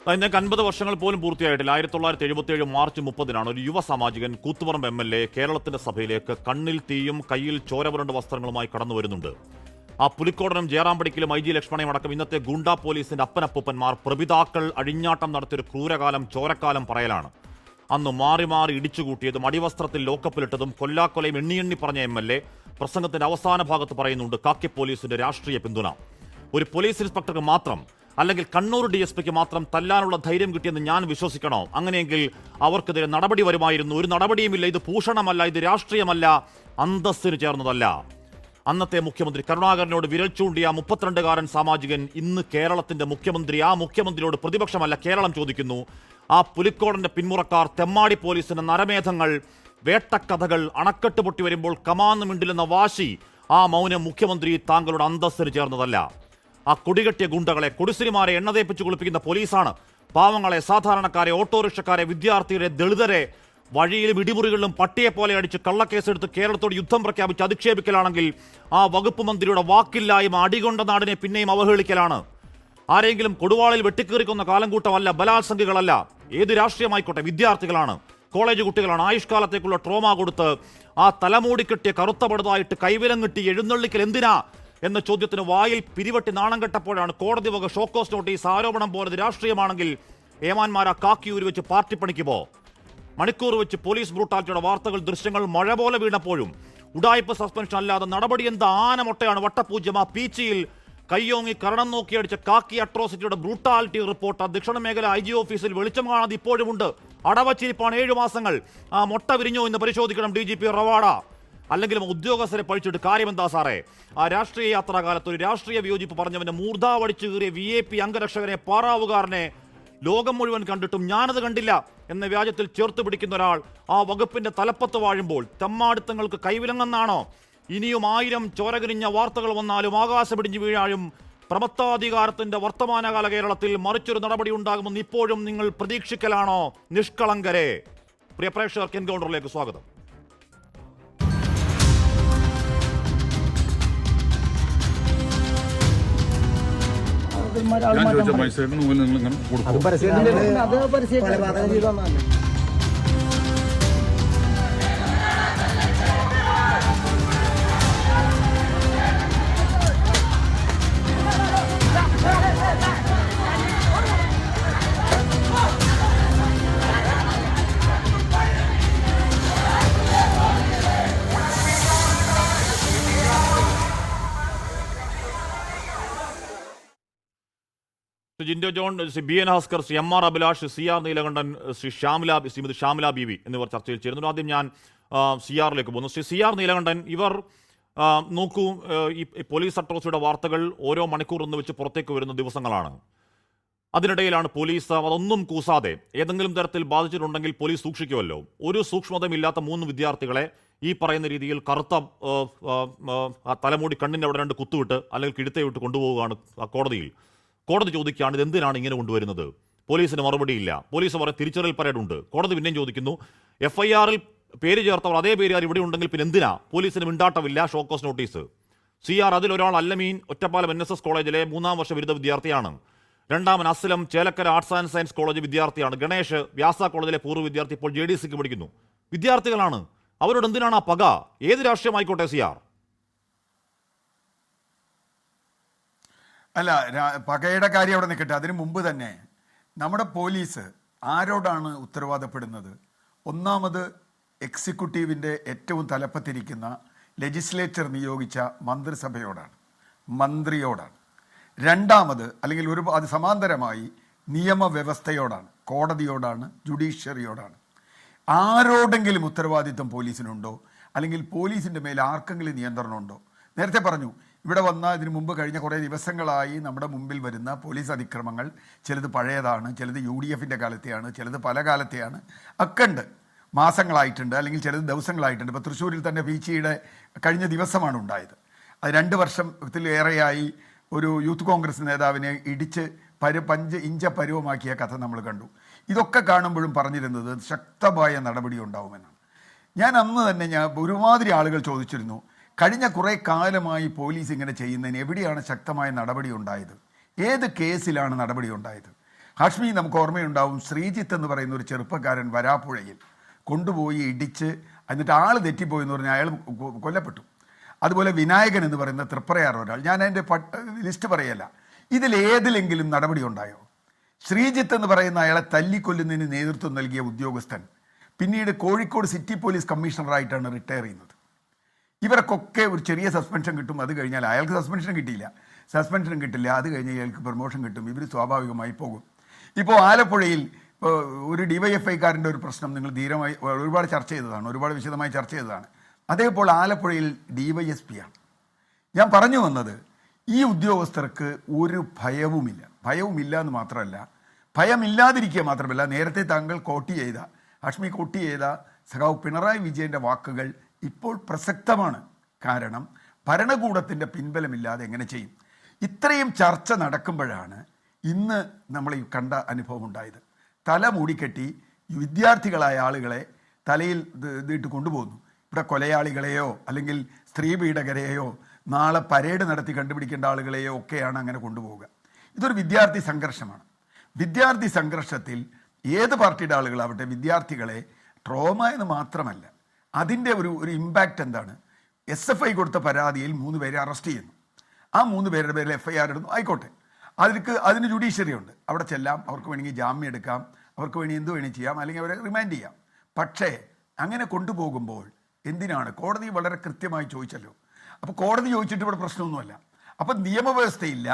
ഞങ്ങൾക്ക് 50 വർഷങ്ങൾ പോലും പൂർത്തിയായിട്ടില്ല. 1977 മാർച്ച് 30-നാണ് ഒരു യുവ സാമാജികൻ കൂത്തുപറമ്പ് MLA കേരളത്തിന്റെ സഭയിലേക്ക് കണ്ണിൽ തീയും കയ്യിൽ ചോരപുരണ്ട വസ്ത്രങ്ങളുമായി കടന്നു വരുന്നുണ്ട്. ആ പുലിക്കോടനും ജയറാമ്പടിക്കലും IG ലക്ഷ്മണയും അടക്കം ഇന്നത്തെ ഗുണ്ടാ പോലീസിന്റെ അപ്പനപ്പൂപ്പന്മാർ പ്രപിതാക്കൾ അഴിഞ്ഞാട്ടം നടത്തിയൊരു ക്രൂരകാലം ചോരക്കാലം പറയലാണ്. അന്ന് മാറി മാറി ഇടിച്ചുകൂട്ടിയതും അടിവസ്ത്രത്തിൽ ലോക്കപ്പിലിട്ടതും കൊല്ലാക്കൊലയും എണ്ണി പറഞ്ഞ MLA പ്രസംഗത്തിന്റെ അവസാന ഭാഗത്ത് പറയുന്നുണ്ട് കാക്കി പോലീസിന്റെ രാഷ്ട്രീയ പിന്തുണ. ഒരു പോലീസ് ഇൻസ്പെക്ടർക്ക് മാത്രം അല്ലെങ്കിൽ കണ്ണൂർ DSPക്ക് മാത്രം തല്ലാനുള്ള ധൈര്യം കിട്ടിയെന്ന് ഞാൻ വിശ്വസിക്കണോ? അങ്ങനെയെങ്കിൽ അവർക്കെതിരെ നടപടി വരുമായിരുന്നു. ഒരു നടപടിയുമില്ല. ഇത് ഭൂഷണമല്ല, ഇത് രാഷ്ട്രീയമല്ല, അന്തസ്സിന് ചേർന്നതല്ല. അന്നത്തെ മുഖ്യമന്ത്രി കരുണാകരനോട് വിരൽ ചൂണ്ടിയ 32-കാരൻ സാമാജികൻ ഇന്ന് കേരളത്തിന്റെ മുഖ്യമന്ത്രി. ആ മുഖ്യമന്ത്രിയോട് പ്രതിപക്ഷമല്ല കേരളം ചോദിക്കുന്നു. ആ പുലിക്കോടന്റെ പിന്മുറക്കാർ, തെമ്മാടി പോലീസിന്റെ നരമേധങ്ങൾ, വേട്ടക്കഥകൾ, അണക്കെട്ട് പൊട്ടി വരുമ്പോൾ കമാന്ന് മിണ്ടിലെന്ന വാശി, ആ മൗനം മുഖ്യമന്ത്രി താങ്കളുടെ അന്തസ്സിന് ചേർന്നതല്ല. ആ കൊടികെട്ടിയ ഗുണ്ടകളെ, കൊടിസിരിമാരെ എണ്ണതേപ്പിച്ച് കുളിപ്പിക്കുന്ന പോലീസാണ് പാവങ്ങളെ, സാധാരണക്കാരെ, ഓട്ടോറിക്ഷക്കാരെ, വിദ്യാർത്ഥികളെ, ദളിതരെ വഴിയിലും ഇടിമുറികളിലും പട്ടിയെപ്പോലെ അടിച്ച് കള്ളക്കേസെടുത്ത് കേരളത്തോട് യുദ്ധം പ്രഖ്യാപിച്ച് അധിക്ഷേപിക്കലാണെങ്കിൽ ആ വകുപ്പ് മന്ത്രിയുടെ വാക്കില്ലായ്മ അടികൊണ്ട നാടിനെ പിന്നെയും അവഹേളിക്കലാണ്. ആരെങ്കിലും കൊടുവാളിൽ വെട്ടിക്കേറിക്കുന്ന കാലം കൂട്ടമല്ല, ബലാത്സംഗികളല്ല, ഏത് രാഷ്ട്രീയമായിക്കോട്ടെ, വിദ്യാർത്ഥികളാണ്, കോളേജ് കുട്ടികളാണ്. ആയുഷ്കാലത്തേക്കുള്ള ട്രോമ കൊടുത്ത് ആ തലമൂടി കെട്ടിയ കറുത്ത പടുതായിട്ട് കൈവിലം കിട്ടി എഴുന്നള്ളിക്കൽ എന്തിനാ എന്ന ചോദ്യത്തിന് വായിൽ പിരിവട്ടി നാണം കെട്ടപ്പോഴാണ് കോടതി വക ഷോക്കോസ് നോട്ടീസ്. ആരോപണം പോലത് രാഷ്ട്രീയമാണെങ്കിൽ ഏമാന്മാരാ കാക്കിയൂര് വെച്ച് പാർട്ടി പണിക്ക് പോ. മണിക്കൂർ വെച്ച് പോലീസ് ബ്രൂട്ടാലിറ്റിയുടെ വാർത്തകൾ, ദൃശ്യങ്ങൾ മഴ പോലെ വീണപ്പോഴും ഉഡായിപ്പ് സസ്പെൻഷൻ അല്ലാതെ നടപടി എന്താ? ആനമൊട്ടയാണ് വട്ടപൂജ്യം. ആ പീച്ചിയിൽ കയ്യോങ്ങി കരണം നോക്കിയടിച്ച കാക്കി അട്രോസിറ്റിയുടെ ബ്രൂട്ടാലിറ്റി റിപ്പോർട്ട് ദക്ഷിണ മേഖല IG ഓഫീസിൽ വെളിച്ചം കാണാതെ ഇപ്പോഴുമുണ്ട്. അടവച്ചിരിപ്പാണ് 7 മാസങ്ങൾ. ആ മൊട്ട വിരിഞ്ഞോ എന്ന് പരിശോധിക്കണം DGP റവാഡ. അല്ലെങ്കിലും ഉദ്യോഗസ്ഥരെ പഴിച്ചിട്ട് കാര്യമെന്താ സാറേ? ആ രാഷ്ട്രീയ യാത്രാകാലത്ത് ഒരു രാഷ്ട്രീയ വിയോജിപ്പ് പറഞ്ഞവന്റെ മൂർധാവടിച്ചു കീറിയ VIP അംഗരക്ഷകനെ, പാറാവുകാരനെ ലോകം മുഴുവൻ കണ്ടിട്ടും ഞാനത് കണ്ടില്ല എന്ന വ്യാജത്തിൽ ചേർത്ത് പിടിക്കുന്ന ഒരാൾ ആ വകുപ്പിന്റെ തലപ്പത്ത് വാഴുമ്പോൾ തെമ്മാടിത്തങ്ങൾക്ക് കൈവിലങ്ങെന്നാണോ? ഇനിയും 1000 ചോരകരിഞ്ഞ വാർത്തകൾ വന്നാലും ആകാശപിടിഞ്ഞു വീഴാനും പ്രമത്താധികാരത്തിന്റെ വർത്തമാനകാല കേരളത്തിൽ മറിച്ചൊരു നടപടി ഉണ്ടാകുമെന്ന് ഇപ്പോഴും നിങ്ങൾ പ്രതീക്ഷിക്കലാണോ നിഷ്കളങ്കരെ? പ്രിയ പ്രേക്ഷകർക്ക് എൻകൗണ്ടറിലേക്ക് സ്വാഗതം. ഞാൻ ചോദിച്ച മൈസൂരിന് മുമ്പിൽ നിങ്ങൾ ഇങ്ങനെ കൊടുക്കും. Jinto John, BN Bhaskar, MR Abhilash, CR Neelakantan, Shrimati Shyamala BV എന്നിവർ ചർച്ചയിൽ ചേരുന്നു. ആദ്യം ഞാൻ CRലേക്ക് പോകുന്നു. CR നീലകണ്ഠൻ, ഇവർ നോക്കൂ, ഈ പോലീസ് അട്രോസിറ്റിയുടെ വാർത്തകൾ ഓരോ മണിക്കൂർ എന്ന് വെച്ച് പുറത്തേക്ക് വരുന്ന ദിവസങ്ങളാണ്. അതിനിടയിലാണ് പോലീസ് അതൊന്നും കൂസാതെ ഏതെങ്കിലും തരത്തിൽ ബാധിച്ചിട്ടുണ്ടെങ്കിൽ പോലീസ് സൂക്ഷിക്കുമല്ലോ. ഒരു സൂക്ഷ്മതയുമില്ലാത്ത 3 വിദ്യാർത്ഥികളെ ഈ പറയുന്ന രീതിയിൽ കറുത്ത തലമൂടി കണ്ണിൻ്റെ അവിടെ 2 കുത്തുവിട്ട് അല്ലെങ്കിൽ കിഴുത്തയിട്ട് കൊണ്ടുപോവുകയാണ് കോടതിയിൽ. കോടതി ചോദിക്കുകയാണ് ഇതെന്തിനാണ് ഇങ്ങനെ കൊണ്ടുവരുന്നത്? പോലീസിന് മറുപടിയില്ല. പോലീസ് പറയും തിരിച്ചറിയൽ പരേഡുണ്ട്. കോടതി പിന്നെയും ചോദിക്കുന്നു FIR-ൽ പേര് ചേർത്തവർ അതേ പേരുകാർ ഇവിടെ ഉണ്ടെങ്കിൽ പിന്നെ എന്തിനാ? പോലീസിന് മിണ്ടാട്ടമില്ല, ഷോക്കോസ് നോട്ടീസ്. CR അതിലൊരാൾ അല്ലമീൻ ഒറ്റപ്പാലം NSS കോളേജിലെ 3-ാം വർഷ ബിരുദ വിദ്യാർത്ഥിയാണ്. രണ്ടാമൻ Aslam Chelakkara arts and science college വിദ്യാർത്ഥിയാണ്. ഗണേഷ് വ്യാസ കോളേജിലെ പൂർവ്വ വിദ്യാർത്ഥി, ഇപ്പോൾ JDCക്ക് പഠിക്കുന്നു. വിദ്യാർത്ഥികളാണ്. അവരോട് എന്തിനാണ് ആ പക? ഏത് രാഷ്ട്രീയമായിക്കോട്ടെ CR. അല്ല, പകയുടെ കാര്യം അവിടെ നിൽക്കട്ടെ. അതിനു മുമ്പ് തന്നെ നമ്മുടെ പോലീസ് ആരോടാണ് ഉത്തരവാദപ്പെടുന്നത്? ഒന്നാമത് എക്സിക്യൂട്ടീവിൻ്റെ ഏറ്റവും തലപ്പത്തിരിക്കുന്ന ലെജിസ്ലേച്ചർ നിയോഗിച്ച മന്ത്രിയോടാണ്. രണ്ടാമത് അല്ലെങ്കിൽ അത് സമാന്തരമായി നിയമവ്യവസ്ഥയോടാണ്, കോടതിയോടാണ്, ജുഡീഷ്യറിയോടാണ്. ആരോടെങ്കിലും ഉത്തരവാദിത്വം പോലീസിനുണ്ടോ? അല്ലെങ്കിൽ പോലീസിൻ്റെ മേൽ ആർക്കെങ്കിലും നിയന്ത്രണമുണ്ടോ? നേരത്തെ പറഞ്ഞു, ഇവിടെ വന്ന ഇതിനു മുമ്പ് കഴിഞ്ഞ കുറേ ദിവസങ്ങളായി നമ്മുടെ മുമ്പിൽ വരുന്ന പോലീസ് അതിക്രമങ്ങൾ ചിലത് പഴയതാണ്, ചിലത് UDFൻ്റെ കാലത്തെയാണ്, ചിലത് പല കാലത്തെയാണ്, ഒക്കെ ഉണ്ട്. മാസങ്ങളായിട്ടുണ്ട്, അല്ലെങ്കിൽ ചിലത് ദിവസങ്ങളായിട്ടുണ്ട്. ഇപ്പോൾ തൃശ്ശൂരിൽ തന്നെ പീച്ചിയുടെ കഴിഞ്ഞ ദിവസമാണ് ഉണ്ടായത്. അത് 2 വർഷത്തിലേറെയായി ഒരു യൂത്ത് കോൺഗ്രസ് നേതാവിനെ ഇടിച്ച് 5 ഇഞ്ച് പരുവമാക്കിയ കഥ നമ്മൾ കണ്ടു. ഇതൊക്കെ കാണുമ്പോഴും പറഞ്ഞിരുന്നത് ശക്തമായ നടപടി ഉണ്ടാവുമെന്നാണ്. ഞാൻ അന്ന് തന്നെ ഒരുമാതിരി ആളുകൾ ചോദിച്ചിരുന്നു, കഴിഞ്ഞ കുറേ കാലമായി പോലീസ് ഇങ്ങനെ ചെയ്യുന്നതിന് എവിടെയാണ് ശക്തമായ നടപടി ഉണ്ടായത്? ഏത് കേസിലാണ് നടപടി ഉണ്ടായത്? ഹാഷ്മി, നമുക്ക് ഓർമ്മയുണ്ടാവും, ശ്രീജിത്ത് എന്ന് പറയുന്ന ഒരു ചെറുപ്പക്കാരൻ വരാപ്പുഴയിൽ കൊണ്ടുപോയി ഇടിച്ച് എന്നിട്ട് ആൾ തെറ്റിപ്പോയി എന്ന് പറഞ്ഞാൽ അയാൾ കൊല്ലപ്പെട്ടു. അതുപോലെ വിനായകൻ എന്ന് പറയുന്ന തൃപ്രയാർ ഒരാൾ, ഞാൻ അതിൻ്റെ ലിസ്റ്റ് പറയല്ല. ഇതിലേതിലെങ്കിലും നടപടി ഉണ്ടായോ? ശ്രീജിത്ത് എന്ന് പറയുന്ന അയാളെ തല്ലിക്കൊല്ലുന്നതിന് നേതൃത്വം നൽകിയ ഉദ്യോഗസ്ഥൻ പിന്നീട് കോഴിക്കോട് സിറ്റി പോലീസ് കമ്മീഷണറായിട്ടാണ് റിട്ടയർ ചെയ്യുന്നത്. ഇവർക്കൊക്കെ ഒരു ചെറിയ സസ്പെൻഷൻ കിട്ടും. അത് കഴിഞ്ഞാൽ അയാൾക്ക് സസ്പെൻഷനും കിട്ടില്ല. അത് കഴിഞ്ഞാൽ അയാൾക്ക് പ്രൊമോഷൻ കിട്ടും. ഇവർ സ്വാഭാവികമായി പോകും. ഇപ്പോൾ ആലപ്പുഴയിൽ ഒരു ഡിവൈഎഫ്ഐക്കാരൻ്റെ ഒരു പ്രശ്നം നിങ്ങൾ ധീരമായി ഒരുപാട് ചർച്ച ചെയ്തതാണ്, ഒരുപാട് വിശദമായി ചർച്ച ചെയ്തതാണ്. അതേപോലെ ആലപ്പുഴയിൽ DYSP ആണ്. ഞാൻ പറഞ്ഞു വന്നത്, ഈ ഉദ്യോഗസ്ഥർക്ക് ഒരു ഭയവുമില്ല എന്ന് മാത്രമല്ല, ഭയമില്ലാതിരിക്കുക മാത്രമല്ല, നേരത്തെ താങ്കൾ ഹാഷ്മി കോട്ടി ചെയ്ത സഖാവ് പിണറായി വിജയൻ്റെ വാക്കുകൾ ഇപ്പോൾ പ്രസക്തമാണ്. കാരണം ഭരണകൂടത്തിൻ്റെ പിൻബലമില്ലാതെ എങ്ങനെ ചെയ്യും? ഇത്രയും ചർച്ച നടക്കുമ്പോഴാണ് ഇന്ന് നമ്മൾ ഈ കണ്ട അനുഭവം ഉണ്ടായത്. തല മൂടിക്കെട്ടി വിദ്യാർത്ഥികളായ ആളുകളെ തലയിൽ ഇതിട്ട് കൊണ്ടുപോകുന്നു. ഇവിടെ കൊലയാളികളെയോ അല്ലെങ്കിൽ സ്ത്രീ പീഡകരെയോ നാളെ പരേഡ് നടത്തി കണ്ടുപിടിക്കേണ്ട ആളുകളെയോ ഒക്കെയാണ് അങ്ങനെ കൊണ്ടുപോവുക. ഇതൊരു വിദ്യാർത്ഥി സംഘർഷമാണ്. വിദ്യാർത്ഥി സംഘർഷത്തിൽ ഏത് പാർട്ടിയുടെ ആളുകളാവട്ടെ വിദ്യാർത്ഥികളെ ട്രോമ എന്ന് മാത്രമല്ല, അതിൻ്റെ ഒരു ഇമ്പാക്റ്റ് എന്താണ്? SFI കൊടുത്ത പരാതിയിൽ 3 പേരെ അറസ്റ്റ് ചെയ്യുന്നു. ആ 3 പേരുടെ പേരിൽ FIR ഇടുന്നു. ആയിക്കോട്ടെ, അതിന് ജുഡീഷ്യറി ഉണ്ട്. അവിടെ ചെല്ലാം, അവർക്ക് വേണമെങ്കിൽ ജാമ്യം എടുക്കാം, അവർക്ക് വേണമെങ്കിൽ എന്ത് വേണമെങ്കിൽ ചെയ്യാം, അല്ലെങ്കിൽ അവരെ റിമാൻഡ് ചെയ്യാം. പക്ഷേ അങ്ങനെ കൊണ്ടുപോകുമ്പോൾ എന്തിനാണ്? കോടതി വളരെ കൃത്യമായി ചോദിച്ചല്ലോ. അപ്പോൾ കോടതി ചോദിച്ചിട്ട് ഇവിടെ പ്രശ്നമൊന്നുമല്ല. അപ്പം നിയമവ്യവസ്ഥയില്ല.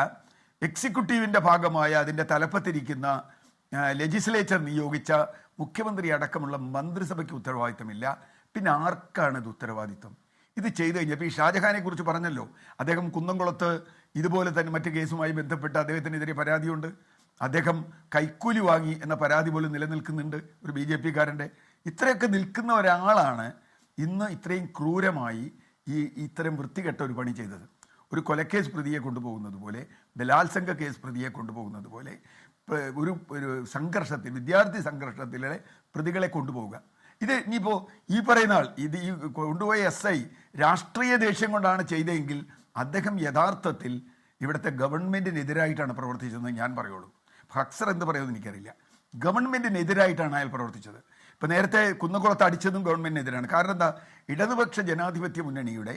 എക്സിക്യൂട്ടീവിൻ്റെ ഭാഗമായ അതിൻ്റെ തലപ്പത്തിരിക്കുന്ന ലെജിസ്ലേച്ചർ നിയോഗിച്ച മുഖ്യമന്ത്രി അടക്കമുള്ള മന്ത്രിസഭയ്ക്ക് ഉത്തരവാദിത്തമില്ല. പിന്നെ ആർക്കാണ് ഇത് ഉത്തരവാദിത്തം? ഇത് ചെയ്തു കഴിഞ്ഞപ്പോൾ ഈ ഷാജഹാനെ കുറിച്ച് പറഞ്ഞല്ലോ, അദ്ദേഹം കുന്നംകുളത്ത് ഇതുപോലെ തന്നെ മറ്റ് കേസുമായി ബന്ധപ്പെട്ട് അദ്ദേഹത്തിനെതിരെ പരാതിയുണ്ട്. അദ്ദേഹം കൈക്കൂലി വാങ്ങി എന്ന പരാതി പോലും നിലനിൽക്കുന്നുണ്ട് ഒരു BJP-കാരൻ്റെ. ഇത്രയൊക്കെ നിൽക്കുന്ന ഒരാളാണ് ഇന്ന് ഇത്രയും ക്രൂരമായി ഇത്തരം വൃത്തികെട്ട ഒരു പണി ചെയ്തത്. ഒരു കൊലക്കേസ് പ്രതിയെ കൊണ്ടുപോകുന്നത് പോലെ, ബലാത്സംഗ കേസ് പ്രതിയെ കൊണ്ടുപോകുന്നത് പോലെ ഒരു സംഘർഷത്തിൽ, വിദ്യാർത്ഥി സംഘർഷത്തിലെ പ്രതികളെ കൊണ്ടുപോവുക. ഇത് ഇനിയിപ്പോൾ ഈ പറയുന്ന ആൾ, ഈ കൊണ്ടുപോയ SI രാഷ്ട്രീയ ദേഷ്യം കൊണ്ടാണ് ചെയ്തതെങ്കിൽ അദ്ദേഹം യഥാർത്ഥത്തിൽ ഇവിടുത്തെ ഗവൺമെൻറ്റിനെതിരായിട്ടാണ് പ്രവർത്തിച്ചതെന്ന് ഞാൻ പറയുള്ളൂ. ഹക്സർ എന്ത് പറയുമെന്ന് എനിക്കറിയില്ല. ഗവൺമെൻറ്റിനെതിരായിട്ടാണ് അയാൾ പ്രവർത്തിച്ചത്. ഇപ്പോൾ നേരത്തെ കുന്നംകുളത്ത് അടിച്ചതും ഗവൺമെൻറ്റിനെതിരാണ്. കാരണം എന്താ? ഇടതുപക്ഷ ജനാധിപത്യ മുന്നണിയുടെ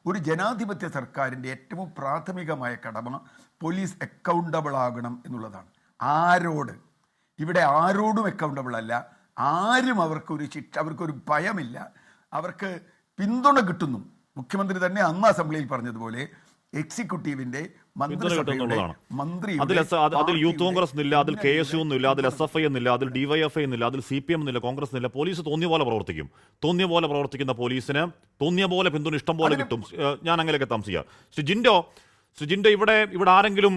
ഒരു ജനാധിപത്യ സർക്കാരിൻ്റെ ഏറ്റവും പ്രാഥമികമായ കടമ പോലീസ് അക്കൗണ്ടബിൾ ആകണം എന്നുള്ളതാണ്. ഇവിടെ ആരോടും അക്കൗണ്ടബിൾ അല്ല. ആരും അവർക്കൊരു ഭയമില്ല. അവർക്ക് പിന്തുണ കിട്ടുന്നു. മുഖ്യമന്ത്രി തന്നെ അന്ന് അസംബ്ലിയിൽ പറഞ്ഞതുപോലെ എക്സിക്യൂട്ടീവിന്റെ അതിൽ യൂത്ത് കോൺഗ്രസ് എന്നില്ല, അതിൽ KSU എന്നില്ല, അതിൽ SFI എന്നില്ല, അതിൽ DYFI എന്നില്ല, അതിൽ CPM എന്നില്ല, കോൺഗ്രസ് എന്നില്ല. പോലീസ് തോന്നിയ പോലെ പ്രവർത്തിക്കും. തോന്നിയ പോലെ പ്രവർത്തിക്കുന്ന പോലീസിന് തോന്നിയ പോലെ പിന്തുണ ഇഷ്ടം പോലെ കിട്ടും. ഞാൻ അങ്ങനെയൊക്കെ താമസിക്കാം. ശ്രീജിൻഡോ, ഇവിടെ ആരെങ്കിലും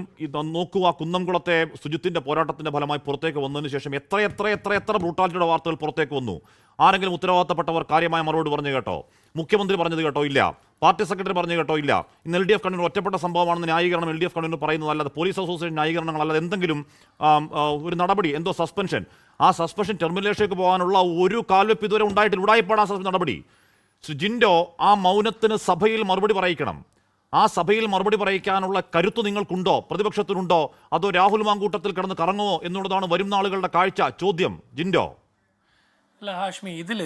നോക്കുക, കുന്നംകുളത്തെ സുജിത്തിന്റെ പോരാട്ടത്തിന്റെ ഫലമായി പുറത്തേക്ക് വന്നതിന് ശേഷം എത്ര ബ്രൂട്ടാലിറ്റിയുടെ വാർത്തകൾ പുറത്തേക്ക് വന്നു? ആരെങ്കിലും ഉത്തരവാദിത്തപ്പെട്ടവർ കാര്യമായ മറുപടി പറഞ്ഞു കേട്ടോ? മുഖ്യമന്ത്രി പറഞ്ഞത് കേട്ടോ? ഇല്ല. പാർട്ടി സെക്രട്ടറി പറഞ്ഞു കേട്ടോ? ഇല്ല. ഇന്ന് LDF കൺവീനർ ഒറ്റപ്പെട്ട സംഭവമാണെന്ന് ന്യായീകരണം LDF കൺവീനർ പറയുന്നതല്ലാതെ പോലീസ് അസോസിയേഷൻ ന്യായീകരണങ്ങളല്ലാതെ എന്തെങ്കിലും ഒരു നടപടി, എന്തോ സസ്പെൻഷൻ, ആ സസ്പെൻഷൻ ടെർമിനേഷനിലേക്ക് പോകാനുള്ള ഒരു കാൽവെപ്പ് ഇതുവരെ ഉണ്ടായിട്ടില്ല. ഉടായിപ്പാണ് ആ നടപടി. ശ്രീജിൻഡോ, ആ മൗനത്തിന് സഭയിൽ മറുപടി പറയിക്കണം. ആ സഭയിൽ മറുപടി പറയിക്കാനുള്ള കരുത്ത് നിങ്ങൾക്കുണ്ടോ? പ്രതിപക്ഷത്തിനുണ്ടോ? അതോ രാഹുൽ മാങ്കൂട്ടത്തിൽ കിടന്ന് കറങ്ങുമോ എന്നുള്ളതാണ് വരും നാളുകളുടെ ചോദ്യം. ജിൻഡോ. അല്ല ഹാഷ്മി, ഇതിൽ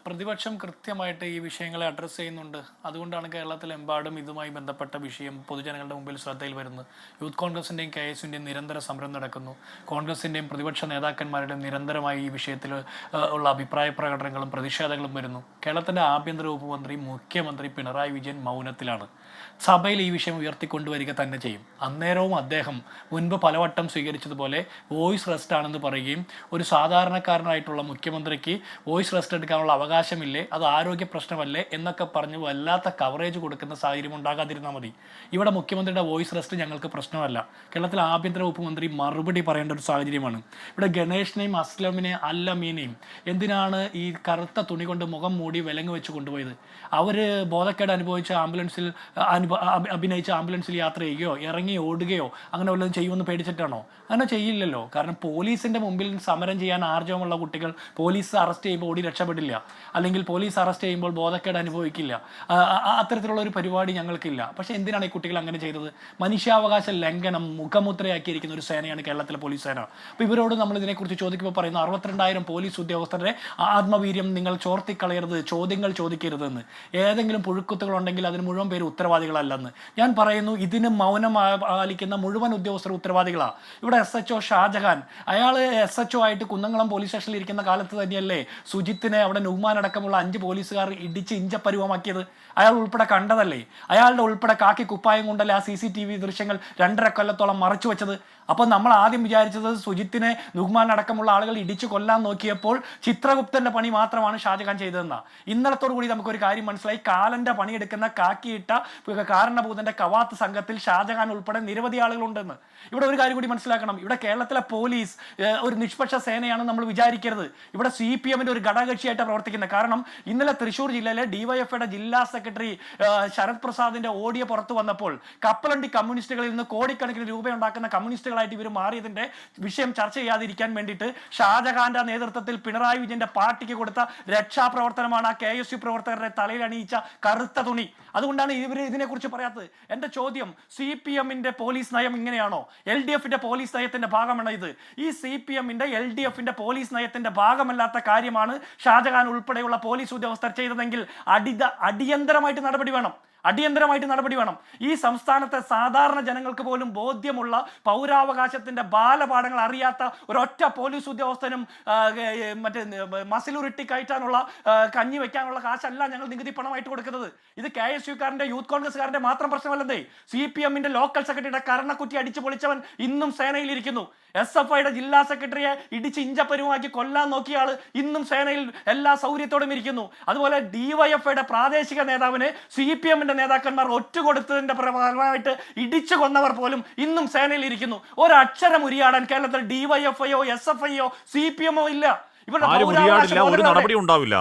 പ്രതിപക്ഷം കൃത്യമായിട്ട് ഈ വിഷയങ്ങളെ അഡ്രസ്സ് ചെയ്യുന്നുണ്ട്. അതുകൊണ്ടാണ് കേരളത്തിലെമ്പാടും ഇതുമായി ബന്ധപ്പെട്ട വിഷയം പൊതുജനങ്ങളുടെ മുമ്പിൽ ശ്രദ്ധയിൽ വരുന്നത്. യൂത്ത് കോൺഗ്രസിൻ്റെയും KSUവിൻ്റെയും നിരന്തര സമരം നടക്കുന്നു. കോൺഗ്രസിൻ്റെയും പ്രതിപക്ഷ നേതാക്കന്മാരുടെയും നിരന്തരമായി ഈ വിഷയത്തിൽ ഉള്ള അഭിപ്രായ പ്രകടനങ്ങളും പ്രതിഷേധങ്ങളും വരുന്നു. കേരളത്തിൻ്റെ ആഭ്യന്തര വകുപ്പ് മന്ത്രി മുഖ്യമന്ത്രി പിണറായി വിജയൻ മൗനത്തിലാണ്. സഭയിൽ ഈ വിഷയം ഉയർത്തിക്കൊണ്ടുവരിക തന്നെ ചെയ്യും. അന്നേരവും അദ്ദേഹം മുൻപ് പലവട്ടം സ്വീകരിച്ചതുപോലെ വോയിസ് റെസ്റ്റ് ആണെന്ന് പറയുകയും ഒരു സാധാരണക്കാരനായിട്ടുള്ള മുഖ്യമന്ത്രിക്ക് വോയിസ് റെസ്റ്റ് എടുക്കാനുള്ള അവകാശമില്ലേ, അത് ആരോഗ്യ പ്രശ്നമല്ലേ എന്നൊക്കെ പറഞ്ഞ് വല്ലാത്ത കവറേജ് കൊടുക്കുന്ന സാഹചര്യം ഉണ്ടാകാതിരുന്നാൽ മതി. ഇവിടെ മുഖ്യമന്ത്രിയുടെ വോയിസ് റെസ്റ്റ് ഞങ്ങൾക്ക് പ്രശ്നമല്ല. കേരളത്തിലെ ആഭ്യന്തര വകുപ്പ് മന്ത്രി മറുപടി പറയേണ്ട ഒരു സാഹചര്യമാണ്. ഇവിടെ ഗണേഷിനെയും അസ്ലമിനെയും അല്ലമീനെയും എന്തിനാണ് ഈ കറുത്ത തുണി കൊണ്ട് മുഖം മൂടി വിലങ്ങ് വെച്ച് കൊണ്ടുപോയത്? അവർ ബോധക്കേട് അനുഭവിച്ച ആംബുലൻസിൽ അഭിനയിച്ച് ആംബുലൻസിൽ യാത്ര ചെയ്യുകയോ ഇറങ്ങി ഓടുകയോ അങ്ങനെ വല്ലതും ചെയ്യുമെന്ന് പേടിച്ചിട്ടാണോ? അങ്ങനെ ചെയ്യില്ലല്ലോ. കാരണം പോലീസിന്റെ മുമ്പിൽ സമരം ചെയ്യാൻ ആർജവമുള്ള കുട്ടികൾ പോലീസ് അറസ്റ്റ് ചെയ്യുമ്പോൾ ഓടി രക്ഷപ്പെടില്ല, അല്ലെങ്കിൽ പോലീസ് അറസ്റ്റ് ചെയ്യുമ്പോൾ ബോധക്കേട് അനുഭവിക്കില്ല. അത്തരത്തിലുള്ള ഒരു പരിപാടി ഞങ്ങൾക്കില്ല. പക്ഷെ എന്തിനാണ് ഈ കുട്ടികൾ അങ്ങനെ ചെയ്തത്? മനുഷ്യാവകാശ ലംഘനം മുഖമുദ്രയാക്കിയിരിക്കുന്ന ഒരു സേനയാണ് കേരളത്തിലെ പോലീസ് സേന. അപ്പോൾ ഇവരോട് നമ്മൾ ഇതിനെക്കുറിച്ച് ചോദിക്കുമ്പോൾ പറയുന്നു 62,000 പോലീസ് ഉദ്യോഗസ്ഥരുടെ ആത്മവീര്യം നിങ്ങൾ ചോർത്തിക്കളയരുത്, ചോദ്യങ്ങൾ ചോദിക്കരുതെന്ന്. ഏതെങ്കിലും പുഴുക്കുത്തുകളുണ്ടെങ്കിൽ അതിന് മുഴുവൻ പേര് ഉത്തരവാദികളല്ലെന്ന്. ഞാൻ പറയുന്നു ഇതിന് മൗനം പാലിക്കുന്ന മുഴുവൻ ഉദ്യോഗസ്ഥർ ഉത്തരവാദികളാണ്. ഇവിടെ SHO ഷാജഹാൻ, അയാൾ SHO ആയിട്ട് കുന്നംകുളം പോലീസ് സ്റ്റേഷനിൽ ഇരിക്കുന്ന കാലത്ത് തന്നെയല്ലേ സുജിത്തിനെ അവിടെ നുഹ്മാൻ അടക്കമുള്ള 5 പോലീസുകാർ ഇടിച്ച് ഇഞ്ചപ്പരുവമാക്കിയത്? അയാൾ ഉൾപ്പെടെ കണ്ടതല്ലേ? അയാളുടെ ഉൾപ്പെടെ കാക്കി കുപ്പായം കൊണ്ടല്ലേ ആ CCTV ദൃശ്യങ്ങൾ 2.5 കൊല്ലത്തോളം മറച്ചു വെച്ചത്? അപ്പോൾ നമ്മൾ ആദ്യം വിചാരിച്ചത് സുജിത്തിനെ നുഹ്മാൻ അടക്കമുള്ള ആളുകൾ ഇടിച്ചു കൊല്ലാൻ നോക്കിയപ്പോൾ ചിത്രഗുപ്തന്റെ പണി മാത്രമാണ് ഷാജഹാൻ ചെയ്തതെന്നാ. ഇന്നലത്തോടു കൂടി നമുക്കൊരു കാര്യം മനസ്സിലായി. കാലന്റെ പണിയെടുക്കുന്ന കാക്കിയിട്ട കാരണഭൂതന്റെ കവാത്ത് സംഘത്തിൽ ഷാജഹാൻ ഉൾപ്പെടെ നിരവധി ആളുകളുണ്ടെന്ന്. ഇവിടെ ഒരു കാര്യം കൂടി മനസ്സിലാക്കണം. ഇവിടെ കേരളത്തിലെ പോലീസ് ഒരു നിഷ്പക്ഷ സേനയാണെന്ന് നമ്മൾ വിചാരിക്കരുത്. ഇവിടെ CPMന്റെ ഒരു ഘടകകക്ഷിയായിട്ട് പ്രവർത്തിക്കുന്നത്. കാരണം ഇന്നലെ തൃശ്ശൂർ ജില്ലയിലെ DYFIയുടെ ജില്ലാ സെക്രട്ടറി ശരത് പ്രസാദിന്റെ ഓഡിയോ പുറത്തു വന്നപ്പോൾ കപ്പലണ്ടി കമ്മ്യൂണിസ്റ്റുകളിൽ നിന്ന് കോടിക്കണക്കിന് രൂപയുണ്ടാക്കുന്ന കമ്മ്യൂണിസ്റ്റുകളായിട്ട് ഇവർ മാറിയതിന്റെ വിഷയം ചർച്ച ചെയ്യാതിരിക്കാൻ വേണ്ടിയിട്ട് ഷാജഹാന്റെ നേതൃത്വത്തിൽ പിണറായി വിജയന്റെ പാർട്ടിക്ക് കൊടുത്ത രക്ഷാപ്രവർത്തനമാണ് ആ KSU പ്രവർത്തകരുടെ തലയിൽ അണിയിച്ച കറുത്ത തുണി. അതുകൊണ്ടാണ് ഇവർ ഇതിനെക്കുറിച്ച് പറയാത്തത്. എന്റെ ചോദ്യം, CPMന്റെ പോലീസ് നയം ഇങ്ങനെയാണോ? LDFന്റെ പോലീസ് നയത്തിന്റെ ഭാഗമാണോ ഇത്? ഈ CPMന്റെ LDFന്റെ പോലീസ് നയത്തിന്റെ ഭാഗമല്ലാത്ത കാര്യമാണ് ഷാജഹാൻ ഉൾപ്പെടെയുള്ള പോലീസ് ഉദ്യോഗസ്ഥർ ചെയ്തതെങ്കിൽ അടിയന്തരമായിട്ട് നടപടി വേണം. ഈ സംസ്ഥാനത്തെ സാധാരണ ജനങ്ങൾക്ക് പോലും ബോധ്യമുള്ള പൗരാവകാശത്തിന്റെ ബാലപാഠങ്ങൾ അറിയാത്ത ഒരൊറ്റ പോലീസ് ഉദ്യോഗസ്ഥനും മറ്റേ മസിലുരുട്ടി കയറ്റാനുള്ള കഞ്ഞി വെക്കാനുള്ള കാശല്ല ഞങ്ങൾ നികുതി പണമായിട്ട് കൊടുക്കുന്നത്. ഇത് KSUക്കാരന്റെ യൂത്ത് കോൺഗ്രസ്സുകാരന്റെ മാത്രം പ്രശ്നമല്ലെന്നേ. CPMന്റെ ലോക്കൽ സെക്രട്ടറിയുടെ കർണക്കുറ്റി അടിച്ചു പൊളിച്ചവൻ ഇന്നും സേനയിലിരിക്കുന്നു. SFIയുടെ ജില്ലാ സെക്രട്ടറിയെ ഇടിച്ച് ഇഞ്ചപ്പരുവാക്കി കൊല്ലാൻ നോക്കിയ ആള് ഇന്നും സേനയിൽ എല്ലാ സൗകര്യത്തോടും ഇരിക്കുന്നു. അതുപോലെ DYFIയുടെ പ്രാദേശിക നേതാവിനെ CPMന്റെ നേതാക്കന്മാർ ഒറ്റുകൊടുത്തതിന്റെ ഫലമായിട്ട് ഇടിച്ചു കൊന്നവർ പോലും ഇന്നും സേനയിൽ ഇരിക്കുന്നു. ഒരക്ഷരം ഉരിയാടാൻ കേരളത്തിൽ DYFIയോ SFIയോ CPMോ ഇല്ല. ഒരു നടപടി ഉണ്ടാവില്ല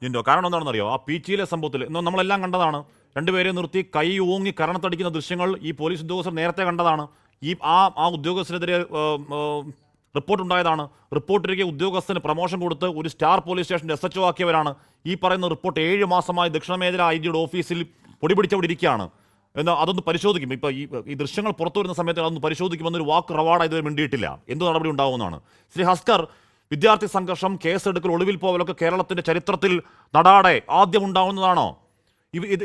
ജിൻഡോ. കാരണം എന്താണെന്നറിയോ? ആ പീച്ചിയിലെ സംഭവത്തിൽ നമ്മളെല്ലാം കണ്ടതാണ്. രണ്ടുപേരെ നിർത്തി കൈ ഓങ്ങി കരണത്തടിക്കുന്ന ദൃശ്യങ്ങൾ ഈ പോലീസ് ഉദ്യോഗസ്ഥർ നേരത്തെ കണ്ടതാണ്. ആ ഉദ്യോഗസ്ഥനെതിരെ റിപ്പോർട്ടുണ്ടായതാണ്. റിപ്പോർട്ടിലേക്ക് ഉദ്യോഗസ്ഥന് പ്രമോഷൻ കൊടുത്ത് ഒരു സ്റ്റാർ പോലീസ് സ്റ്റേഷൻ്റെ SHO ആക്കിയവരാണ്. ഈ പറയുന്ന റിപ്പോർട്ട് 7 മാസമായി ദക്ഷിണ മേഖല IGയുടെ ഓഫീസിൽ പൊടിപിടിച്ചവിടെ ഇരിക്കുകയാണ്. എന്നാൽ അതൊന്ന് പരിശോധിക്കും. ഇപ്പോൾ ഈ ദൃശ്യങ്ങൾ പുറത്തു വരുന്ന സമയത്ത് അതൊന്ന് പരിശോധിക്കുമെന്നൊരു വാക്ക് റവാർഡ് ഇതുവരെ മിണ്ടിയിട്ടില്ല. എന്ത് നടപടി ഉണ്ടാവുമെന്നാണ്. ശ്രീ ഹസ്കർ, വിദ്യാർത്ഥി സംഘർഷം, കേസെടുക്കൽ, ഒളിവിൽ പോകലൊക്കെ കേരളത്തിൻ്റെ ചരിത്രത്തിൽ നടാടെ ആദ്യം ഉണ്ടാവുന്നതാണോ?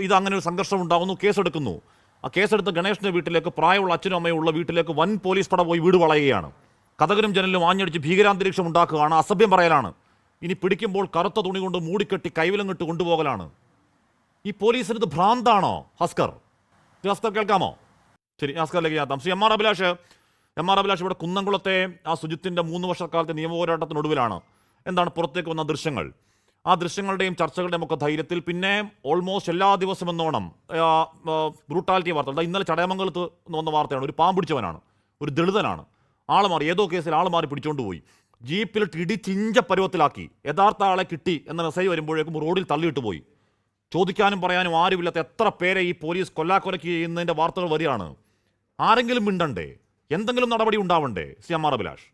ഇത് അങ്ങനെ ഒരു സംഘർഷം ഉണ്ടാകുന്നു, കേസെടുക്കുന്നു. ആ കേസെടുത്ത ഗണേഷിൻ്റെ വീട്ടിലേക്ക്, പ്രായമുള്ള അച്ഛനും അമ്മയും ഉള്ള വീട്ടിലേക്ക് വൻ പോലീസ് പട പോയി വീട് വളയുകയാണ്. കതകരും ജനലും ആഞ്ഞടിച്ച് ഭീകരാന്തരീക്ഷം ഉണ്ടാക്കുകയാണ്, അസഭ്യം പറയലാണ്. ഇനി പിടിക്കുമ്പോൾ കറുത്ത തുണി കൊണ്ട് മൂടിക്കെട്ടി കൈവിലം കിട്ട് കൊണ്ടുപോകലാണ്. ഈ പോലീസിന് ഇത് ഭ്രാന്താണോ? ഹസ്കർ കേൾക്കാമോ? ശരി, ഹസ്കറിലേക്ക് എത്താം. ശ്രീ എം ആർ അഭിലാഷ് ഇവിടെ കുന്നംകുളത്തെ ആ സുജിത്തിൻ്റെ 3 വർഷക്കാലത്തെ നിയമപോരാട്ടത്തിനൊടുവിലാണ് എന്താണ് പുറത്തേക്ക് വന്ന ദൃശ്യങ്ങൾ. ആ ദൃശ്യങ്ങളുടെയും ചർച്ചകളുടെയും ഒക്കെ ധൈര്യത്തിൽ പിന്നെ ഓൾമോസ്റ്റ് എല്ലാ ദിവസവും എന്നോണം ബ്രൂട്ടാലിറ്റി വാർത്തകൾ. ഇന്നലെ ചടയമംഗലത്ത് വന്ന വാർത്തയാണ്. ഒരു പാമ്പിടിച്ചവനാണ്, ഒരു ദളിതനാണ്, ആൾ മാറി, ഏതോ കേസിൽ ആൾ മാറി പിടിച്ചുകൊണ്ടുപോയി, ജീപ്പിലിട്ട് ഇടിച്ചിഞ്ച പരുവത്തിലാക്കി, യഥാർത്ഥ ആളെ കിട്ടി എന്ന മെസ്സേജ് വരുമ്പോഴേക്കും റോഡിൽ തള്ളിയിട്ട് പോയി. ചോദിക്കാനും പറയാനും ആരുമില്ലാത്ത എത്ര പേരെ ഈ പോലീസ് കൊല്ലാക്കൊലയ്ക്ക് ചെയ്യുന്നതിൻ്റെ വാർത്തകൾ വരികയാണ്. ആരെങ്കിലും മിണ്ടണ്ടേ? എന്തെങ്കിലും നടപടി ഉണ്ടാവണ്ടേ? Shri M R Abhilash.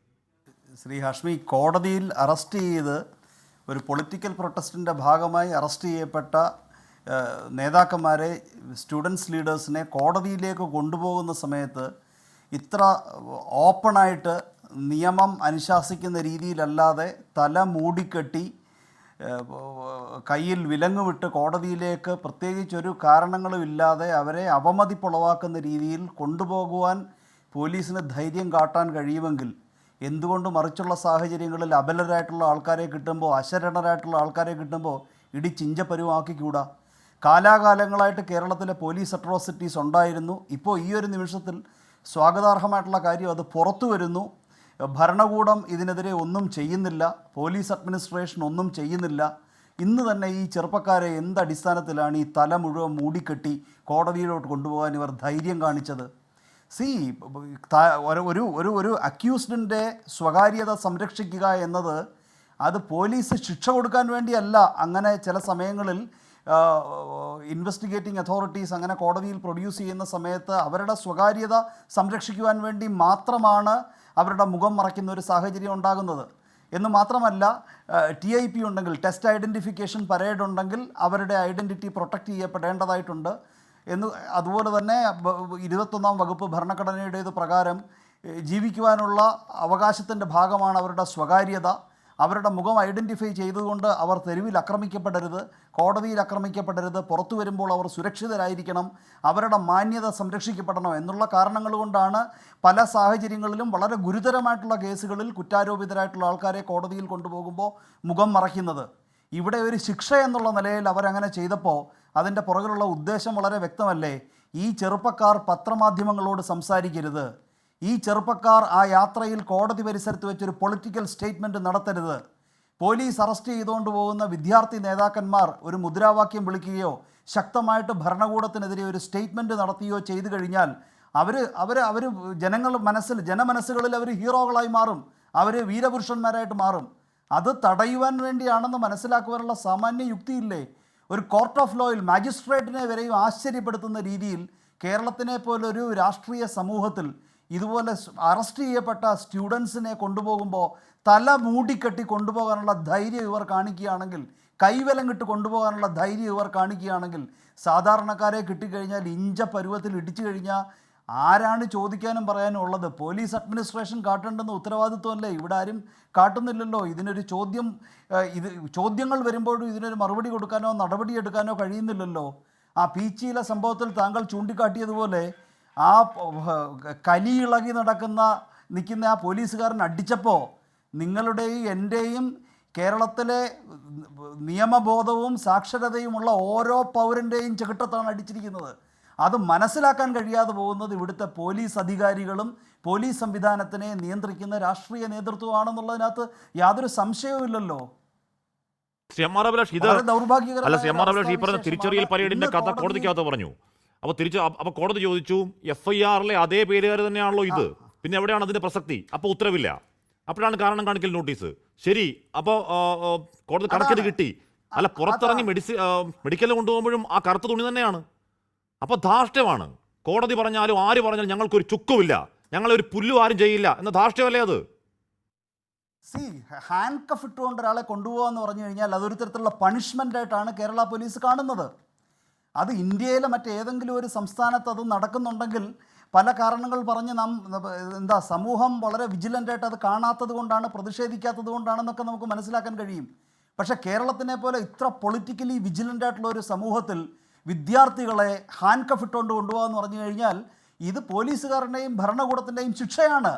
ശ്രീ ഹാഷ്മി, കോടതിയിൽ അറസ്റ്റ് ചെയ്ത് ഒരു പൊളിറ്റിക്കൽ പ്രൊട്ടസ്റ്റിൻ്റെ ഭാഗമായി അറസ്റ്റ് ചെയ്യപ്പെട്ട നേതാക്കന്മാരെ, സ്റ്റുഡൻസ് ലീഡേഴ്സിനെ കോടതിയിലേക്ക് കൊണ്ടുപോകുന്ന സമയത്ത് ഇത്ര ഓപ്പണായിട്ട് നിയമം അനുശാസിക്കുന്ന രീതിയിലല്ലാതെ തല മൂടിക്കെട്ടി കയ്യിൽ വിലങ്ങ് വിട്ട് കോടതിയിലേക്ക് പ്രത്യേകിച്ചൊരു കാരണങ്ങളും ഇല്ലാതെ അവരെ അവമതിപ്പുളവാക്കുന്ന രീതിയിൽ കൊണ്ടുപോകുവാൻ പോലീസിന് ധൈര്യം കാട്ടാൻ കഴിയുമെങ്കിൽ എന്തുകൊണ്ട് മറിച്ചുള്ള സാഹചര്യങ്ങളിൽ അബലരായിട്ടുള്ള ആൾക്കാരെ കിട്ടുമ്പോൾ, അശരണരായിട്ടുള്ള ആൾക്കാരെ കിട്ടുമ്പോൾ ഇടിച്ചിഞ്ചപ്പരുവാക്കിക്കൂടാ? കാലാകാലങ്ങളായിട്ട് കേരളത്തിലെ പോലീസ് അട്രോസിറ്റീസ് ഉണ്ടായിരുന്നു. ഇപ്പോൾ ഈ ഒരു നിമിഷത്തിൽ സ്വാഗതാർഹമായിട്ടുള്ള കാര്യം അത് പുറത്തു വരുന്നു. ഭരണകൂടം ഇതിനെതിരെ ഒന്നും ചെയ്യുന്നില്ല, പോലീസ് അഡ്മിനിസ്ട്രേഷൻ ഒന്നും ചെയ്യുന്നില്ല. ഇന്ന് തന്നെ ഈ ചെറുപ്പക്കാരെ എന്തടിസ്ഥാനത്തിലാണ് ഈ തല മുഴുവൻ മൂടിക്കെട്ടി കോടതിയിലോട്ട് കൊണ്ടുപോകാൻ ഇവർ ധൈര്യം കാണിച്ചത്? ഒരു അക്യൂസ്ഡിൻ്റെ സ്വകാര്യത സംരക്ഷിക്കുക എന്നത് അത് പോലീസ് ശിക്ഷ കൊടുക്കാൻ വേണ്ടിയല്ല. അങ്ങനെ ചില സമയങ്ങളിൽ ഇൻവെസ്റ്റിഗേറ്റിംഗ് അതോറിറ്റീസ് അങ്ങനെ കോടതിയിൽ പ്രൊഡ്യൂസ് ചെയ്യുന്ന സമയത്ത് അവരുടെ സ്വകാര്യത സംരക്ഷിക്കുവാൻ വേണ്ടി മാത്രമാണ് അവരുടെ മുഖം മറയ്ക്കുന്ന ഒരു സാഹചര്യം ഉണ്ടാകുന്നത്. എന്ന് മാത്രമല്ല, TIP ഉണ്ടെങ്കിൽ, ടെസ്റ്റ് ഐഡൻറ്റിഫിക്കേഷൻ പരേഡ് ഉണ്ടെങ്കിൽ അവരുടെ ഐഡൻറ്റിറ്റി പ്രൊട്ടക്റ്റ് ചെയ്യപ്പെടേണ്ടതായിട്ടുണ്ട്. അതുപോലെ തന്നെ 21-ാം വകുപ്പ് ഭരണഘടനയുടേത് പ്രകാരം ജീവിക്കുവാനുള്ള അവകാശത്തിൻ്റെ ഭാഗമാണ് അവരുടെ സ്വകാര്യത. അവരുടെ മുഖം ഐഡൻറ്റിഫൈ ചെയ്തുകൊണ്ട് അവർ തെരുവിൽ ആക്രമിക്കപ്പെടരുത്, കോടതിയിൽ ആക്രമിക്കപ്പെടരുത്, പുറത്തു വരുമ്പോൾ അവർ സുരക്ഷിതരായിരിക്കണം, അവരുടെ മാന്യത സംരക്ഷിക്കപ്പെടണം എന്നുള്ള കാരണങ്ങൾ കൊണ്ടാണ് പല സാഹചര്യങ്ങളിലും വളരെ ഗുരുതരമായിട്ടുള്ള കേസുകളിൽ കുറ്റാരോപിതരായിട്ടുള്ള ആൾക്കാരെ കോടതിയിൽ കൊണ്ടുപോകുമ്പോൾ മുഖം മറയ്ക്കുന്നത്. ഇവിടെ ഒരു ശിക്ഷ എന്നുള്ള നിലയിൽ അവരങ്ങനെ ചെയ്തപ്പോൾ അതിൻ്റെ പുറകിലുള്ള ഉദ്ദേശം വളരെ വ്യക്തമല്ലേ? ഈ ചെറുപ്പക്കാർ പത്രമാധ്യമങ്ങളോട് സംസാരിക്കരുത്, ഈ ചെറുപ്പക്കാർ ആ യാത്രയിൽ കോടതി പരിസരത്ത് വെച്ചൊരു പൊളിറ്റിക്കൽ സ്റ്റേറ്റ്മെൻറ്റ് നടത്തരുത്, പോലീസ് അറസ്റ്റ് ചെയ്തുകൊണ്ട് പോകുന്ന വിദ്യാർത്ഥി നേതാക്കന്മാർ ഒരു മുദ്രാവാക്യം വിളിക്കുകയോ ശക്തമായിട്ട് ഭരണകൂടത്തിനെതിരെ ഒരു സ്റ്റേറ്റ്മെൻറ്റ് നടത്തുകയോ ചെയ്തു കഴിഞ്ഞാൽ അവർ ജനമനസ്സുകളിൽ അവർ ഹീറോകളായി മാറും, അവർ വീരപുരുഷന്മാരായിട്ട് മാറും. അത് തടയുവാൻ വേണ്ടിയാണെന്ന് മനസ്സിലാക്കുവാനുള്ള സാമാന്യ യുക്തിയില്ലേ? ഒരു കോർട്ട് ഓഫ് ലോയിൽ മാജിസ്ട്രേറ്റിനെ വരെയും ആശ്ചര്യപ്പെടുത്തുന്ന രീതിയിൽ കേരളത്തിനെ പോലൊരു രാഷ്ട്രീയ സമൂഹത്തിൽ ഇതുപോലെ അറസ്റ്റ് ചെയ്യപ്പെട്ട സ്റ്റുഡൻസിനെ കൊണ്ടുപോകുമ്പോൾ തല മൂടിക്കെട്ടി കൊണ്ടുപോകാനുള്ള ധൈര്യം ഇവർ കാണിക്കുകയാണെങ്കിൽ, കൈവലം കിട്ട് കൊണ്ടുപോകാനുള്ള ധൈര്യം ഇവർ കാണിക്കുകയാണെങ്കിൽ, സാധാരണക്കാരെ കിട്ടിക്കഴിഞ്ഞാൽ ഇഞ്ച പരുവത്തിൽ ഇടിച്ചു കഴിഞ്ഞാൽ ആരാണ് ചോദിക്കാനും പറയാനും ഉള്ളത്? പോലീസ് അഡ്മിനിസ്ട്രേഷൻ കാട്ടേണ്ടുന്ന ഉത്തരവാദിത്വമല്ലേ ഇവിടെ ആരും കാട്ടുന്നില്ലല്ലോ. ഇതിനൊരു ചോദ്യങ്ങൾ വരുമ്പോഴും ഇതിനൊരു മറുപടി കൊടുക്കാനോ നടപടിയെടുക്കാനോ കഴിയുന്നില്ലല്ലോ. ആ പീച്ചിയിലെ സംഭവത്തിൽ താങ്കൾ ചൂണ്ടിക്കാട്ടിയതുപോലെ ആ കലിയിളകി നിൽക്കുന്ന ആ പോലീസുകാരൻ അടിച്ചപ്പോൾ നിങ്ങളുടെയും എൻ്റെയും കേരളത്തിലെ നിയമബോധവും സാക്ഷരതയുമുള്ള ഓരോ പൗരൻ്റെയും ചെകിട്ടത്താണ് അടിച്ചിരിക്കുന്നത്. അത് മനസ്സിലാക്കാൻ കഴിയാതെ പോകുന്നത് ഇവിടുത്തെ പോലീസ് അധികാരികളും പോലീസ് സംവിധാനത്തിനെ നിയന്ത്രിക്കുന്ന രാഷ്ട്രീയ നേതൃത്വമാണെന്നുള്ളതിനകത്ത് യാതൊരു സംശയവുമില്ലല്ലോ. ഈ പറഞ്ഞ തിരിച്ചറിയൽ പരേഡിന്റെ കഥ കോടതിക്കകത്ത് പറഞ്ഞു. അപ്പോൾ കോടതി ചോദിച്ചു, FIR-ലെ അതേ പേരുകാർ തന്നെയാണല്ലോ ഇത്, പിന്നെ എവിടെയാണ് അതിന്റെ പ്രസക്തി? അപ്പോൾ ഉത്തരവില്ല. അപ്പോഴാണ് കാരണം കാണിക്കൽ നോട്ടീസ്. ശരി, അപ്പോൾ കോടതി കണക്കിന് കിട്ടി. അല്ല, പുറത്തിറങ്ങി മെഡിക്കലിൽ കൊണ്ടുപോകുമ്പോഴും ആ കറുത്ത തുണി തന്നെയാണ്. അപ്പോൾ ധാർഷ്ട്യമാണ്. കോടതി പറഞ്ഞാലും ആര് പറഞ്ഞാലും ഞങ്ങൾക്കൊരു ചുക്കുമില്ല, ഞങ്ങളൊരു പുല്ലും ആരും ചെയ്യില്ല എന്ന ധാർഷ്ട്യമല്ലേ അത്? ഹാൻഡ് കഫ് ഇട്ടുകൊണ്ട് ഒരാളെ കൊണ്ടുപോകാന്ന് പറഞ്ഞു കഴിഞ്ഞാൽ അതൊരു തരത്തിലുള്ള പണിഷ്മെൻ്റ് ആയിട്ടാണ് കേരള പോലീസ് കാണുന്നത്. അത് ഇന്ത്യയിലെ മറ്റേതെങ്കിലും ഒരു സംസ്ഥാനത്ത് അത് നടക്കുന്നുണ്ടെങ്കിൽ പല കാരണങ്ങൾ പറഞ്ഞ് സമൂഹം വളരെ വിജിലൻ്റായിട്ട് അത് കാണാത്തത് കൊണ്ടാണ്, പ്രതിഷേധിക്കാത്തത് കൊണ്ടാണെന്നൊക്കെ നമുക്ക് മനസ്സിലാക്കാൻ കഴിയും. പക്ഷേ കേരളത്തിനെ പോലെ ഇത്ര പൊളിറ്റിക്കലി വിജിലൻ്റ് ആയിട്ടുള്ള ഒരു സമൂഹത്തിൽ വിദ്യാർത്ഥികളെ ഹാൻഡ് കഫ് ഇട്ടുകൊണ്ട് കൊണ്ടുപോകാമെന്ന് പറഞ്ഞു കഴിഞ്ഞാൽ ഇത് പോലീസുകാരുടെയും ഭരണകൂടത്തിൻ്റെയും ശിക്ഷയാണ്.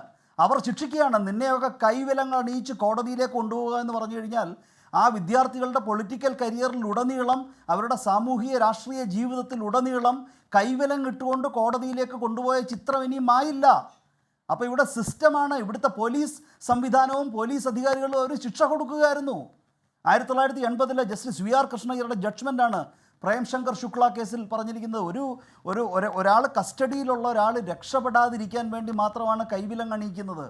അവർ ശിക്ഷിക്കുകയാണ്. നിന്നെയൊക്കെ കൈവിലങ്ങൾ അണിയിച്ച് കോടതിയിലേക്ക് കൊണ്ടുപോകുക എന്ന് പറഞ്ഞു കഴിഞ്ഞാൽ ആ വിദ്യാർത്ഥികളുടെ പൊളിറ്റിക്കൽ കരിയറിലുടനീളം, അവരുടെ സാമൂഹിക രാഷ്ട്രീയ ജീവിതത്തിലുടനീളം കൈവിലം ഇട്ടുകൊണ്ട് കോടതിയിലേക്ക് കൊണ്ടുപോയ ചിത്രം ഇനിയും ആയില്ല. അപ്പോൾ ഇവിടെ സിസ്റ്റമാണ്, ഇവിടുത്തെ പോലീസ് സംവിധാനവും പോലീസ് അധികാരികളും ഒരു ശിക്ഷ കൊടുക്കുകയായിരുന്നു. 1980 ജസ്റ്റിസ് VR കൃഷ്ണയ്യരുടെ ജഡ്ജ്മെൻ്റാണ് പ്രേംശങ്കർ ശുക്ല കേസിൽ പറഞ്ഞിരിക്കുന്നത്. ഒരാൾ കസ്റ്റഡിയിലുള്ള ഒരാൾ രക്ഷപ്പെടാതിരിക്കാൻ വേണ്ടി മാത്രമാണ് കൈവിലം അണിയിക്കുന്നത്,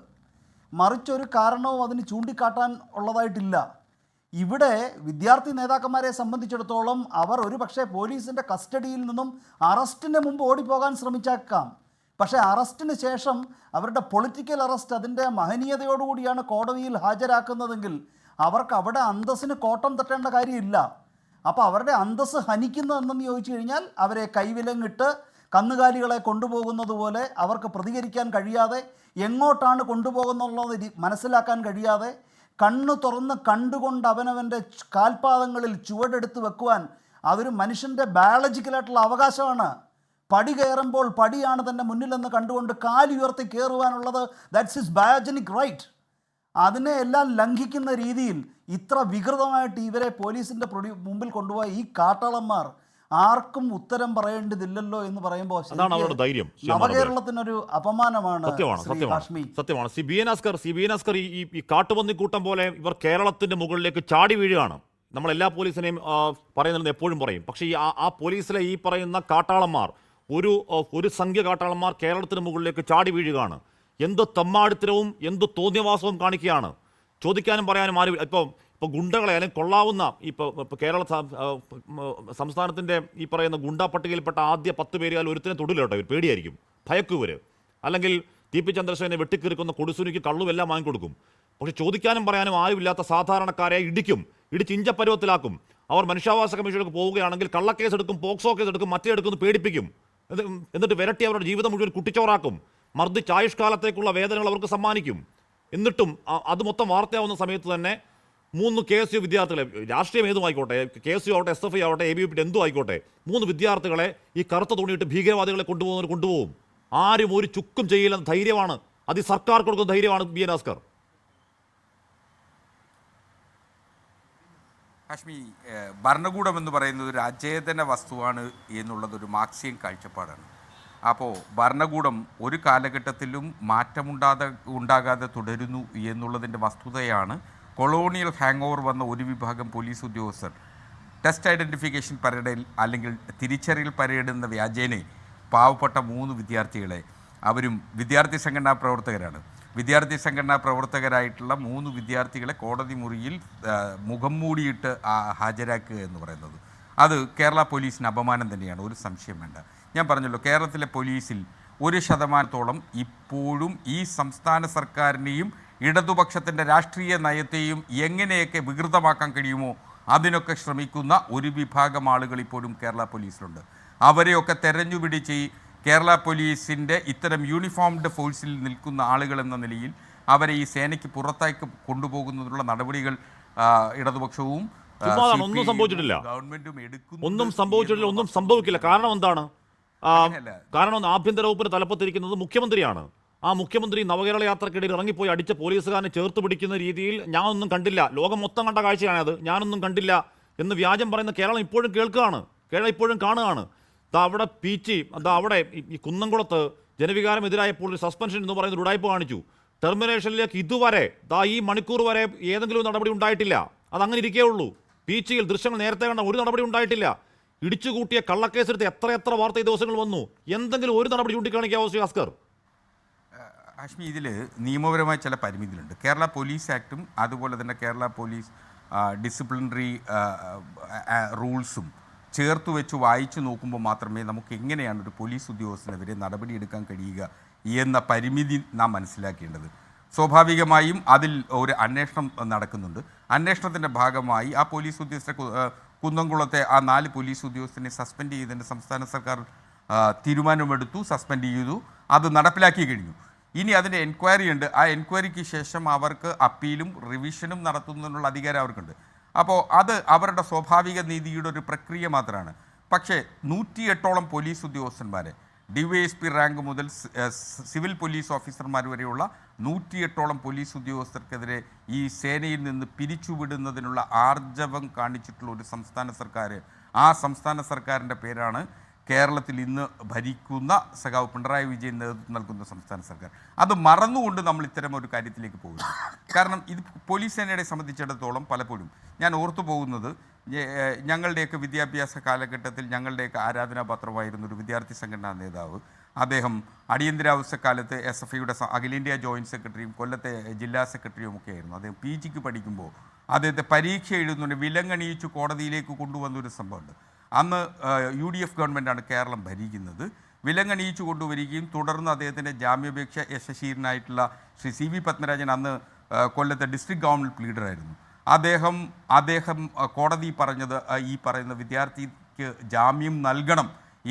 മറിച്ചൊരു കാരണവും അതിന് ചൂണ്ടിക്കാട്ടാൻ ഉള്ളതായിട്ടില്ല. ഇവിടെ വിദ്യാർത്ഥി നേതാക്കന്മാരെ സംബന്ധിച്ചിടത്തോളം അവർ ഒരു പക്ഷേ പോലീസിൻ്റെ കസ്റ്റഡിയിൽ നിന്നും അറസ്റ്റിന് മുമ്പ് ഓടിപ്പോകാൻ ശ്രമിച്ചേക്കാം. പക്ഷേ അറസ്റ്റിന് ശേഷം അവരുടെ പൊളിറ്റിക്കൽ അറസ്റ്റ് അതിൻ്റെ മഹനീയതയോടുകൂടിയാണ് കോടതിയിൽ ഹാജരാക്കുന്നതെങ്കിൽ അവർക്ക് അവിടെ അന്തസ്സിന് കോട്ടം തട്ടേണ്ട കാര്യമില്ല. അപ്പോൾ അവരുടെ അന്തസ്സ് ഹനിക്കുന്നതെന്ന് ചോദിച്ചു കഴിഞ്ഞാൽ അവരെ കൈവിലങ്ങിട്ട് കന്നുകാലികളെ കൊണ്ടുപോകുന്നത് പോലെ അവർക്ക് പ്രതികരിക്കാൻ കഴിയാതെ, എങ്ങോട്ടാണ് കൊണ്ടുപോകുന്നുള്ളത് മനസ്സിലാക്കാൻ കഴിയാതെ, കണ്ണു തുറന്ന് കണ്ടുകൊണ്ട് അവനവൻ്റെ കാൽപാദങ്ങളിൽ ചുവടെടുത്ത് വെക്കുവാൻ അതൊരു മനുഷ്യൻ്റെ ബയോളജിക്കലായിട്ടുള്ള അവകാശമാണ്. പടി കയറുമ്പോൾ പടിയാണ് തൻ്റെ മുന്നിലെന്ന് കണ്ടുകൊണ്ട് കാലുയർത്തി കയറുവാനുള്ളത്, ദാറ്റ്സ് ഹിസ് ബയോജനിക് റൈറ്റ്. അതിനെ എല്ലാം ലംഘിക്കുന്ന രീതിയിൽ ഇത്ര വികൃതമായിട്ട് ഇവരെ പോലീസിൻ്റെ മുമ്പിൽ കൊണ്ടുപോയ ഈ കാട്ടാളന്മാർ ആർക്കും ഉത്തരം പറയേണ്ടതില്ലല്ലോ എന്ന് പറയുമ്പോൾ നവകേരളത്തിനൊരു അപമാനമാണ്. സത്യമാണ്. CBN അസ്കർ ഈ കാട്ടുപന്നി കൂട്ടം പോലെ ഇവർ കേരളത്തിന്റെ മുകളിലേക്ക് ചാടി വീഴുകയാണ്. നമ്മളെല്ലാ പോലീസിനെയും പറയുന്നത് എപ്പോഴും പറയും. പക്ഷേ ആ പോലീസിലെ ഈ പറയുന്ന കാട്ടാളന്മാർ, ഒരു സംഖ്യ കാട്ടാളന്മാർ കേരളത്തിന് മുകളിലേക്ക് ചാടി വീഴുകയാണ്. എന്ത് തെമ്മാടിത്തരവും എന്ത് തോന്നിയവാസവും കാണിക്കുകയാണ്. ചോദിക്കാനും പറയാനും ആരും. ഇപ്പോൾ ഇപ്പോൾ ഗുണ്ടകളെ അല്ലെങ്കിൽ കൊള്ളാവുന്ന ഇപ്പോൾ കേരള സംസ്ഥാനത്തിൻ്റെ ഈ പറയുന്ന ഗുണ്ടാ പട്ടികയിൽപ്പെട്ട ആദ്യ 10 പേരുകാൽ ഒരുത്തിനെ തൊടില്ല കേട്ടോ, ഇവർ പേടിയായിരിക്കും, ഭയക്കുവർ. അല്ലെങ്കിൽ ടി.പി. ചന്ദ്രശേഖരനെ വെട്ടിക്കീറിക്കുന്ന കൊടുസുനിക്ക് കള്ളുമെല്ലാം വാങ്ങിക്കൊടുക്കും. പക്ഷെ ചോദിക്കാനും പറയാനും ആരുമില്ലാത്ത സാധാരണക്കാരെ ഇടിച്ച് ഇഞ്ചപ്പരുവത്തിലാക്കും. അവർ മനുഷ്യാവകാശ കമ്മീഷനിലേക്ക് പോവുകയാണെങ്കിൽ കള്ളക്കേസ് എടുക്കും, പോക്സോ കേസ് എടുക്കും, മറ്റേ എടുക്കും, പേടിപ്പിക്കും. എന്നിട്ട് വിരട്ടി അവരുടെ ജീവിതം മുഴുവൻ കുട്ടിച്ചോറാക്കും. മർദ്ദിച്ച് ആയുഷ്കാലത്തേക്കുള്ള വേദനകൾ അവർക്ക് സമ്മാനിക്കും. എന്നിട്ടും അത് മൊത്തം വാർത്തയാവുന്ന സമയത്ത് തന്നെ 3 KSU വിദ്യാർത്ഥികളെ, രാഷ്ട്രീയം ഏതുമായിക്കോട്ടെ, KSU ആവട്ടെ, SFI ആവട്ടെ, ABVP എന്തും ആയിക്കോട്ടെ, 3 വിദ്യാർത്ഥികളെ ഈ കറുത്ത തുണിയിട്ട് ഭീകരവാദികളെ കൊണ്ടുപോകും. ആരും ഒരു ചുക്കും ചെയ്യില്ലെന്ന ധൈര്യമാണ്, അത് ഈ സർക്കാർ കൊടുക്കുന്ന ധൈര്യമാണ്. BN ഭാസ്കർ. ഹാഷ്മി, ഭരണകൂടം എന്ന് പറയുന്നത് ഒരു അചേതന വസ്തുവാണ് എന്നുള്ളതൊരു മാർക്സിയൻ കാഴ്ചപ്പാടാണ്. അപ്പോൾ ഭരണകൂടം ഒരു കാലഘട്ടത്തിലും ഉണ്ടാകാതെ തുടരുന്നു എന്നുള്ളതിൻ്റെ വസ്തുതയാണ് കൊളോണിയൽ ഹാങ് ഓവർ വന്ന ഒരു വിഭാഗം പോലീസ് ഉദ്യോഗസ്ഥർ ടെസ്റ്റ് ഐഡൻറ്റിഫിക്കേഷൻ പരേഡിൽ അല്ലെങ്കിൽ തിരിച്ചറിയൽ പരേഡ് എന്ന വ്യാജേനെ പാവപ്പെട്ട 3 വിദ്യാർത്ഥികളെ, അവരും വിദ്യാർത്ഥി സംഘടനാ പ്രവർത്തകരാണ്, വിദ്യാർത്ഥി സംഘടനാ പ്രവർത്തകരായിട്ടുള്ള 3 വിദ്യാർത്ഥികളെ കോടതി മുറിയിൽ മുഖം മൂടിയിട്ട് ഹാജരാക്കുക എന്ന് പറയുന്നത് അത് കേരള പോലീസിന് അപമാനം തന്നെയാണ്, ഒരു സംശയം വേണ്ട. ഞാൻ പറഞ്ഞല്ലോ, കേരളത്തിലെ പോലീസിൽ 1% ഇപ്പോഴും ഈ സംസ്ഥാന സർക്കാരിനെയും ഇടതുപക്ഷത്തിൻ്റെ രാഷ്ട്രീയ നയത്തെയും എങ്ങനെയൊക്കെ വികൃതമാക്കാൻ കഴിയുമോ അതിനൊക്കെ ശ്രമിക്കുന്ന ഒരു വിഭാഗം ആളുകൾ ഇപ്പോഴും കേരള പോലീസിലുണ്ട്. അവരെയൊക്കെ തെരഞ്ഞുപിടിച്ച് ഈ കേരള പോലീസിൻ്റെ ഇത്തരം യൂണിഫോംഡ് ഫോഴ്സിൽ നിൽക്കുന്ന ആളുകൾ എന്ന നിലയിൽ അവരെ ഈ സേനയ്ക്ക് പുറത്തേക്ക് കൊണ്ടുപോകുന്നതിനുള്ള നടപടികൾ ഇടതുപക്ഷവും ഒന്നും സംഭവിച്ചിട്ടില്ല, ഗവൺമെന്റും എടുക്കുന്നു. ഒന്നും സംഭവിച്ചിട്ടില്ല, ഒന്നും സംഭവിക്കില്ല. കാരണം എന്താണ്? കാരണം ആഭ്യന്തര വകുപ്പിന് തലപ്പത്തിരിക്കുന്നത് മുഖ്യമന്ത്രിയാണ്. ആ മുഖ്യമന്ത്രി നവകേരള യാത്രക്കിടയിൽ ഇറങ്ങിപ്പോയി അടിച്ച പോലീസുകാരനെ ചേർത്ത് പിടിക്കുന്ന രീതിയിൽ ഞാനൊന്നും കണ്ടില്ല, ലോകം മൊത്തം കണ്ട കാഴ്ചയാണത്, ഞാനൊന്നും കണ്ടില്ല എന്ന് വ്യാജം പറയുന്ന കേരളം ഇപ്പോഴും കേൾക്കുകയാണ്, കേരളം ഇപ്പോഴും കാണുകയാണ്. അവിടെ പീച്ചി, അവിടെ ഈ കുന്നംകുളത്ത് ജനവികാരം എതിരായപ്പോൾ ഒരു സസ്പെൻഷൻ എന്ന് പറയുന്ന ഒരു ഉടായ്പ കാണിച്ചു. ടെർമിനേഷനിലേക്ക് ഇതുവരെ ഈ മണിക്കൂർ വരെ ഏതെങ്കിലും നടപടി ഉണ്ടായിട്ടില്ല. അതങ്ങനെ ഇരിക്കേ ഉള്ളൂ. പീച്ചിയിൽ ദൃശ്യങ്ങൾ നേരത്തെ കണ്ട ഒരു നടപടി ഉണ്ടായിട്ടില്ല. ഇടിച്ചുകൂട്ടിയ കള്ളക്കേസെടുത്ത് എത്ര വാർത്ത ഈ ദിവസങ്ങൾ വന്നു. എന്തെങ്കിലും ഒരു നടപടി ചൂണ്ടിക്കാണിക്കാവോ ശ്രീ ഭാസ്കർ? ഹാഷ്മി, ഇതിൽ നിയമപരമായ ചില പരിമിതികളുണ്ട്. കേരള പോലീസ് ആക്ടും അതുപോലെ തന്നെ കേരള പോലീസ് ഡിസിപ്ലിനറി റൂൾസും ചേർത്ത് വെച്ച് വായിച്ചു നോക്കുമ്പോൾ മാത്രമേ നമുക്ക് എങ്ങനെയാണ് ഒരു പോലീസ് ഉദ്യോഗസ്ഥനെതിരെ നടപടിയെടുക്കാൻ കഴിയുക എന്ന പരിമിതി നാം മനസ്സിലാക്കേണ്ടത്. സ്വാഭാവികമായും അതിൽ ഒരു അന്വേഷണം നടക്കുന്നുണ്ട്. അന്വേഷണത്തിൻ്റെ ഭാഗമായി ആ പോലീസ് ഉദ്യോഗസ്ഥരെ, കുന്നംകുളത്തെ ആ 4 പോലീസ് ഉദ്യോഗസ്ഥനെ സസ്പെൻഡ് ചെയ്തതിൻ്റെ സംസ്ഥാന സർക്കാർ തീരുമാനമെടുത്തു, സസ്പെൻഡ് ചെയ്തു, അത് നടപ്പിലാക്കി കഴിഞ്ഞു. ഇനി അതിൻ്റെ എൻക്വയറി ഉണ്ട്. ആ എൻക്വയറിക്ക് ശേഷം അവർക്ക് അപ്പീലും റിവിഷനും നടത്തുന്നതിനുള്ള അധികാരം അവർക്കുണ്ട്. അപ്പോൾ അത് അവരുടെ സ്വാഭാവിക നീതിയുടെ ഒരു പ്രക്രിയ മാത്രമാണ്. പക്ഷേ 108ഓളം പോലീസ് ഉദ്യോഗസ്ഥന്മാരെ, DYSP റാങ്ക് മുതൽ സിവിൽ പോലീസ് ഓഫീസർമാർ വരെയുള്ള 108ഓളം പോലീസ് ഉദ്യോഗസ്ഥർക്കെതിരെ ഈ സേനയിൽ നിന്ന് പിരിച്ചുവിടുന്നതിനുള്ള ആർജവം കാണിച്ചിട്ടുള്ള ഒരു സംസ്ഥാന സർക്കാർ, ആ സംസ്ഥാന സർക്കാരിൻ്റെ പേരാണ് കേരളത്തിൽ ഇന്ന് ഭരിക്കുന്ന സഖാവ് പിണറായി വിജയൻ നേതൃത്വം നൽകുന്ന സംസ്ഥാന സർക്കാർ. അത് മറന്നുകൊണ്ട് നമ്മൾ ഇത്തരം ഒരു കാര്യത്തിലേക്ക് പോകുന്നു. കാരണം ഇത് പോലീസ് സേനയെ സംബന്ധിച്ചിടത്തോളം പലപ്പോഴും ഞാൻ ഓർത്തു പോകുന്നത്, ഞങ്ങളുടെയൊക്കെ വിദ്യാഭ്യാസ കാലഘട്ടത്തിൽ ഞങ്ങളുടെയൊക്കെ ആരാധനാപാത്രമായിരുന്ന ഒരു വിദ്യാർത്ഥി സംഘടനാ നേതാവ്, അദ്ദേഹം അടിയന്തരാവസ്ഥക്കാലത്ത് SFIയുടെ അഖിലേന്ത്യാ ജോയിൻറ്റ് സെക്രട്ടറിയും കൊല്ലത്തെ ജില്ലാ സെക്രട്ടറിയും ഒക്കെ ആയിരുന്നു. അദ്ദേഹം PGക്ക് പഠിക്കുമ്പോൾ അദ്ദേഹത്തെ പരീക്ഷ എഴുതുന്നതിന് വിലങ്ങണിയിച്ചു കോടതിയിലേക്ക് കൊണ്ടുവന്നൊരു സംഭവമുണ്ട്. അന്ന് UDF ഗവൺമെൻറ്റാണ് കേരളം ഭരിക്കുന്നത്. വിലങ്ങണിയിച്ചു കൊണ്ടുവരികയും തുടർന്ന് അദ്ദേഹത്തിൻ്റെ ജാമ്യാപേക്ഷ യശസ്വീകരനായിട്ടുള്ള ശ്രീ CV പത്മരാജൻ അന്ന് കൊല്ലത്തെ ഡിസ്ട്രിക്ട് ഗവൺമെൻറ് ലീഡറായിരുന്നു. അദ്ദേഹം കോടതി പറഞ്ഞത് ഈ പറയുന്ന വിദ്യാർത്ഥിക്ക് ജാമ്യം നൽകണം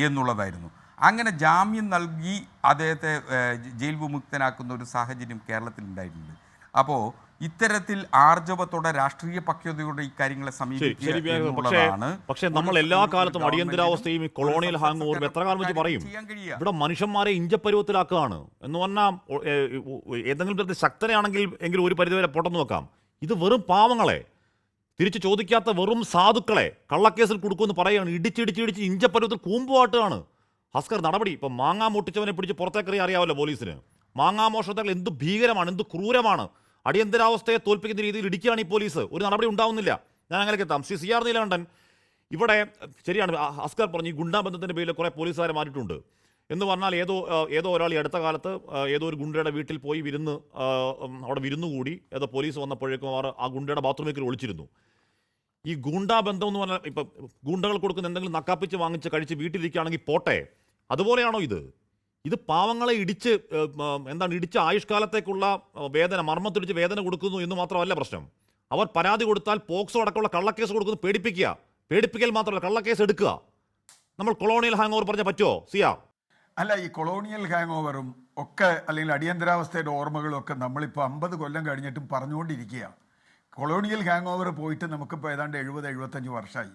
എന്നുള്ളതായിരുന്നു. അങ്ങനെ ജാമ്യം നൽകി അദ്ദേഹത്തെ ജയിൽ വിമുക്തനാക്കുന്ന ഒരു സാഹചര്യം കേരളത്തിൽ ഉണ്ടായിട്ടുണ്ട്. അപ്പോൾ ഇത്തരത്തിൽ ആർജവത്തോടെ രാഷ്ട്രീയ പക്വതയോടെ ഈ കാര്യങ്ങളെ സമീപിക്കുകയാണ്. പക്ഷേ നമ്മൾ എല്ലാ കാലത്തും അടിയന്തരാവസ്ഥയും കൊളോണിയൽ ഹാങ് ഓവറും എത്ര കാലം വെച്ച് പറയും. ഇവിടെ മനുഷ്യന്മാരെ ഇഞ്ചപ്പരുവത്തിലാക്കുകയാണ് എന്ന് പറഞ്ഞാൽ ഏതെങ്കിലും തരത്തിൽ ശക്തനാണെങ്കിൽ എങ്കിലും ഒരു പരിധിവരെ പൊട്ടെന്ന് വെക്കാം. ഇത് വെറും പാവങ്ങളെ, തിരിച്ച് ചോദിക്കാത്ത വെറും സാധുക്കളെ കള്ളക്കേസിൽ കൊടുക്കുമെന്ന് പറയുകയാണ്. ഇടിച്ചിടിച്ചിടിച്ച് ഇഞ്ചപ്പരുവത്തിൽ കൂമ്പുവാട്ടുകയാണ്. ഭാസ്കർ, നടപടി ഇപ്പം മാങ്ങാ മുട്ടിച്ചവനെ പിടിച്ച് പുറത്തേക്കറി അറിയാമല്ലോ പോലീസിന്. മാങ്ങാ മോഷണങ്ങൾ എന്ത് ഭീകരമാണ്, എന്ത് ക്രൂരമാണ്. അടിയന്തരാവസ്ഥയെ തോൽപ്പിക്കുന്ന രീതിയിൽ ഇടിക്കുകയാണ് ഈ പോലീസ്. ഒരു നടപടി ഉണ്ടാവുന്നില്ല. ഞാൻ അങ്ങനെയൊക്കെ എത്താം. ശ്രീ CR നീലകണ്ഠൻ, ഇവിടെ ശരിയാണ് ഭാസ്കർ പറഞ്ഞു, ഈ ഗുണ്ടാ ബന്ധത്തിൻ്റെ പേരിൽ കുറേ പോലീസുകാരെ മാറ്റിയിട്ടുണ്ട്. എന്ന് പറഞ്ഞാൽ ഏതോ ഒരാൾ ഈ അടുത്ത കാലത്ത് ഏതോ ഒരു ഗുണ്ടയുടെ വീട്ടിൽ പോയി അവിടെ വിരുന്നു കൂടി ഏതോ പോലീസ് വന്നപ്പോഴേക്കും അവർ ആ ഗുണ്ടയുടെ ബാത്റൂമിൽ ഒളിച്ചിരുന്നു. ഈ ഗൂണ്ടാ ബന്ധം എന്ന് പറഞ്ഞാൽ ഇപ്പം ഗുണ്ടകൾ കൊടുക്കുന്ന എന്തെങ്കിലും നക്കാപ്പിച്ച് വാങ്ങിച്ച് കഴിച്ച് വീട്ടിലിരിക്കുകയാണെങ്കിൽ പോട്ടെ, അതുപോലെയാണോ ഇത്? ഇത് പാവങ്ങളെ ഇടിച്ച് ആയുഷ്കാലത്തേക്കുള്ള വേദന, മർമ്മത്തിടിച്ച് വേദന കൊടുക്കുന്നു എന്ന് മാത്രമല്ല പ്രശ്നം. അവർ പരാതി കൊടുത്താൽ പോക്സോ അടക്കമുള്ള കള്ളക്കേസ് കൊടുക്കുന്നു, പേടിപ്പിക്കൽ മാത്രമല്ല കള്ളക്കേസ് എടുക്കുക. നമ്മൾ കൊളോണിയൽ ഹാങ് ഓവർ പറഞ്ഞാൽ പറ്റുമോ സിയ? അല്ല, ഈ കൊളോണിയൽ ഹാങ് ഓവറും ഒക്കെ അല്ലെങ്കിൽ അടിയന്തരാവസ്ഥയുടെ ഓർമ്മകളും ഒക്കെ നമ്മളിപ്പോൾ 50 കൊല്ലം കഴിഞ്ഞിട്ടും പറഞ്ഞുകൊണ്ടിരിക്കുകയാണ്. കൊളോണിയൽ ഹാങ് ഓവർ പോയിട്ട് നമുക്കിപ്പോൾ ഏതാണ്ട് 70-75 വർഷമായി.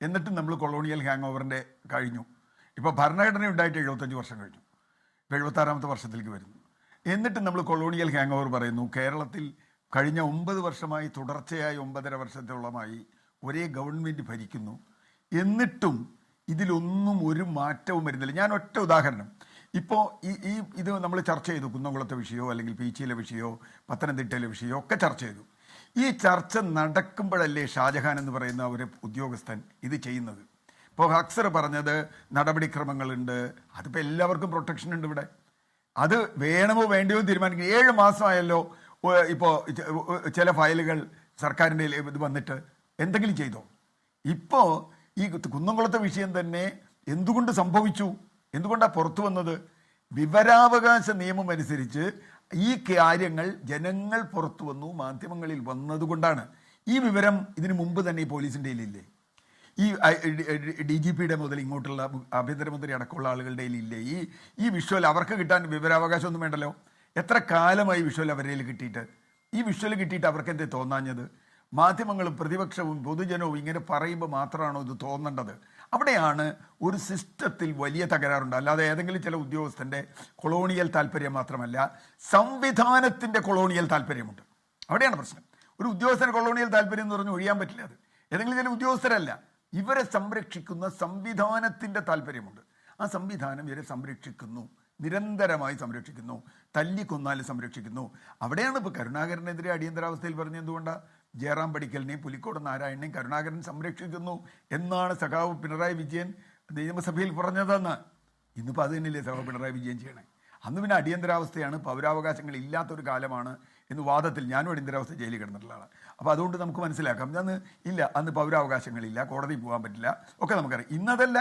എന്നിട്ടും നമ്മൾ കൊളോണിയൽ ഹാങ് ഓവറിൻ്റെ കഴിഞ്ഞു. ഇപ്പോൾ ഭരണഘടന ഉണ്ടായിട്ട് 75 വർഷം കഴിഞ്ഞു, ഇപ്പോൾ 76ാമത്തെ വർഷത്തിലേക്ക് വരുന്നു. എന്നിട്ടും നമ്മൾ കൊളോണിയൽ ഹാങ് ഓവർ പറയുന്നു. കേരളത്തിൽ കഴിഞ്ഞ 9 വർഷമായി തുടർച്ചയായി 9.5 വർഷത്തോളമായി ഒരേ ഗവൺമെൻറ് ഭരിക്കുന്നു. എന്നിട്ടും ഇതിലൊന്നും ഒരു മാറ്റവും വരുന്നില്ല. ഞാൻ ഒറ്റ ഉദാഹരണം, ഇപ്പോൾ ഇത് നമ്മൾ ചർച്ച ചെയ്തു. കുന്നംകുളത്തെ വിഷയമോ അല്ലെങ്കിൽ പീച്ചിയിലെ വിഷയമോ പത്തനംതിട്ടയിലെ വിഷയമോ ഒക്കെ ചർച്ച ചെയ്തു. ഈ ചർച്ച നടക്കുമ്പോഴല്ലേ ഷാജഹാൻ എന്ന് പറയുന്ന ഒരു ഉദ്യോഗസ്ഥൻ ഇത് ചെയ്യുന്നത്. ഇപ്പോൾ അക്സർ പറഞ്ഞത് നടപടിക്രമങ്ങളുണ്ട്, അതിപ്പോൾ എല്ലാവർക്കും പ്രൊട്ടക്ഷൻ ഉണ്ട് ഇവിടെ. അത് വേണമോ വേണ്ടയോ തീരുമാനിക്കുക. 7 മാസമായല്ലോ ഇപ്പോൾ ചില ഫയലുകൾ സർക്കാരിൻ്റെ ഇത് വന്നിട്ട് എന്തെങ്കിലും ചെയ്തോ? ഇപ്പോൾ ഈ കുന്നംകുളത്തെ വിഷയം തന്നെ എന്തുകൊണ്ട് സംഭവിച്ചു, എന്തുകൊണ്ടാണ് പുറത്തു വന്നത്? വിവരാവകാശ നിയമം അനുസരിച്ച് ഈ കാര്യങ്ങൾ ജനങ്ങൾ പുറത്തു വന്നു, മാധ്യമങ്ങളിൽ വന്നതുകൊണ്ടാണ്. ഈ വിവരം ഇതിനു മുമ്പ് തന്നെ ഈ പോലീസിൻ്റെ കയ്യിലില്ലേ? ഈ DGPയുടെ മുതൽ ഇങ്ങോട്ടുള്ള ആഭ്യന്തരമന്ത്രി അടക്കമുള്ള ആളുകളുടെ കയ്യിലില്ലേ ഈ വിഷ്വൽ? അവർക്ക് കിട്ടാൻ വിവരാവകാശം ഒന്നും വേണ്ടല്ലോ. എത്ര കാലമായി വിഷ്വൽ അവരുടെ കയ്യിൽ കിട്ടിയിട്ട്? ഈ വിഷ്വൽ കിട്ടിയിട്ട് അവർക്ക് എന്തേ തോന്നാഞ്ഞത്? മാധ്യമങ്ങളും പ്രതിപക്ഷവും പൊതുജനവും ഇങ്ങനെ പറയുമ്പോൾ മാത്രമാണോ ഇത് തോന്നേണ്ടത്? അവിടെയാണ് ഒരു സിസ്റ്റത്തിൽ വലിയ തകരാറുണ്ട്. അല്ലാതെ ഏതെങ്കിലും ചില ഉദ്യോഗസ്ഥൻ്റെ കൊളോണിയൽ താല്പര്യം മാത്രമല്ല, സംവിധാനത്തിൻ്റെ കൊളോണിയൽ താല്പര്യമുണ്ട്. അവിടെയാണ് പ്രശ്നം. ഒരു ഉദ്യോഗസ്ഥന് കൊളോണിയൽ താല്പര്യം എന്ന് പറഞ്ഞ് ഒഴിയാൻ പറ്റില്ല. അത് ഏതെങ്കിലും ചില ഉദ്യോഗസ്ഥരല്ല, ഇവരെ സംരക്ഷിക്കുന്ന സംവിധാനത്തിൻ്റെ താല്പര്യമുണ്ട്. ആ സംവിധാനം ഇവരെ സംരക്ഷിക്കുന്നു, നിരന്തരമായി സംരക്ഷിക്കുന്നു, തല്ലിക്കൊന്നാലും സംരക്ഷിക്കുന്നു. അവിടെയാണ് ഇപ്പോൾ കരുണാകരനെതിരെ അടിയന്തരാവസ്ഥയിൽ പറഞ്ഞ എന്തുകൊണ്ടാണ് ജയറാം പടിക്കലിനെയും പുലിക്കോട് നാരായണനെയും കരുണാകരൻ സംരക്ഷിക്കുന്നു എന്നാണ് സഖാവ് പിണറായി വിജയൻ നിയമസഭയിൽ പറഞ്ഞതെന്ന്. ഇന്നിപ്പോൾ അത് തന്നെയല്ലേ സഖാവ് പിണറായി വിജയൻ ചെയ്യണേ. അന്ന് പിന്നെ അടിയന്തരാവസ്ഥയാണ്, പൗരാവകാശങ്ങൾ ഇല്ലാത്തൊരു കാലമാണ് എന്ന് വാദത്തിൽ ഞാനും അടിയന്തരാവസ്ഥ ജയിലിൽ കിടന്നിട്ടുള്ള ആളാണ്. അപ്പോൾ അതുകൊണ്ട് നമുക്ക് മനസ്സിലാക്കാം അന്ന് പൗരാവകാശങ്ങളില്ല, കോടതിയിൽ പോകാൻ പറ്റില്ല ഒക്കെ നമുക്കറിയാം. ഇന്നതല്ല,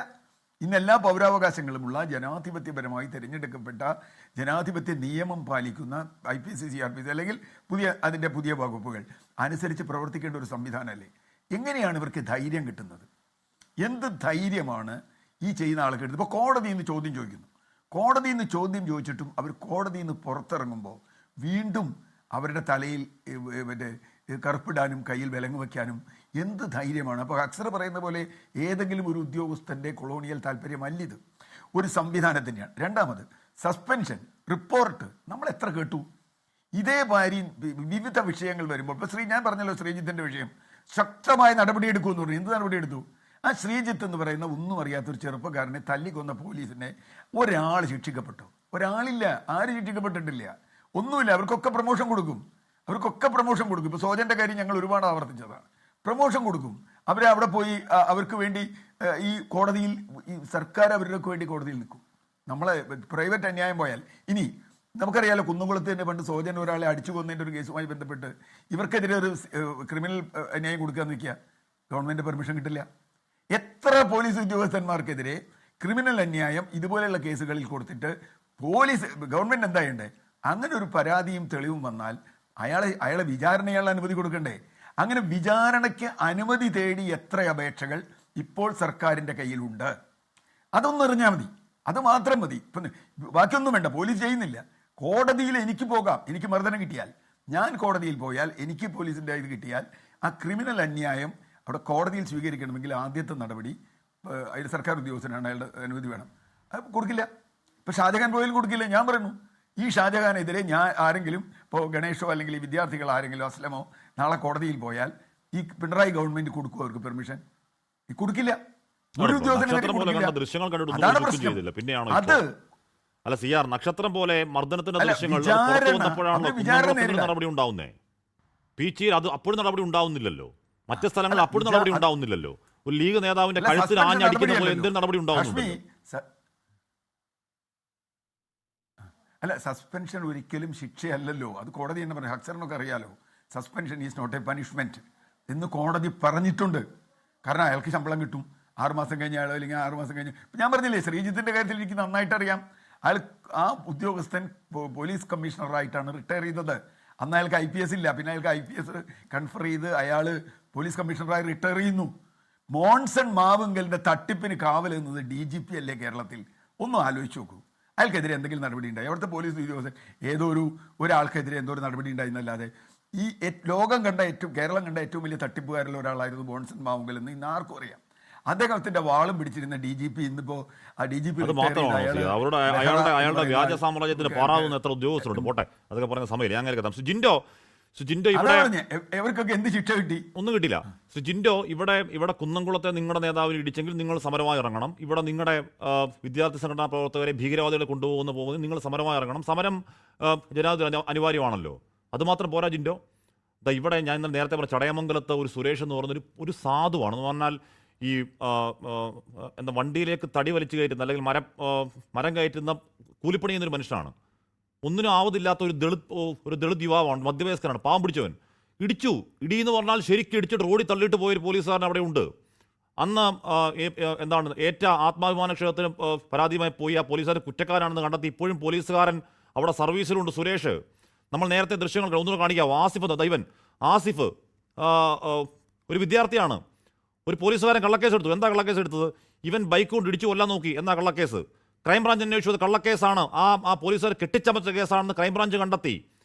ഇന്നെല്ലാ പൗരാവകാശങ്ങളുമുള്ള ജനാധിപത്യപരമായി തിരഞ്ഞെടുക്കപ്പെട്ട ജനാധിപത്യ നിയമം പാലിക്കുന്ന IPC CRPC അല്ലെങ്കിൽ അതിൻ്റെ പുതിയ വകുപ്പുകൾ അനുസരിച്ച് പ്രവർത്തിക്കേണ്ട ഒരു സംവിധാനമല്ലേ? എങ്ങനെയാണ് ഇവർക്ക് ധൈര്യം കിട്ടുന്നത്? എന്ത് ധൈര്യമാണ് ഈ ചെയ്യുന്ന ആൾക്ക് കിട്ടുന്നത്? ഇപ്പോൾ കോടതിയിൽ നിന്ന് ചോദ്യം ചോദിക്കുന്നു. കോടതിയിൽ നിന്ന് ചോദ്യം ചോദിച്ചിട്ടും അവർ കോടതിയിൽ നിന്ന് പുറത്തിറങ്ങുമ്പോൾ വീണ്ടും അവരുടെ തലയിൽ മറ്റേ കറുപ്പിടാനും കയ്യിൽ വിലങ്ങ് വയ്ക്കാനും എന്ത് ധൈര്യമാണ്? അപ്പോൾ അക്സർ പറയുന്ന പോലെ ഏതെങ്കിലും ഒരു ഉദ്യോഗസ്ഥൻ്റെ കൊളോണിയൽ താല്പര്യമല്ലിത്, ഒരു സംവിധാനത്തിൻ്റെയാണ്. രണ്ടാമത് സസ്പെൻഷൻ, റിപ്പോർട്ട് നമ്മൾ എത്ര കേട്ടു? ഇതേമാതിരി വിവിധ വിഷയങ്ങൾ വരുമ്പോൾ ഇപ്പോൾ ഞാൻ പറഞ്ഞല്ലോ ശ്രീജിത്തിൻ്റെ വിഷയം, ശക്തമായ നടപടിയെടുക്കുമെന്ന് പറഞ്ഞു. എന്ത് നടപടിയെടുത്തു? ആ ശ്രീജിത്ത് എന്ന് പറയുന്ന ഒന്നും അറിയാത്തൊരു ചെറുപ്പക്കാരനെ തല്ലിക്കൊന്ന പോലീസിനെ ഒരാൾ ശിക്ഷിക്കപ്പെട്ടു? ഒരാളില്ല. ആരും ശിക്ഷിക്കപ്പെട്ടിട്ടില്ല. ഒന്നുമില്ല. അവർക്കൊക്കെ പ്രമോഷൻ കൊടുക്കും. ഇപ്പോൾ സോജൻ്റെ കാര്യം ഞങ്ങൾ ഒരുപാട് ആവർത്തിച്ചതാണ്. പ്രമോഷൻ കൊടുക്കും. അവരെ അവിടെ പോയി അവർക്ക് വേണ്ടി ഈ കോടതിയിൽ ഈ സർക്കാർ അവർക്ക് വേണ്ടി കോടതിയിൽ നിൽക്കും. നമ്മളെ പ്രൈവറ്റ് അന്യായം പോയാൽ ഇനി നമുക്കറിയാലോ, കുന്നംകുളത്ത് തന്നെ പണ്ട് സോജൻ ഒരാളെ അടിച്ചു കൊന്നതിൻ്റെ ഒരു കേസുമായി ബന്ധപ്പെട്ട് ഇവർക്കെതിരെ ഒരു ക്രിമിനൽ അന്യായം കൊടുക്കാൻ നിൽക്കുക, ഗവൺമെൻറ് പെർമിഷൻ കിട്ടില്ല. എത്ര പോലീസ് ഉദ്യോഗസ്ഥന്മാർക്കെതിരെ ക്രിമിനൽ അന്യായം ഇതുപോലെയുള്ള കേസുകളിൽ കൊടുത്തിട്ട് ഗവൺമെൻറ് എന്താ ചെയ്യണ്ടേ? അങ്ങനെ ഒരു പരാതിയും തെളിവും വന്നാൽ അയാളെ വിചാരണയുള്ള അനുമതി കൊടുക്കണ്ടേ? അങ്ങനെ വിചാരണയ്ക്ക് അനുമതി തേടി എത്ര അപേക്ഷകൾ ഇപ്പോൾ സർക്കാരിൻ്റെ കയ്യിലുണ്ട്? അതൊന്നും അറിഞ്ഞാൽ മതി, അത് മാത്രം മതി. ഇപ്പം ബാക്കിയൊന്നും വേണ്ട, പോലീസ് ചെയ്യുന്നില്ല. കോടതിയിൽ എനിക്ക് പോകാം, എനിക്ക് മർദ്ദനം കിട്ടിയാൽ ഞാൻ കോടതിയിൽ പോയാൽ എനിക്ക് പോലീസിൻ്റെ ഇത് കിട്ടിയാൽ ആ ക്രിമിനൽ അന്യായം അവിടെ കോടതിയിൽ സ്വീകരിക്കണമെങ്കിൽ ആദ്യത്തെ നടപടി അതിൽ സർക്കാർ ഉദ്യോഗസ്ഥനാണ്, അയാളുടെ അനുമതി വേണം. അത് കൊടുക്കില്ല. ഇപ്പോൾ ഷാജഹാൻ പോയാലും കൊടുക്കില്ല. ഞാൻ പറയുന്നു, ഈ ഷാജഹാനെതിരെ ആരെങ്കിലും ഇപ്പോൾ ഗണേഷോ അല്ലെങ്കിൽ ഈ വിദ്യാർത്ഥികൾ ആരെങ്കിലും അസ്ലമോ നാളെ കോടതിയിൽ പോയാൽ ഈ പിണറായി ഗവൺമെന്റ് കൊടുക്കുമോ അവർക്ക് പെർമിഷൻ? കൊടുക്കില്ല. ഒരു ദൃശ്യങ്ങൾ അത് അല്ല സിആർ നക്ഷത്രം പോലെ മർദ്ദനത്തിന്റെ ദൃശ്യങ്ങൾ നടപടി ഉണ്ടാവുന്നേ. പീച്ചിയിൽ അത് അപ്പോഴും നടപടി ഉണ്ടാവുന്നില്ലല്ലോ. മറ്റു സ്ഥലങ്ങളിൽ അപ്പോഴും നടപടി ഉണ്ടാവുന്നില്ലല്ലോ. ഒരു ലീഗ് നേതാവിന്റെ കഴുത്തിൽ ആഞ്ഞടിക്കുന്ന പോലെ എന്തെങ്കിലും നടപടി ഉണ്ടാവുന്നു? അല്ല, സസ്പെൻഷൻ ഒരിക്കലും ശിക്ഷയല്ലല്ലോ. അത് കോടതി തന്നെ പറയും. ഹക്സറിനൊക്കെ അറിയാലോ, suspension is not a punishment എന്ന് കോടതി പറഞ്ഞിട്ടുണ്ട്. കാരണം അയാൾക്ക് ശമ്പളം കിട്ടും 6 മാസം കഴിഞ്ഞ ആളോ, അല്ലെങ്കിൽ 6 മാസം കഴിഞ്ഞ്. ഇപ്പം ഞാൻ പറഞ്ഞില്ലേ, ശ്രീജിത്തിൻ്റെ കാര്യത്തിൽ എനിക്ക് നന്നായിട്ട് അറിയാം. അയാൾ ആ ഉദ്യോഗസ്ഥൻ പോലീസ് കമ്മീഷണറായിട്ടാണ് റിട്ടയർ ചെയ്തത്. അന്ന് അയാൾക്ക് IPS ഇല്ല. പിന്നെ അയാൾക്ക് IPS കൺഫർ ചെയ്ത് അയാൾ പോലീസ് കമ്മീഷണറായി റിട്ടയർ ചെയ്യുന്നു. മോൺസൺ മാവുങ്കലിൻ്റെ തട്ടിപ്പിന് കാവൽ എന്നത് DGP അല്ലേ കേരളത്തിൽ? ഒന്നും ആലോചിച്ച് നോക്കൂ. അയാൾക്കെതിരെ എന്തെങ്കിലും നടപടി ഉണ്ടായി? അവിടുത്തെ പോലീസ് ഉദ്യോഗസ്ഥൻ ഏതോ ഒരാൾക്കെതിരെ എന്തോ ഒരു നടപടി ഉണ്ടായിരുന്നല്ലാതെ ഈ ലോകം കണ്ട കേരളം കണ്ട ഏറ്റവും വലിയ തട്ടിപ്പുകാരിൽ ഒരാളായിരുന്നു മോൺസൺ മാവുങ്കൽ എന്ന് ഇന്ന് ആർക്കും അറിയാം. അദ്ദേഹത്തിന്റെ വാളും പിടിച്ചിരുന്ന DGP ഇന്നിപ്പോ ആ DGP അത് മാത്രമാണ് അവരുടെ അയാളുടെ വ്യാജ സാമ്രാജ്യത്തിന് പാറാവുന്ന എത്ര ഉദ്യോഗസ്ഥരുണ്ട്. പോട്ടെ, അതൊക്കെ പറഞ്ഞ സമയമില്ല. ഞാൻ കേൾക്കാം. ജിൻഡോ ഇവിടെ ഇവർക്കൊക്കെ എന്ത് ശിക്ഷ കിട്ടി? ഒന്നും കിട്ടില്ല. ജിൻഡോ ഇവിടെ കുന്നംകുളത്തെ നിങ്ങളുടെ നേതാവിനെ ഇടിച്ചെങ്കിൽ നിങ്ങൾ സമരമായി ഇറങ്ങണം. ഇവിടെ നിങ്ങളുടെ വിദ്യാർത്ഥി സംഘടനാ പ്രവർത്തകരെ ഭീകരവാദികളെ പോകുന്നത് നിങ്ങൾ സമരമായി ഇറങ്ങണം. സമരം ജനാധിപത്യ അനിവാര്യമാണല്ലോ. അതുമാത്രം പോരാ ജിൻഡോ. ഇവിടെ ഞാൻ നേരത്തെ പറഞ്ഞ ചടയമംഗലത്ത് ഒരു സുരേഷ് എന്ന് പറയുന്നൊരു ഒരു സാധുവാണ്. എന്ന് പറഞ്ഞാൽ ഈ എന്താ വണ്ടിയിലേക്ക് തടി വലിച്ചു കയറ്റുന്ന അല്ലെങ്കിൽ മരം കയറ്റുന്ന കൂലിപ്പണി ചെയ്യുന്നൊരു മനുഷ്യനാണ്. ഒന്നിനും ആവതില്ലാത്ത ഒരു ദളിത് യുവാവാണ്, മധ്യവയസ്കനാണ്, പാവം പിടിച്ചവൻ. ഇടി എന്ന് പറഞ്ഞാൽ ശരിക്കും ഇടിച്ചിട്ട് റോഡിൽ തള്ളിയിട്ട് പോയൊരു പോലീസുകാരൻ അവിടെ ഉണ്ട്. അന്ന് എന്താണ് ഏറ്റ ആത്മാഭിമാനക്ഷേത്രത്തിന് പരാതിയുമായി പോയി ആ പോലീസുകാരൻ കുറ്റക്കാരാണെന്ന് കണ്ടെത്തി ഇപ്പോഴും പോലീസുകാരൻ അവിടെ സർവീസിലുണ്ട്. സുരേഷ്, നമ്മൾ നേരത്തെ ദൃശ്യങ്ങൾ ഒന്നുകൂടെ കാണിക്കാം. ആസിഫ് ഒരു വിദ്യാർത്ഥിയാണ്. ഒരു പോലീസുകാരൻ കള്ളക്കേസ് എടുത്തു. എന്താ കള്ളക്കേസ് എടുത്തത്? ഇവൻ ബൈക്ക് കൊണ്ട് ഇടിച്ചു കൊല്ലാൻ നോക്കി എന്നാ കള്ളക്കേസ്. ക്രൈംബ്രാഞ്ച് അന്വേഷിച്ചത് കള്ളക്കേസാണ്, ആ പോലീസുകാർ കെട്ടിച്ചമച്ച കേസാണെന്ന് ക്രൈംബ്രാഞ്ച് കണ്ടെത്തി.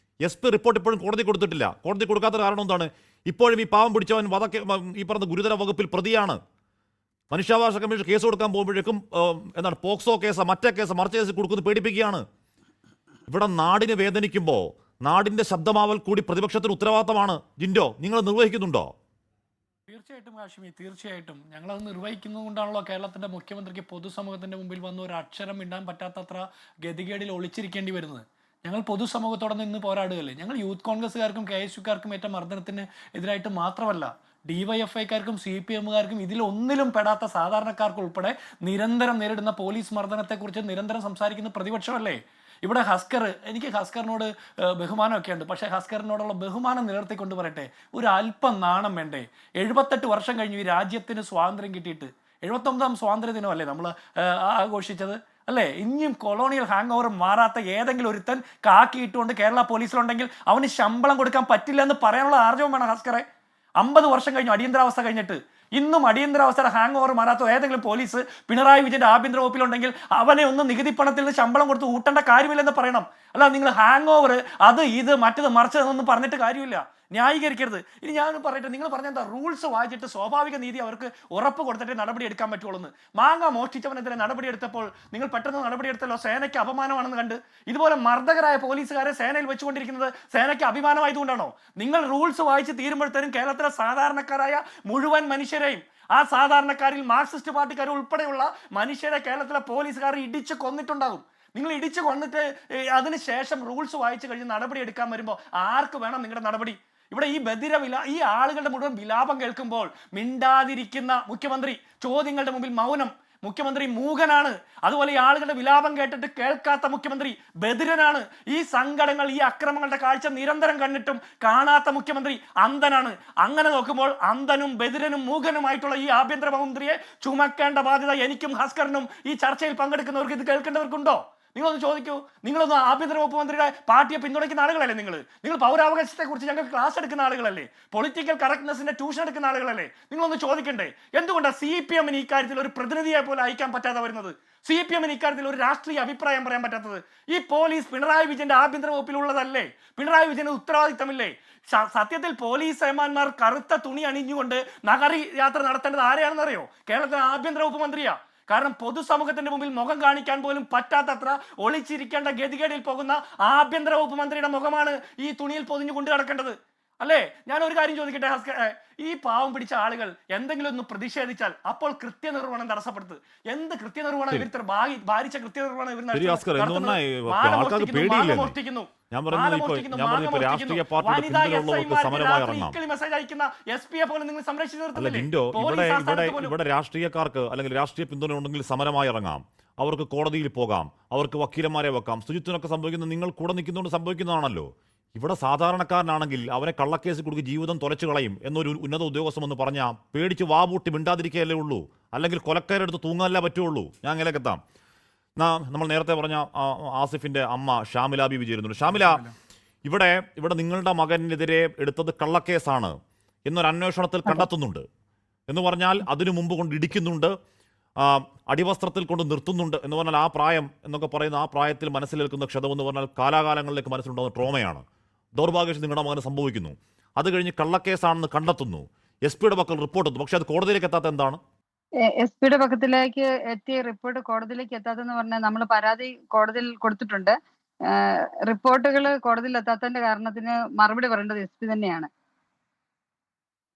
SP റിപ്പോർട്ട് ഇപ്പോഴും കോടതി കൊടുത്തിട്ടില്ല. കോടതി കൊടുക്കാത്ത കാരണം എന്താണ്? ഇപ്പോഴും ഈ പാവം പിടിച്ചവൻ ഈ പറഞ്ഞ ഗുരുതര വകുപ്പിൽ പ്രതിയാണ്. മനുഷ്യാവകാശ കമ്മീഷൻ കേസ് കൊടുക്കാൻ പോകുമ്പോഴേക്കും എന്താണ് പോക്സോ കേസ്, മറ്റേ കേസ്, മറിച്ച കേസ് കൊടുക്കുന്നത് പേടിപ്പിക്കുകയാണ്. ഇവിടെ നാടിന് വേദനിക്കുമ്പോൾ നാടിന്റെ ശബ്ദമാവൽ കൂടി പ്രതിപക്ഷത്തിന് ഉത്തരവാദിത്തമാണ്. ജിൻഡോ, നിങ്ങൾ നിർവഹിക്കുന്നുണ്ടോ? തീർച്ചയായിട്ടും ഹാഷിമി, തീർച്ചയായിട്ടും ഞങ്ങളത് നിർവഹിക്കുന്നതുകൊണ്ടാണല്ലോ കേരളത്തിന്റെ മുഖ്യമന്ത്രിക്ക് പൊതുസമൂഹത്തിന്റെ മുമ്പിൽ വന്ന് ഒരു അക്ഷരം ഇടാൻ പറ്റാത്തത്ര ഗതികേടിൽ ഒളിച്ചിരിക്കേണ്ടി വരുന്നത്. ഞങ്ങൾ പൊതുസമൂഹത്തോടെ നിന്ന് പോരാടുകയല്ലേ. ഞങ്ങൾ യൂത്ത് കോൺഗ്രസ്സുകാർക്കും KSUക്കാർക്കും ഏറ്റ മർദ്ദനത്തിന് എതിരായിട്ട് മാത്രമല്ല, DYFIക്കാർക്കും CPMകാർക്കും ഇതിലൊന്നിലും പെടാത്ത സാധാരണക്കാർക്ക് ഉൾപ്പെടെ നിരന്തരം നേരിടുന്ന പോലീസ് മർദ്ദനത്തെക്കുറിച്ച് നിരന്തരം സംസാരിക്കുന്ന പ്രതിപക്ഷമല്ലേ. ഇവിടെ എനിക്ക് ഹസ്കറിനോട് ബഹുമാനമൊക്കെ ഉണ്ട്. പക്ഷേ ഹസ്കറിനോടുള്ള ബഹുമാനം നിലനിർത്തിക്കൊണ്ട് പറയട്ടെ, ഒരു അല്പം നാണം വേണ്ടേ? 78 വർഷം കഴിഞ്ഞു ഈ രാജ്യത്തിന് സ്വാതന്ത്ര്യം കിട്ടിയിട്ട്. 79ാം സ്വാതന്ത്ര്യ ദിനമല്ലേ നമ്മൾ ആഘോഷിച്ചത് അല്ലേ? ഇനിയും കൊളോണിയൽ ഹാങ് ഓവർ മാറാത്ത ഏതെങ്കിലും ഒരുത്തൻ കാക്കിയിട്ടുകൊണ്ട് കേരള പോലീസിലുണ്ടെങ്കിൽ അവന് ശമ്പളം കൊടുക്കാൻ പറ്റില്ല എന്ന് പറയാനുള്ള ആർജവം വേണം ഹസ്കറെ. 50 വർഷം കഴിഞ്ഞു അടിയന്തരാവസ്ഥ കഴിഞ്ഞിട്ട്. ഇന്നും അടിയന്തരാവസ്ഥയുടെ ഹാങ് ഓവർ മാറാത്ത ഏതെങ്കിലും പോലീസ് പിണറായി വിജയന്റെ ആഭ്യന്തര വകുപ്പിലുണ്ടെങ്കിൽ അവനെ ഒന്ന് നികുതി പണത്തിൽ നിന്ന് ശമ്പളം കൊടുത്ത് ഊട്ടേണ്ട കാര്യമില്ലെന്ന് പറയണം. അല്ല, നിങ്ങൾ ഹാങ് ഓവർ അത് ഇത് മറ്റത് മറിച്ചതെന്നൊന്നും പറഞ്ഞിട്ട് കാര്യമില്ല. ന്യായീകരിക്കരുത്. ഇനി ഞാൻ പറയട്ടെ, നിങ്ങൾ പറഞ്ഞ എന്താ? റൂൾസ് വായിച്ചിട്ട് സ്വാഭാവിക നീതി അവർക്ക് ഉറപ്പ് കൊടുത്തിട്ട് നടപടി എടുക്കാൻ പറ്റുള്ളൂ എന്ന്. മാങ്ങ മോഷ്ടിച്ചവനെതിരെ നടപടി എടുത്തപ്പോൾ നിങ്ങൾ പെട്ടെന്ന് നടപടി എടുത്തല്ലോ, സേനയ്ക്ക് അപമാനമാണെന്ന് കണ്ട്. ഇതുപോലെ മർദ്ദകരായ പോലീസുകാരെ സേനയിൽ വെച്ചുകൊണ്ടിരിക്കുന്നത് സേനയ്ക്ക് അഭിമാനമായതുകൊണ്ടാണോ? നിങ്ങൾ റൂൾസ് വായിച്ച് തീരുമ്പോഴത്തേനും കേരളത്തിലെ സാധാരണക്കാരായ മുഴുവൻ മനുഷ്യരെയും, ആ സാധാരണക്കാരിൽ മാർക്സിസ്റ്റ് പാർട്ടിക്കാർ ഉൾപ്പെടെയുള്ള മനുഷ്യരെ കേരളത്തിലെ പോലീസുകാർ ഇടിച്ച് കൊന്നിട്ടുണ്ടാകും. നിങ്ങൾ ഇടിച്ച് കൊന്നിട്ട് അതിനുശേഷം റൂൾസ് വായിച്ച് കഴിഞ്ഞ് നടപടി എടുക്കാൻ വരുമ്പോൾ ആർക്ക് വേണം നിങ്ങളുടെ നടപടി? ഇവിടെ ഈ ആളുകളുടെ മുഴുവൻ വിലാപം കേൾക്കുമ്പോൾ മിണ്ടാതിരിക്കുന്ന മുഖ്യമന്ത്രി, ചോദ്യങ്ങളുടെ മുമ്പിൽ മൗനം. മുഖ്യമന്ത്രി മൂകനാണ്. അതുപോലെ ഈ ആളുകളുടെ വിലാപം കേട്ടിട്ട് കേൾക്കാത്ത മുഖ്യമന്ത്രി ബധിരനാണ്. ഈ സങ്കടങ്ങൾ, ഈ അക്രമങ്ങളുടെ കാഴ്ച നിരന്തരം കണ്ടിട്ടും കാണാത്ത മുഖ്യമന്ത്രി അന്ധനാണ്. അങ്ങനെ നോക്കുമ്പോൾ അന്ധനും ബധിരനും മൂകനുമായിട്ടുള്ള ഈ ആഭ്യന്തര മന്ത്രിയെ ചുമക്കേണ്ട ബാധ്യത എനിക്കും ഹസ്കറിനും ഈ ചർച്ചയിൽ പങ്കെടുക്കുന്നവർക്ക്, ഇത് കേൾക്കേണ്ടവർക്കുണ്ടോ? നിങ്ങളൊന്ന് ചോദിക്കൂ. നിങ്ങളൊന്ന് ആഭ്യന്തര വകുപ്പ് മന്ത്രിയുടെ പാർട്ടിയെ പിന്തുണയ്ക്കുന്ന ആളുകളല്ലേ? നിങ്ങൾ പൗരാവകാശത്തെ കുറിച്ച് ഞങ്ങൾക്ക് ക്ലാസ് എടുക്കുന്ന ആളുകളല്ലേ? പൊളിറ്റിക്കൽ കറക്റ്റ്നെസിന്റെ ട്യൂഷൻ എടുക്കുന്ന ആളുകളല്ലേ? നിങ്ങളൊന്ന് ചോദിക്കണ്ടേ, എന്തുകൊണ്ടാണ് CPMന് ഈ കാര്യത്തിൽ ഒരു പ്രതിനിധിയെ പോലെ അയക്കാൻ പറ്റാതെ വരുന്നത്? CPMന് ഇക്കാര്യത്തിൽ ഒരു രാഷ്ട്രീയ അഭിപ്രായം പറയാൻ പറ്റാത്തത്? ഈ പോലീസ് പിണറായി വിജയന്റെ ആഭ്യന്തര വകുപ്പിലുള്ളതല്ലേ? പിണറായി വിജയന് ഉത്തരവാദിത്തമില്ലേ? സത്യത്തിൽ പോലീസ് ഏമാന്മാർ കറുത്ത തുണി അണിഞ്ഞുകൊണ്ട് നഗരി യാത്ര നടത്തേണ്ടത് ആരെയാണെന്നറിയോ? കേരളത്തിലെ ആഭ്യന്തര വകുപ്പ് മന്ത്രിയാ. കാരണം പൊതുസമൂഹത്തിന്റെ മുമ്പിൽ മുഖം കാണിക്കാൻ പോലും പറ്റാത്തത്ര ഒളിച്ചിരിക്കേണ്ട ഗതികേടിൽ പോകുന്ന ആഭ്യന്തര വകുപ്പ് മന്ത്രിയുടെ മുഖമാണ് ഈ തുണിയിൽ പൊതിഞ്ഞു കൊണ്ടു നടക്കേണ്ടത് അല്ലേ? ഞാൻ ഒരു കാര്യം ചോദിക്കട്ടെ, ഈ പാവം പിടിച്ച ആളുകൾ എന്തെങ്കിലും ഒന്ന് പ്രതിഷേധിച്ചാൽ അപ്പോൾ കൃത്യനിർവഹണം തടസ്സപ്പെടുത്തുക. എന്ത് കൃത്യനിർവഹണം? ഇവർ ഭാരിച്ച കൃത്യനിർവഹണം ഇവർ മോഷ്ടിക്കുന്നു. ഇവിടെ രാഷ്ട്രീയക്കാർക്ക് അല്ലെങ്കിൽ രാഷ്ട്രീയ പിന്തുണ ഉണ്ടെങ്കിൽ സമരമായി ഇറങ്ങാം. അവർക്ക് കോടതിയിൽ പോകാം, അവർക്ക് വക്കീലന്മാരെ വെക്കാം. സുജിത്തിനൊക്കെ സംഭവിക്കുന്നത് നിങ്ങൾ കൂടെ നിൽക്കുന്നതുകൊണ്ട് സംഭവിക്കുന്നതാണല്ലോ. ഇവിടെ സാധാരണക്കാരനാണെങ്കിൽ അവനെ കള്ളക്കേസ് കൊടുക്കുക ജീവിതം തുലച്ചു കളയും എന്നൊരു ഉന്നത ഉദ്യോഗസ്ഥൻ എന്ന് പറഞ്ഞാൽ പേടിച്ച് വാപൂട്ടി മിണ്ടാതിരിക്കുകയല്ലേ ഉള്ളൂ. അല്ലെങ്കിൽ കൊലക്കാരെടുത്ത് തൂങ്ങാനല്ലേ പറ്റുള്ളൂ. ഞാൻ അങ്ങനെയൊക്കെ എത്താം. നമ്മൾ നേരത്തെ പറഞ്ഞ ആസിഫിന്റെ അമ്മ ഷാമില ബീവി ചേരുന്നുണ്ട്. ഷാമില, ഇവിടെ നിങ്ങളുടെ മകനെതിരെ എടുത്തത് കള്ളക്കേസാണ് എന്നൊരു അന്വേഷണത്തിൽ കണ്ടെത്തുന്നുണ്ട്. എന്ന് പറഞ്ഞാൽ അതിനു മുമ്പ് കൊണ്ട് ഇടിക്കുന്നുണ്ട്, അടിവസ്ത്രത്തിൽ കൊണ്ട് നിർത്തുന്നുണ്ട് എന്ന് പറഞ്ഞാൽ ആ പ്രായം എന്നൊക്കെ പറയുന്ന ആ പ്രായത്തിൽ മനസ്സിലേൽക്കുന്ന ക്ഷതം എന്ന് പറഞ്ഞാൽ കാലാകാലങ്ങളിലേക്ക് മനസ്സിലുണ്ടാകുന്ന ട്രോമയാണ്. ദൗർഭാഗ്യവശാൽ നിങ്ങളുടെ മകന് സംഭവിക്കുന്നു. അത് കഴിഞ്ഞ് കള്ളക്കേസാണെന്ന് കണ്ടെത്തുന്നു, എസ് പിയുടെ പക്കൽ റിപ്പോർട്ട് എത്തുന്നു. പക്ഷെ അത് കോടതിയിലേക്ക് എത്താത്ത എന്താണ്? എസ് പിയുടെ പക്കത്തിലേക്ക് എത്തിയ റിപ്പോർട്ട് കോടതിയിലേക്ക് എത്താത്തെന്ന് പറഞ്ഞാൽ നമ്മൾ പരാതി കോടതിയിൽ കൊടുത്തിട്ടുണ്ട്. റിപ്പോർട്ടുകൾ കോടതിയിൽ എത്താത്തതിന്റെ കാരണത്തിന് മറുപടി പറയേണ്ടത് എസ് പി തന്നെയാണ്.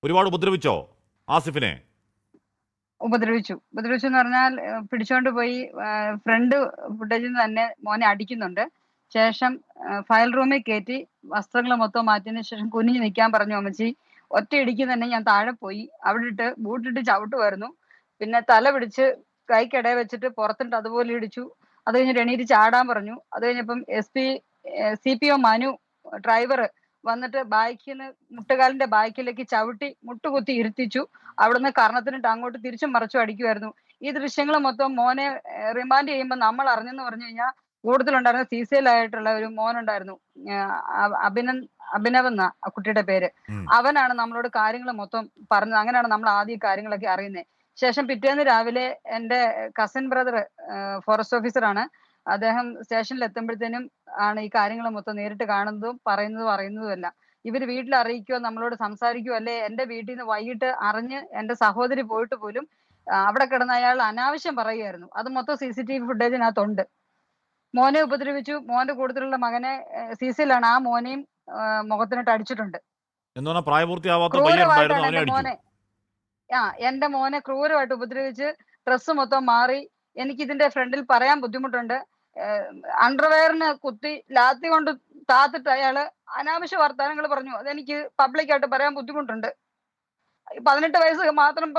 ഒരുപാട് ഉപദ്രവിച്ചോ ആസിഫിനെ? ഉപദ്രവിച്ചു എന്ന് പറഞ്ഞാൽ പിടിച്ചോണ്ട് പോയി ഫ്രണ്ട് ഫുട്ടേജിൽ നിന്ന് തന്നെ മോനെ അടിക്കുന്നുണ്ട്. ശേഷം ഫയൽ റൂമിൽ കയറ്റി വസ്ത്രങ്ങൾ മൊത്തം മാറ്റിയതിനു ശേഷം കുനിഞ്ഞു നിൽക്കാൻ പറഞ്ഞു അമ്മച്ചി. ഒറ്റ ഇടിക്ക് തന്നെ ഞാൻ താഴെ പോയി. അവിടെ ഇട്ട് ബൂട്ടിട്ട് ചവിട്ടുമായിരുന്നു. പിന്നെ തല പിടിച്ച് കൈക്കിടയെ വെച്ചിട്ട് പുറത്തിട്ട് അതുപോലെ ഇടിച്ചു. അത് കഴിഞ്ഞിട്ട് എണീറ്റ് ചാടാൻ പറഞ്ഞു. അത് കഴിഞ്ഞപ്പം CPO മനു ഡ്രൈവർ വന്നിട്ട് ബാക്കിന്ന് മുട്ടുകാലിന്റെ ബാക്കിലേക്ക് ചവിട്ടി മുട്ടുകുത്തി ഇരുത്തിച്ചു. അവിടുന്ന് കർണത്തിനിട്ട് അങ്ങോട്ട് തിരിച്ചും മറിച്ചും അടിക്കുമായിരുന്നു. ഈ ദൃശ്യങ്ങൾ മൊത്തം മോനെ റിമാൻഡ് ചെയ്യുമ്പോൾ നമ്മൾ അറിഞ്ഞെന്ന് പറഞ്ഞു കഴിഞ്ഞാൽ കൂടുതലുണ്ടായിരുന്ന CCL ആയിട്ടുള്ള ഒരു മോനുണ്ടായിരുന്നു, അഭിനവ് എന്ന ആ കുട്ടിയുടെ പേര്. അവനാണ് നമ്മളോട് കാര്യങ്ങൾ മൊത്തം പറഞ്ഞത്. അങ്ങനെയാണ് നമ്മൾ ആദ്യം കാര്യങ്ങളൊക്കെ അറിയുന്നത്. ശേഷം പിറ്റേന്ന് രാവിലെ എൻ്റെ കസിൻ ബ്രദർ ഫോറസ്റ്റ് ഓഫീസറാണ്, അദ്ദേഹം സ്റ്റേഷനിൽ എത്തുമ്പോഴത്തേനും ആണ് ഈ കാര്യങ്ങൾ മൊത്തം നേരിട്ട് കാണുന്നതും പറയുന്നതും എല്ലാം. ഇവര് വീട്ടിൽ അറിയിക്കുകയോ നമ്മളോട് സംസാരിക്കുകയോ അല്ലെ എൻ്റെ വീട്ടിൽ നിന്ന് വൈകിട്ട് അറിഞ്ഞ് എൻ്റെ സഹോദരി പോയിട്ട് പോലും അവിടെ കിടന്ന് അയാൾ അനാവശ്യം പറയുകയായിരുന്നു. അത് മൊത്തം CCTV ഫുട്ടേജിനകത്തുണ്ട്. മോനെ ഉപദ്രവിച്ചു. മോന്റെ കൂട്ടത്തിലുള്ള മകനെ CCലാണ്, ആ മോനെയും മുഖത്തിനിട്ട് അടിച്ചിട്ടുണ്ട്. എന്റെ മോനെ ക്രൂരമായിട്ട് ഉപദ്രവിച്ച് ഡ്രസ്സ് മൊത്തം മാറി. എനിക്ക് ഇതിന്റെ ഫ്രണ്ടിൽ പറയാൻ ബുദ്ധിമുട്ടുണ്ട്. അണ്ടർവെയറിന് കുത്തി ലാത്തി കൊണ്ട് താത്തിട്ട് അയാള് അനാവശ്യ വർത്തമാനങ്ങൾ പറഞ്ഞു. അതെനിക്ക് പബ്ലിക്കായിട്ട് പറയാൻ ബുദ്ധിമുട്ടുണ്ട്. 18 വയസ്സ് മാത്രം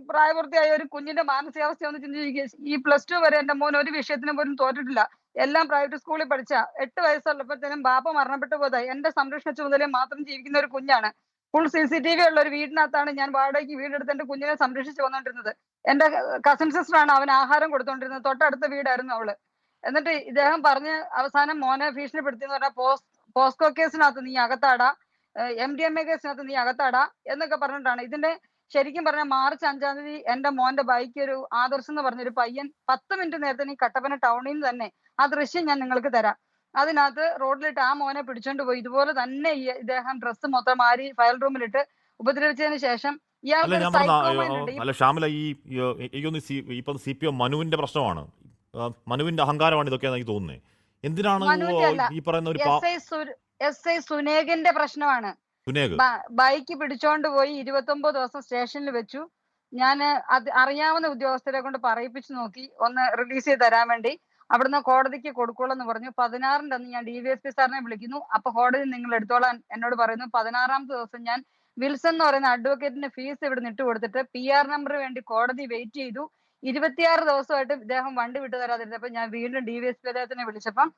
പ്രായപൂർത്തിയായ ഒരു കുഞ്ഞിന്റെ മാനസികാവസ്ഥ ഒന്ന് ചിന്തിക്കുക. ഈ +2 വരെ എന്റെ മോൻ ഒരു വിഷയത്തിനും പോലും തോറ്റിട്ടില്ല. എല്ലാം പ്രൈവറ്റ് സ്കൂളിൽ പഠിച്ച. 8 വയസ്സുള്ളപ്പോഴത്തേനും ബാപ്പ മരണപ്പെട്ടു പോയതായി. എന്റെ സംരക്ഷണ ചുമതലയിൽ മാത്രം ജീവിക്കുന്ന ഒരു കുഞ്ഞാണ്. ഫുൾ CCTV ഉള്ള ഒരു വീടിനകത്താണ് ഞാൻ വാടകയ്ക്ക് വീടെടുത്ത് എന്റെ കുഞ്ഞിനെ സംരക്ഷിച്ചു വന്നോണ്ടിരുന്നത്. എന്റെ കസിൻ സിസ്റ്ററാണ് അവൻ ആഹാരം കൊടുത്തോണ്ടിരുന്നത്. തൊട്ടടുത്ത വീടായിരുന്നു അവള്. എന്നിട്ട് ഇദ്ദേഹം പറഞ്ഞ് അവസാനം മോനെ ഭീഷണിപ്പെടുത്തിയെന്ന് പറഞ്ഞാൽ പോസ്കോ കേസിനകത്ത് നീ അകത്താടാ, MDMA കേസിനകത്ത് നീ അകത്താടാ എന്നൊക്കെ പറഞ്ഞിട്ടാണ്. ഇതിന്റെ ശരിക്കും പറഞ്ഞാൽ മാർച്ച് 5-ാം തീയതി എന്റെ മോന്റെ ബൈക്ക് ഒരു ആദർശ് എന്ന് പറഞ്ഞൊരു പയ്യൻ 10 മിനിറ്റ് നേരത്തെ ഈ കട്ടപ്പന ടൗണിൽ നിന്ന് തന്നെ ആ ദൃശ്യം ഞാൻ നിങ്ങൾക്ക് തരാം. അതിനകത്ത് റോഡിലിട്ട് ആ മോനെ പിടിച്ചോണ്ട് പോയി. ഇതുപോലെ തന്നെ ഇദ്ദേഹം ഡ്രസ്സ് മൊത്തം മാറി ഫയൽ റൂമിലിട്ട് ഉപദ്രവിച്ചതിന് ശേഷം ഷാമില, ഇപ്പൊ CPO മനുവിന്റെ പ്രശ്നമാണ്, മനുവിന്റെ അഹങ്കാരമാണ് ഇതൊക്കെയാണ് എനിക്ക് തോന്നുന്നത്. എന്തിനാണ് ഈ പറയുന്ന ഒരു SI സുനേഗിന്റെ പ്രശ്നമാണ്. ബൈക്ക് പിടിച്ചോണ്ട് പോയി 29 ദിവസം സ്റ്റേഷനിൽ വെച്ചു. ഞാൻ അറിയാവുന്ന ഉദ്യോഗസ്ഥരെ കൊണ്ട് പറയിപ്പിച്ചു നോക്കി ഒന്ന് റിലീസ് ചെയ്ത് തരാൻ വേണ്ടി. അവിടുന്ന് കോടതിക്ക് കൊടുക്കുള്ളെന്ന് പറഞ്ഞു. 16-ന്റെ അന്ന് ഞാൻ DVSP സാറിനെ വിളിക്കുന്നു. അപ്പൊ കോടതി നിങ്ങൾ എടുത്തോളാൻ എന്നോട് പറയുന്നു. 16-ാമത്തെ ദിവസം ഞാൻ വിൽസൺ എന്ന് പറയുന്ന അഡ്വക്കേറ്റിന്റെ ഫീസ് ഇവിടെ ഇട്ട് കൊടുത്തിട്ട് PR നമ്പർ വേണ്ടി കോടതി വെയിറ്റ് ചെയ്തു. 26 ദിവസമായിട്ട് ഇദ്ദേഹം വണ്ടി വിട്ടു തരാതിരുന്നപ്പോ ഞാൻ വീണ്ടും DVSP അദ്ദേഹത്തിനെ വിളിച്ചപ്പം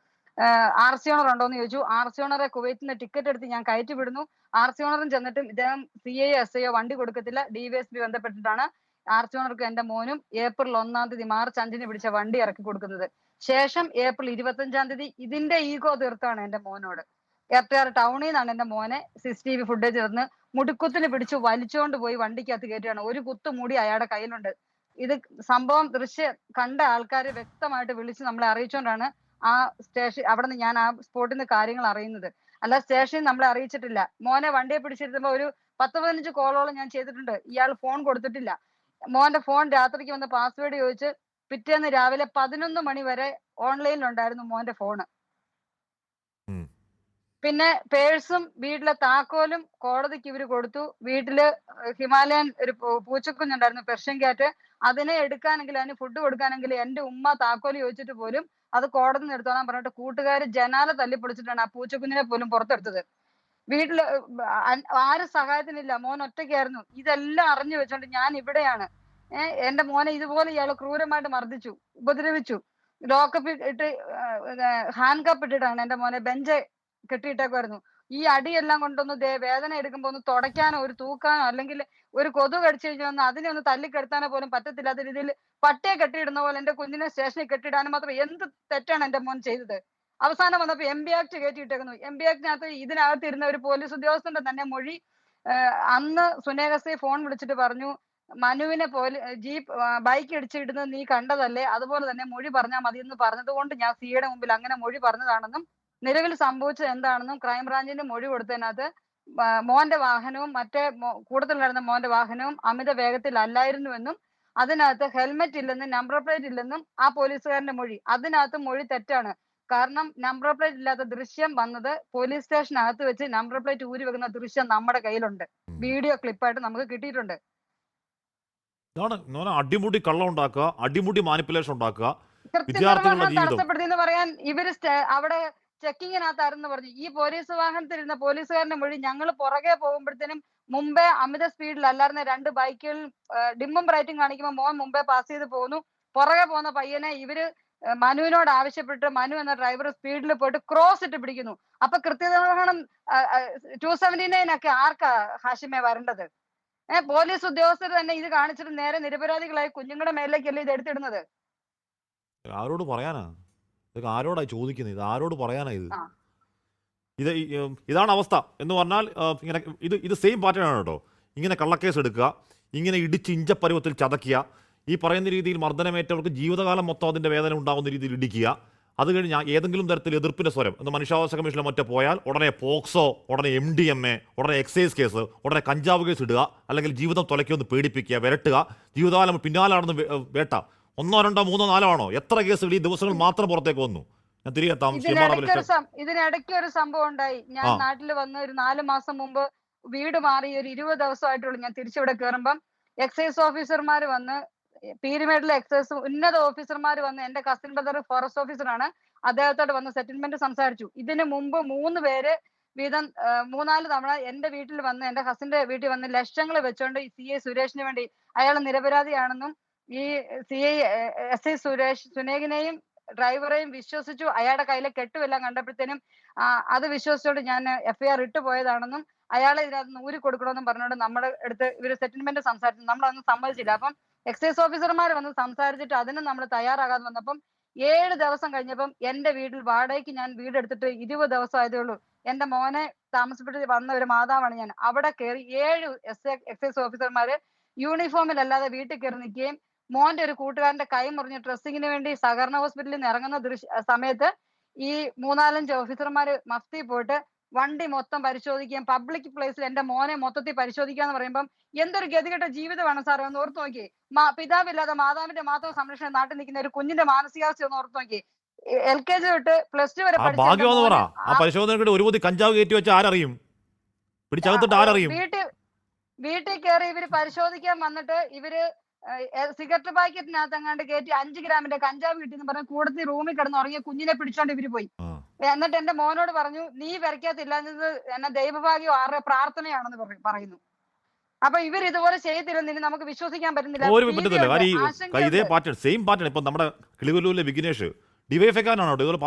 RC ഓണർ ഉണ്ടോ എന്ന് ചോദിച്ചു. RC ഓണറെ കുവൈറ്റിന് ടിക്കറ്റ് എടുത്ത് ഞാൻ കയറ്റി വിടുന്നു. RC ഓണറും ചെന്നിട്ടും ഇദ്ദേഹം CI SIO വണ്ടി കൊടുക്കത്തില്ല. DVSP ബന്ധപ്പെട്ടിട്ടാണ് RC ഓണർക്ക് എന്റെ മോനും ഏപ്രിൽ 1-ാം തീയതി മാർച്ച് 5-ന് പിടിച്ച വണ്ടി ഇറക്കി കൊടുക്കുന്നത്. ശേഷം ഏപ്രിൽ 25-ാം തീയതി ഇതിന്റെ ഈഗോ തീർത്താണ് എന്റെ മോനോട്. FTR ടൗണിൽ നിന്നാണ് എന്റെ മോനെ CCTV ഫുട്ടേജ് തന്ന് മുടിക്കുത്തിന് പിടിച്ച് വലിച്ചുകൊണ്ട് പോയി വണ്ടിക്കകത്ത് കയറ്റുകയാണ്. ഒരു കുത്തു മൂടി അയാളുടെ കയ്യിലുണ്ട്. ഇത് സംഭവം ദൃശ്യം കണ്ട ആൾക്കാർ വ്യക്തമായിട്ട് വിളിച്ച് നമ്മളെ അറിയിച്ചുകൊണ്ടാണ് ആ സ്റ്റേഷൻ അവിടെ നിന്ന് ഞാൻ ആ സ്പോട്ടിൽ നിന്ന് കാര്യങ്ങൾ അറിയുന്നത്. അല്ല സ്റ്റേഷനിൽ നമ്മളെ അറിയിച്ചിട്ടില്ല. മോനെ വണ്ടിയെ പിടിച്ചിരുത്തുമ്പോ ഒരു 10-15 കോളോളം ഞാൻ ചെയ്തിട്ടുണ്ട്. ഇയാൾ ഫോൺ കൊടുത്തിട്ടില്ല. മോന്റെ ഫോൺ രാത്രിക്ക് വന്ന് പാസ്വേഡ് ചോദിച്ച് പിറ്റേന്ന് രാവിലെ 11 മണി വരെ ഓൺലൈനിലുണ്ടായിരുന്നു മോന്റെ ഫോണ്. പിന്നെ പേഴ്സും വീട്ടിലെ താക്കോലും കോടതിക്ക് ഇവര് കൊടുത്തു. വീട്ടില് ഹിമാലയൻ ഒരു പൂച്ചക്കുഞ്ഞുണ്ടായിരുന്നു, പെർഷ്യൻ ക്യാറ്റ്. അതിനെ എടുക്കാനെങ്കിൽ അതിന് ഫുഡ് കൊടുക്കാനെങ്കിൽ എന്റെ ഉമ്മ താക്കോല് ചോദിച്ചിട്ട് പോലും അത് കോടതി നിന്ന് എടുത്തോളാൻ പറഞ്ഞിട്ട് കൂട്ടുകാർ ജനാല തല്ലിപ്പൊളിച്ചിട്ടാണ് ആ പൂച്ചക്കുഞ്ഞിനെ പോലും പുറത്തെടുത്തത്. വീട്ടില് ആരും സഹായത്തിനില്ല. മോൻ ഒറ്റയ്ക്കായിരുന്നു. ഇതെല്ലാം അറിഞ്ഞു വെച്ചോണ്ട് ഞാൻ ഇവിടെയാണ്. എന്റെ മോനെ ഇതുപോലെ ഇയാള് ക്രൂരമായിട്ട് മർദ്ദിച്ചു, ഉപദ്രവിച്ചു. ലോക്കപ്പ് ഇട്ട് ഹാൻഡ് കപ്പ് ഇട്ടിട്ടാണ് എന്റെ മോനെ ബെഞ്ച് കെട്ടിയിട്ടേക്കുമായിരുന്നു. ഈ അടിയെല്ലാം കൊണ്ടൊന്ന് വേദന എടുക്കുമ്പോ ഒന്ന് തുടയ്ക്കാനോ ഒരു തൂക്കാനോ അല്ലെങ്കിൽ ഒരു കൊതു കടിച്ചു കഴിഞ്ഞാൽ അതിനെ ഒന്ന് തല്ലിക്കെടുത്താനോ പോലും പറ്റത്തില്ലാത്ത രീതിയിൽ പട്ടിയെ കെട്ടിയിടുന്ന പോലെ എന്റെ കുഞ്ഞിനെ സ്റ്റേഷനിൽ കെട്ടിയിടാനും മാത്രം എന്ത് തെറ്റാണ് എന്റെ മോൻ ചെയ്തത്. അവസാനം വന്നപ്പോ MB ആക്ട് കയറ്റിയിട്ടേക്കുന്നു. MB ആക്ടിനകത്ത് ഇതിനകത്ത് ഇരുന്ന ഒരു പോലീസ് ഉദ്യോഗസ്ഥന്റെ തന്നെ മൊഴി, അന്ന് സുനേഹസെ ഫോൺ വിളിച്ചിട്ട് പറഞ്ഞു, മനുവിനെ ബൈക്ക് ഇടിച്ചിടുന്നത് നീ കണ്ടതല്ലേ, അതുപോലെ തന്നെ മൊഴി പറഞ്ഞാൽ മതി എന്ന് പറഞ്ഞത് കൊണ്ട് ഞാൻ സിയുടെ മുമ്പിൽ അങ്ങനെ മൊഴി പറഞ്ഞതാണെന്നും നിലവിൽ സംഭവിച്ചത് എന്താണെന്നും ക്രൈംബ്രാഞ്ചിന്റെ മൊഴി കൊടുത്തതിനകത്ത് മോന്റെ വാഹനവും മറ്റേ കൂടുതലുണ്ടായിരുന്ന മോന്റെ വാഹനവും അമിത വേഗത്തിൽ അല്ലായിരുന്നുവെന്നും അതിനകത്ത് ഹെൽമെറ്റ് ഇല്ലെന്നും നമ്പർ പ്ലേറ്റ് ഇല്ലെന്നും ആ പോലീസുകാരന്റെ മൊഴി, അതിനകത്ത് മൊഴി തെറ്റാണ്. കാരണം നമ്പർ പ്ലേറ്റ് ഇല്ലാത്ത ദൃശ്യം വന്നത് പോലീസ് സ്റ്റേഷനകത്ത് വെച്ച് നമ്പർ പ്ലേറ്റ് ഊരി വെക്കുന്ന ദൃശ്യം നമ്മുടെ കയ്യിലുണ്ട്, വീഡിയോ ക്ലിപ്പായിട്ട് നമുക്ക് കിട്ടിയിട്ടുണ്ട്. ഇതാണ് അടിമുടി കള്ളം ഉണ്ടാക്കുക, അടിമുടി മാനിപ്പുലേഷൻ ഉണ്ടാക്കുക, വിദ്യാർത്ഥികളുടെ കൃത്യനിർവഹണം ജീവിതം. തടസ്സപ്പെടുത്തി എന്ന് പറയാൻ ഇവര് അവിടെ ചെക്കിങ്ങിനകത്തായിരുന്നു പറഞ്ഞു. ഈ പോലീസ് വാഹനത്തിലിരുന്ന പോലീസുകാരന്റെ മൊഴി, ഞങ്ങൾ പുറകെ പോകുമ്പോഴത്തേനും മുമ്പേ അമിത സ്പീഡിലല്ലായിരുന്ന 2 ബൈക്കുകൾ ഡിമ്മും ബ്രൈറ്റും കാണിക്കുമ്പോൾ മോൻ മുമ്പേ പാസ് ചെയ്ത് പോകുന്നു. പുറകെ പോകുന്ന പയ്യനെ ഇവര് മനുവിനോട് ആവശ്യപ്പെട്ട് മനു എന്ന ഡ്രൈവർ സ്പീഡിൽ പോയിട്ട് ക്രോസ് ഇട്ട് പിടിക്കുന്നു. അപ്പൊ കൃത്യനിർവഹണം 279 ഒക്കെ ആർക്കാ ഹാഷിമെ വരേണ്ടത്? പോലീസ് ഉദ്യോഗസ്ഥർ തന്നെ ഇത് കാണിച്ചിട്ട് നേരെ നിരപരാധികളായി കുഞ്ഞുങ്ങളുടെ മേലേക്കല്ലേ ഇത് എടുത്തിടുന്നത്. ആരോട് പറയാനാ ഇതൊക്കെ? ആരോടാ ചോദിക്കുന്നത്? ഇത് ആരോട് പറയാനാ? ഇതാണ് അവസ്ഥ എന്ന് പറഞ്ഞാൽ ഇങ്ങനെ ഇത് സെയിം പാറ്റേൺ ആണ് കേട്ടോ. ഇങ്ങനെ കള്ളക്കേസ് എടുക്കുക, ഇങ്ങനെ ഇടിച്ച് ഇഞ്ചപ്പരുവത്തിൽ ചതക്കുക, ഈ പറയുന്ന രീതിയിൽ മർദ്ദനമേറ്റവർക്ക് ജീവിതകാലം മൊത്തം അതിൻ്റെ വേദന ഉണ്ടാകുന്ന രീതിയിൽ ഇടിക്കുക. അത് കഴിഞ്ഞ് ഏതെങ്കിലും തരത്തിൽ എതിർപ്പിൻ്റെ സ്വരം എന്ന് മനുഷ്യാവകാശ കമ്മീഷനിൽ മറ്റോ പോയാൽ ഉടനെ പോക്സോ, ഉടനെ MDMA, ഉടനെ എക്സൈസ് കേസ്, ഉടനെ കഞ്ചാവ് കേസ് ഇടുക, അല്ലെങ്കിൽ ജീവിതം തുലയ്ക്കൊന്ന് പേടിപ്പിക്കുക, വിരട്ടുക, ജീവിതകാലം പിന്നാലെ നടന്ന് വേട്ട. 1, 2, 3, 4 ആണോ? എത്ര കേസുകൾ ഈ ദിവസങ്ങൾ മാത്രം പുറത്തേക്ക് വന്നു? ഞാൻ തിരികെ എത്താം. ഇതിനിടയ്ക്ക് ഒരു സംഭവം ഉണ്ടായി. ഞാൻ നാട്ടിൽ വന്ന് ഒരു 4 മാസം മുമ്പ് വീട് മാറി ഒരു 20 ദിവസമായിട്ടുള്ളൂ. ഞാൻ തിരിച്ചിവിടെ കയറുമ്പം എക്സൈസ് ഓഫീസർമാർ വന്ന്, പീരുമേഡിലെ എക്സൈസ് ഉന്നത ഓഫീസർമാർ വന്ന്, എന്റെ കസിൻ ബ്രദർ ഫോറസ്റ്റ് ഓഫീസറാണ്, അദ്ദേഹത്തോട് വന്ന് സെറ്റിൽമെന്റ് സംസാരിച്ചു. ഇതിനു മുമ്പ് 3 പേര് വീതം 3-4 തവണ എന്റെ വീട്ടിൽ വന്ന്, എന്റെ കസിന്റെ വീട്ടിൽ വന്ന് ലക്ഷങ്ങൾ വെച്ചോണ്ട് ഈ CI സുരേഷിന് വേണ്ടി, അയാൾ നിരപരാധിയാണെന്നും ഈ CI SI സുനേഹിനെയും ഡ്രൈവറെയും വിശ്വസിച്ചു, അയാളുടെ കയ്യിലെ കെട്ടുമെല്ലാം കണ്ടപ്പോഴത്തേനും അത് വിശ്വസിച്ചോണ്ട് ഞാൻ FIR ഇട്ടു പോയതാണെന്നും അയാളെ ഇതിനകത്ത് ഊരി കൊടുക്കണമെന്നും പറഞ്ഞുകൊണ്ട് നമ്മുടെ അടുത്ത് ഇവര് സെറ്റിൽമെന്റ് സംസാരിച്ചു. നമ്മളതൊന്നും സമ്മതിച്ചില്ല. അപ്പം എക്സൈസ് ഓഫീസർമാർ വന്ന് സംസാരിച്ചിട്ട് അതിനും നമ്മൾ തയ്യാറാകാതെ വന്നപ്പം 7 ദിവസം കഴിഞ്ഞപ്പം എന്റെ വീട്ടിൽ വാടകയ്ക്ക് ഞാൻ വീടെടുത്തിട്ട് 20 ദിവസം ആയതേ ഉള്ളൂ. എന്റെ മോനെ താമസപ്പെട്ട് വന്ന ഒരു മാതാവാണ് ഞാൻ. അവിടെ കയറി 7 എക്സൈസ് ഓഫീസർമാര് യൂണിഫോമിലല്ലാതെ വീട്ടിൽ കയറി നിൽക്കുകയും മോന്റെ ഒരു കൂട്ടുകാരന്റെ കൈ മുറിഞ്ഞ് ഡ്രസ്സിങ്ങിന് വേണ്ടി സഹകരണ ഹോസ്പിറ്റലിൽ നിന്ന് ഇറങ്ങുന്ന സമയത്ത് ഈ 3-4 ഓഫീസർമാര് മഫ്തി പോയിട്ട് വണ്ടി മൊത്തം പരിശോധിക്കുകയും പബ്ലിക് പ്ലേസിൽ എന്റെ മോനെ മൊത്തത്തിൽ പരിശോധിക്കാന്ന് പറയുമ്പം എന്തൊരു ഗതികെട്ട ജീവിതമാണ് സാറേ. ഒന്ന് ഓർത്ത് നോക്കി. പിതാവില്ലാതെ മാതാവിന്റെ മാത്രം സംരക്ഷണം നാട്ടിൽ നിൽക്കുന്ന ഒരു കുഞ്ഞിന്റെ മാനസികാവസ്ഥ ഒന്ന് ഓർത്ത് നോക്കി. LKG തൊട്ട് +2 വരെ പരിശോധന ഒരു കഞ്ചാവ് കയറ്റി വെച്ച ആരറിയും? പിടിച്ചകത്തിട്ട് ആരറിയും? വീട്ടിൽ കയറി ഇവര് പരിശോധിക്കാൻ വന്നിട്ട് ഇവര് സിഗരറ്റ് പാക്കറ്റിനകത്ത് അങ്ങാണ്ട് കയറ്റി 5 ഗ്രാമിന്റെ കഞ്ചാവ് കിട്ടിയെന്ന് പറഞ്ഞ് കൂടത്തി റൂമിൽ കിടന്ന് ഉറങ്ങിയ കുഞ്ഞിനെ പിടിച്ചോണ്ട് ഇവര് പോയി. എന്നിട്ട് എന്റെ മോനോട് പറഞ്ഞു, നീ വരയ്ക്കത്തില്ലാഞ്ഞത് എന്നെ ദൈവഭാഗ്യം ആരുടെ പ്രാർത്ഥനയാണെന്ന് പറയുന്നു. അപ്പൊ ഇവർ ഇതുപോലെ ചെയ്തിരുന്നില്ല, നമുക്ക് വിശ്വസിക്കാൻ പറ്റുന്നില്ല. ഇതേ പാറ്റേൺ, സെയിം പാറ്റേൺ. ഇപ്പൊ നമ്മുടെ കിളികൊല്ലൂരിലെ വിഘ്നേഷ് ഡിവൈഎഫ്ഐക്കാരനാണ്, ഇതുപോലെ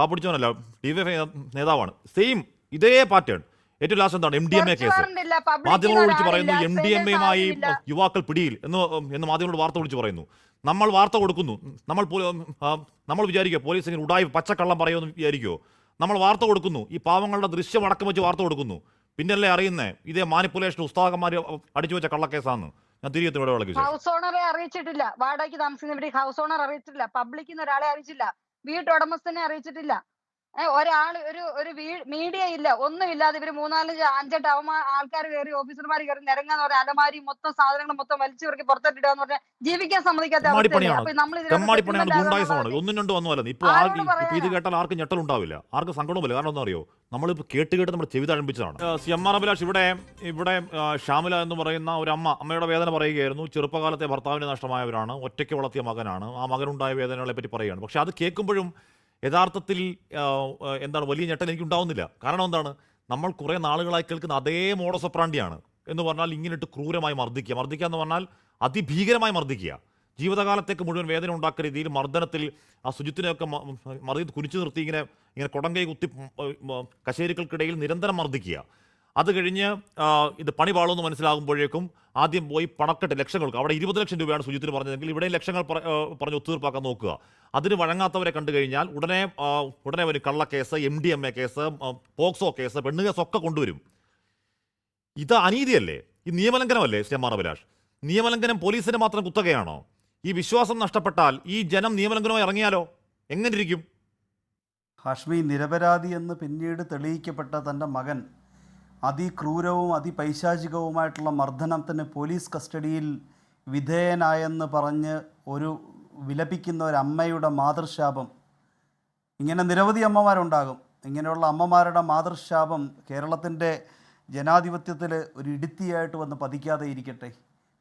പാപ്പിടിച്ചവനല്ല, ഡിവൈഎഫ്ഐ നേതാവാണ്. സെയിം ഇതേ പാറ്റേൺ. ഏറ്റവും ലാസ്റ്റ് എന്താണ്? MDMA case. മാധ്യമങ്ങളോട് വിളിച്ച് പറയുന്നു MDMAയുമായി യുവാക്കൾ പിടിയിൽ എന്ന് മാധ്യമങ്ങളോട് വാർത്ത വിളിച്ച് പറയുന്നു. നമ്മൾ വാർത്ത കൊടുക്കുന്നു. നമ്മൾ വിചാരിക്കുക പോലീസ് ഇങ്ങനെ ഉടായി പച്ചക്കള്ളം പറയുമെന്ന് വിചാരിക്കുമോ? നമ്മൾ വാർത്ത കൊടുക്കുന്നു, ഈ പാവങ്ങളുടെ ദൃശ്യം അടക്കം വെച്ച് വാർത്ത കൊടുക്കുന്നു. പിന്നല്ലേ അറിയുന്നേ ഇതേ മാനിപ്പുലേഷൻ ഉസ്താദന്മാർ അടിച്ചു വെച്ച കള്ളക്കേസാന്ന്. ഞാൻ തിരികെ ഇവിടെ വിളക്കി. ഹൗസ് ഓണറെ അറിയിച്ചിട്ടില്ല, വാടകയ്ക്ക് താമസിക്കുന്ന ഹൗസ് ഓണർ അറിയിച്ചിട്ടില്ല, പബ്ലിക്കിൽ ഒരാളെ അറിയിച്ചില്ല, വീട്ടുടമസ്ഥനെ അറിയിച്ചിട്ടില്ല. ഒരാൾ ഒരു മീഡിയ ഇല്ല, ഒന്നുമില്ലാതെ ഇവര് 3-4-5 ആൾക്കാർ കയറി, ഓഫീസർമാർ കയറി നിരങ്ങാന്ന് പറഞ്ഞ അലമാരി മൊത്തം സാധനങ്ങളും മൊത്തം വലിച്ചു ഇറക്കി പുറത്തിട്ടിടാന്ന് പറഞ്ഞാൽ ജീവിക്കാൻ സമ്മതിക്കാത്ത ഒന്നും രണ്ടും വന്നുമല്ല. ഇപ്പൊ ഇത് കേട്ടാൽ ആർക്കും ഞെട്ടലുണ്ടാവില്ല, ആർക്കും സങ്കടവുമില്ല. കാരണം എന്താ അറിയോ? നമ്മളിപ്പോൾ കേട്ട് നമ്മുടെ ചെവി തഴമ്പിച്ചതാണ്. CMR അഭിലാഷ്, ഇവിടെ ഷാമില എന്ന് പറയുന്ന ഒരു അമ്മയുടെ വേദന പറയുകയായിരുന്നു. ചെറുപ്പകാലത്തെ ഭർത്താവിനെ നഷ്ടമായവരാണ്, ഒറ്റയ്ക്ക് വളർത്തിയ മകനാണ്, ആ മകനുണ്ടായ വേദനകളെ പറ്റി പറയുകയാണ്. പക്ഷെ അത് കേൾക്കുമ്പോഴും യഥാർത്ഥത്തിൽ എന്താണ് വലിയ ഞെട്ടൽ എനിക്ക് ഉണ്ടാവുന്നില്ല. കാരണം എന്താണ്? നമ്മൾ കുറേ നാളുകളായി കേൾക്കുന്ന അതേ മോഡസ് ഓപ്പറാണ്ടിയാണ്. എന്ന് പറഞ്ഞാൽ ഇങ്ങനെയിട്ട് ക്രൂരമായി മർദ്ദിക്കുക എന്ന് പറഞ്ഞാൽ അതിഭീകരമായി മർദ്ദിക്കുക, ജീവിതകാലത്തേക്ക് മുഴുവൻ വേദന ഉണ്ടാക്കുന്ന രീതിയിൽ മർദ്ദനത്തിൽ ആ സുജിത്തിനെയൊക്കെ മർദ്ദി കുനിച്ചു നിർത്തി ഇങ്ങനെ കൊടങ്കൈ കുത്തി കശേരികൾക്കിടയിൽ നിരന്തരം മർദ്ദിക്കുക. അത് കഴിഞ്ഞ് ഇത് പണി പാളുമെന്ന് മനസ്സിലാകുമ്പോഴേക്കും ആദ്യം പോയി പണക്കെട്ട് ലക്ഷങ്ങൾക്ക്, അവിടെ 20 ലക്ഷം രൂപയാണ് സുജിത്തിന് പറഞ്ഞതെങ്കിൽ ഇവിടെ ലക്ഷങ്ങൾ പറഞ്ഞ് ഒത്തുതീർപ്പാക്കാൻ നോക്കുക. അതിന് വഴങ്ങാത്തവരെ കണ്ടു കഴിഞ്ഞാൽ ഉടനെ ഒരു കള്ളക്കേസ്, MDMA കേസ്, പോക്സോ കേസ്, പെണ്ണ് കേസ് ഒക്കെ കൊണ്ടുവരും. ഇത് അനീതിയല്ലേ? ഈ നിയമലംഘനമല്ലേ? ശ്രീമാർ അഭിലാഷ്, നിയമലംഘനം പോലീസിന് മാത്രം കുത്തകയാണോ? ഈ വിശ്വാസം നഷ്ടപ്പെട്ടാൽ ഈ ജനം നിയമലംഘനമായി ഇറങ്ങിയാലോ എങ്ങനെ ഇരിക്കും? ഹാഷ്മി, നിരപരാധി എന്ന് പിന്നീട് തെളിയിക്കപ്പെട്ട തൻ്റെ മകൻ അതിക്രൂരവും അതിപൈശാചികവുമായിട്ടുള്ള മർദ്ദനത്തിന് പോലീസ് കസ്റ്റഡിയിൽ വിധേയനായെന്ന് പറഞ്ഞ് ഒരു വിലപിക്കുന്ന ഒരമ്മയുടെ മാതൃശാപം, ഇങ്ങനെ നിരവധി അമ്മമാരുണ്ടാകും. ഇങ്ങനെയുള്ള അമ്മമാരുടെ മാതൃശാപം കേരളത്തിൻ്റെ ജനാധിപത്യത്തിൽ ഒരു ഇടുത്തിയായിട്ട് വന്ന് പതിക്കാതെ ഇരിക്കട്ടെ.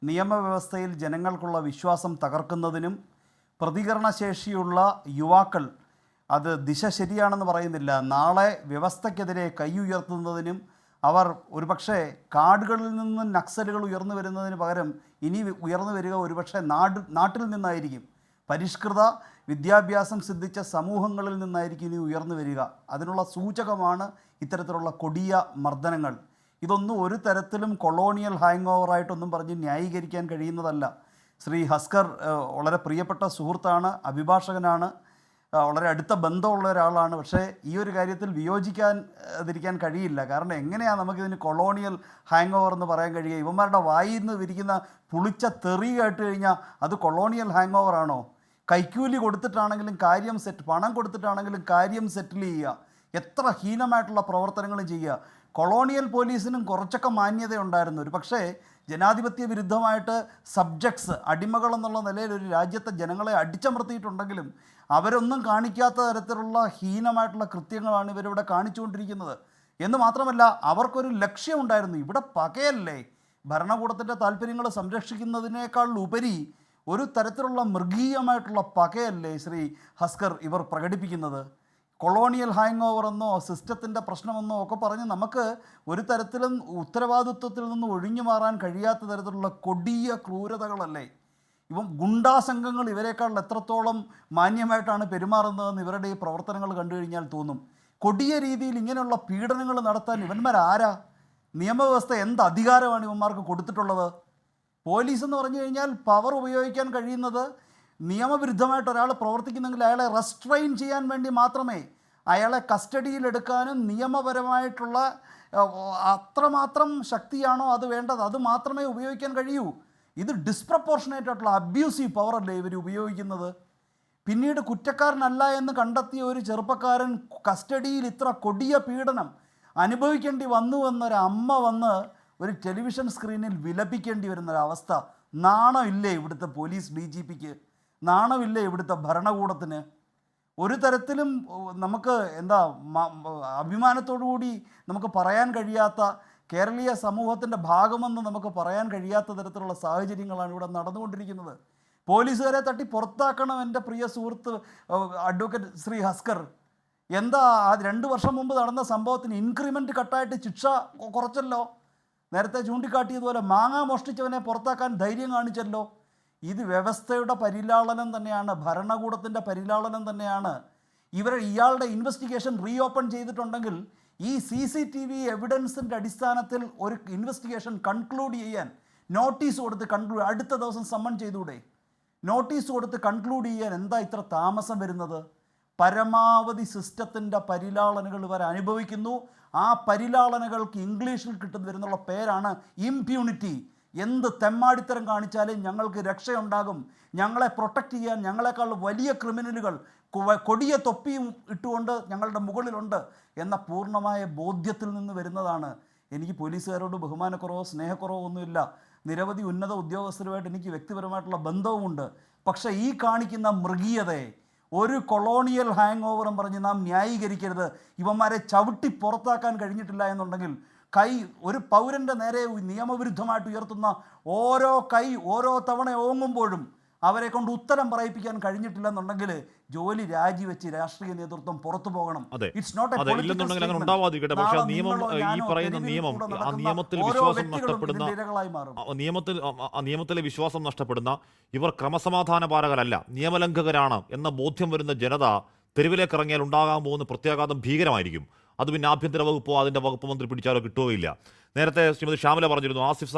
നിയമവ്യവസ്ഥയിൽ ജനങ്ങൾക്കുള്ള വിശ്വാസം തകർക്കുന്നതിനും പ്രതികരണശേഷിയുള്ള യുവാക്കൾ അത് ദിശ ശരിയാണെന്ന് പറയുന്നില്ല, നാളെ വ്യവസ്ഥയ്ക്കെതിരെ കൈ ഉയർത്തുന്നതിനും അവർ ഒരുപക്ഷെ കാടുകളിൽ നിന്ന് നക്സലുകൾ ഉയർന്നു വരുന്നതിന് പകരം ഇനി ഉയർന്നു വരിക ഒരുപക്ഷെ നാട്ടിൽ നിന്നായിരിക്കും, പരിഷ്കൃത വിദ്യാഭ്യാസം സിദ്ധിച്ച സമൂഹങ്ങളിൽ നിന്നായിരിക്കും ഇനി ഉയർന്നു വരിക. അതിനുള്ള സൂചകമാണ് ഇത്തരത്തിലുള്ള കൊടിയ മർദ്ദനങ്ങൾ. ഇതൊന്നും ഒരു തരത്തിലും കൊളോണിയൽ ഹാങ് ഓവറായിട്ടൊന്നും പറഞ്ഞ് ന്യായീകരിക്കാൻ കഴിയുന്നതല്ല. ശ്രീ ഹസ്കർ വളരെ പ്രിയപ്പെട്ട സുഹൃത്താണ്, അഭിഭാഷകനാണ്, വളരെ അടുത്ത ബന്ധമുള്ള ഒരാളാണ്. പക്ഷേ ഈ ഒരു കാര്യത്തിൽ വിയോജിക്കാതിരിക്കാൻ കഴിയില്ല. കാരണം എങ്ങനെയാണ് നമുക്കിതിന് കൊളോണിയൽ ഹാങ് ഓവർ എന്ന് പറയാൻ കഴിയുക? ഇവന്മാരുടെ വായിൽ നിന്ന് വിരിക്കുന്ന പുളിച്ച തെറി കേട്ട് കഴിഞ്ഞാൽ അത് കൊളോണിയൽ ഹാങ് ഓവർ ആണോ? കൈക്കൂലി കൊടുത്തിട്ടാണെങ്കിലും കാര്യം പണം കൊടുത്തിട്ടാണെങ്കിലും കാര്യം സെറ്റിൽ ചെയ്യുക, എത്ര ഹീനമായിട്ടുള്ള പ്രവർത്തനങ്ങളും ചെയ്യുക. കൊളോണിയൽ പോലീസിനും കുറച്ചൊക്കെ മാന്യതയുണ്ടായിരുന്നു. ഒരു പക്ഷേ ജനാധിപത്യ വിരുദ്ധമായിട്ട് സബ്ജക്ട്സ്, അടിമകൾ എന്നുള്ള നിലയിൽ ഒരു രാജ്യത്തെ ജനങ്ങളെ അടിച്ചമർത്തിയിട്ടുണ്ടെങ്കിലും അവരൊന്നും കാണിക്കാത്ത തരത്തിലുള്ള ഹീനമായിട്ടുള്ള കൃത്യങ്ങളാണ് ഇവരിവിടെ കാണിച്ചുകൊണ്ടിരിക്കുന്നത്. എന്ന് മാത്രമല്ല അവർക്കൊരു ലക്ഷ്യമുണ്ടായിരുന്നു. ഇവിടെ പകയല്ലേ, ഭരണകൂടത്തിൻ്റെ താല്പര്യങ്ങൾ സംരക്ഷിക്കുന്നതിനേക്കാൾ ഉപരി ഒരു തരത്തിലുള്ള മൃഗീയമായിട്ടുള്ള പകയല്ലേ ശ്രീ ഹസ്കർ ഇവർ പ്രകടിപ്പിക്കുന്നത്? കൊളോണിയൽ ഹാങ് ഓവർ എന്നോ സിസ്റ്റത്തിൻ്റെ പ്രശ്നമെന്നോ ഒക്കെ പറഞ്ഞ് നമുക്ക് ഒരു തരത്തിലും ഉത്തരവാദിത്വത്തിൽ നിന്ന് ഒഴിഞ്ഞു മാറാൻ കഴിയാത്ത തരത്തിലുള്ള കൊടിയ ക്രൂരതകളല്ലേ ഇവൻ? ഗുണ്ടാ സംഘങ്ങൾ ഇവരെക്കാൾ എത്രത്തോളം മാന്യമായിട്ടാണ് പെരുമാറുന്നതെന്ന് ഇവരുടെ ഈ പ്രവർത്തനങ്ങൾ കണ്ടു കഴിഞ്ഞാൽ തോന്നും. കൊടിയ രീതിയിൽ ഇങ്ങനെയുള്ള പീഡനങ്ങൾ നടത്താൻ ഇവന്മാരാരാ? നിയമവ്യവസ്ഥ എന്ത് അധികാരമാണ് ഇവന്മാർക്ക് കൊടുത്തിട്ടുള്ളത്? പോലീസ് എന്ന് പറഞ്ഞു കഴിഞ്ഞാൽ പവർ ഉപയോഗിക്കാൻ കഴിയുന്നത് നിയമവിരുദ്ധമായിട്ട് ഒരാൾ പ്രവർത്തിക്കുന്നെങ്കിൽ അയാളെ റെസ്ട്രെയിൻ ചെയ്യാൻ വേണ്ടി മാത്രമേ, അയാളെ കസ്റ്റഡിയിലെടുക്കാനും നിയമപരമായിട്ടുള്ള അത്രമാത്രം ശക്തിയാണോ അത് വേണ്ടത്, അത് മാത്രമേ ഉപയോഗിക്കാൻ കഴിയൂ. ഇത് ഡിസ്പ്രപ്പോർഷനേറ്റ് ആയിട്ടുള്ള അബ്യൂസീവ് പവറല്ലേ ഇവർ ഉപയോഗിക്കുന്നത്. പിന്നീട് കുറ്റക്കാരനല്ല എന്ന് കണ്ടെത്തിയ ഒരു ചെറുപ്പക്കാരൻ കസ്റ്റഡിയിൽ ഇത്ര കൊടിയ പീഡനം അനുഭവിക്കേണ്ടി വന്നു എന്നൊരമ്മ വന്ന് ഒരു ടെലിവിഷൻ സ്ക്രീനിൽ വിലപിക്കേണ്ടി വരുന്നൊരവസ്ഥ. നാണമില്ലേ ഇവിടുത്തെ പോലീസ് DGPക്ക്? നാണമില്ലേ ഇവിടുത്തെ ഭരണകൂടത്തിന്? ഒരു തരത്തിലും നമുക്ക് അഭിമാനത്തോടു കൂടി നമുക്ക് പറയാൻ കഴിയാത്ത, കേരളീയ സമൂഹത്തിൻ്റെ ഭാഗമെന്ന് നമുക്ക് പറയാൻ കഴിയാത്ത തരത്തിലുള്ള സാഹചര്യങ്ങളാണ് ഇവിടെ നടന്നുകൊണ്ടിരിക്കുന്നത്. പോലീസുകാരെ തട്ടി പുറത്താക്കണം എൻ്റെ പ്രിയ സുഹൃത്ത് അഡ്വക്കേറ്റ് ശ്രീ ഹസ്കർ. എന്താ 2 വർഷം മുമ്പ് നടന്ന സംഭവത്തിന് ഇൻക്രിമെൻറ്റ് കട്ടായിട്ട് ശിക്ഷ കുറച്ചല്ലോ. നേരത്തെ ചൂണ്ടിക്കാട്ടിയതുപോലെ മാങ്ങ മോഷ്ടിച്ചവനെ പുറത്താക്കാൻ ധൈര്യം കാണിച്ചല്ലോ. ഇത് വ്യവസ്ഥയുടെ പരിലാളനം തന്നെയാണ്, ഭരണകൂടത്തിൻ്റെ പരിലാളനം തന്നെയാണ്. ഇയാളുടെ ഇൻവെസ്റ്റിഗേഷൻ റീഓപ്പൺ ചെയ്തിട്ടുണ്ടെങ്കിൽ ഈ CCTV എവിഡൻസിൻ്റെ അടിസ്ഥാനത്തിൽ ഒരു ഇൻവെസ്റ്റിഗേഷൻ കൺക്ലൂഡ് ചെയ്യാൻ നോട്ടീസ് കൊടുത്ത് അടുത്ത ദിവസം സമ്മൺ ചെയ്തുകൂടെ? നോട്ടീസ് കൊടുത്ത് കൺക്ലൂഡ് ചെയ്യാൻ എന്താ ഇത്ര താമസം വരുന്നത്? പരമാവധി സിസ്റ്റത്തിൻ്റെ പരിലാളനകൾ ഇവർ അനുഭവിക്കുന്നു. ആ പരിലാളനകൾക്ക് ഇംഗ്ലീഷിൽ വരുന്നുള്ള പേരാണ് ഇംപ്യൂണിറ്റി. എന്ത് തെമ്മാടിത്തരം കാണിച്ചാലും ഞങ്ങൾക്ക് രക്ഷയുണ്ടാകും, ഞങ്ങളെ പ്രൊട്ടക്റ്റ് ചെയ്യാൻ ഞങ്ങളെക്കാൾ വലിയ ക്രിമിനലുകൾ കൊടിയ തൊപ്പിയും ഇട്ടുകൊണ്ട് ഞങ്ങളുടെ മുകളിലുണ്ട് എന്ന പൂർണ്ണമായ ബോധ്യത്തിൽ നിന്ന് വരുന്നതാണ്. എനിക്ക് പോലീസുകാരോട് ബഹുമാനക്കുറവോ സ്നേഹക്കുറവോ ഒന്നുമില്ല. നിരവധി ഉന്നത ഉദ്യോഗസ്ഥരുമായിട്ട് എനിക്ക് വ്യക്തിപരമായിട്ടുള്ള ബന്ധവുമുണ്ട്. പക്ഷേ ഈ കാണിക്കുന്ന മൃഗീയതയെ ഒരു കൊളോണിയൽ ഹാങ് ഓവറും പറഞ്ഞ് നാം ന്യായീകരിക്കരുത്. ഇവന്മാരെ ചവിട്ടി പുറത്താക്കാൻ കഴിഞ്ഞിട്ടില്ല എന്നുണ്ടെങ്കിൽ ഒരു പൗരൻ്റെ നേരെ നിയമവിരുദ്ധമായിട്ട് ഉയർത്തുന്ന ഓരോ തവണ ഓങ്ങുമ്പോഴും അവരെ കൊണ്ട് ഉത്തരം പറയിപ്പിക്കാൻ കഴിഞ്ഞിട്ടില്ലെന്നുണ്ടെങ്കിൽ ജോലി രാജിവെച്ച് രാഷ്ട്രീയ നേതൃത്വം പുറത്തു പോകണം. അതെ. ഇറ്റ്സ് നോട്ട് എ അതെ, പൊളിറ്റിക്കൽ ഇല്ലെന്നുണ്ടെങ്കിൽ അങ്ങനെ സ്റ്റേറ്റ്മെന്റ്. ഉണ്ടാവാതിരിക്കട്ടെ. പക്ഷേ നാളെ നിയമം, നിങ്ങളോ ഈ ഞാനോ പറയുന്ന തെരുവിൽ നിയമം, കൂടെ ആ നടക്കുന്ന നിയമത്തിൽ ഓരോ വിശ്വാസം വ്യക്തികളും നഷ്ടപ്പെടുന്ന, ഇതിന്റെ ഇരകളായി മാറും. നിയമത്തിലെ വിശ്വാസം നഷ്ടപ്പെടുന്ന ഇവർ ക്രമസമാധാന പാലകരല്ല, നിയമലംഘകരാണ് എന്ന ബോധ്യം വരുന്ന ജനത തെരുവിലേക്ക് ഇറങ്ങിയാൽ ഉണ്ടാകാൻ പോകുന്ന പ്രത്യാഘാതം ഭീകരമായിരിക്കും. അത് പിന്നെ ആഭ്യന്തര വകുപ്പോ അതിന്റെ വകുപ്പ് മന്ത്രി പിടിച്ചാലോ കിട്ടുകയില്ല. നേരത്തെ ശ്രീമതി ശ്യാമല പറഞ്ഞിരുന്നു,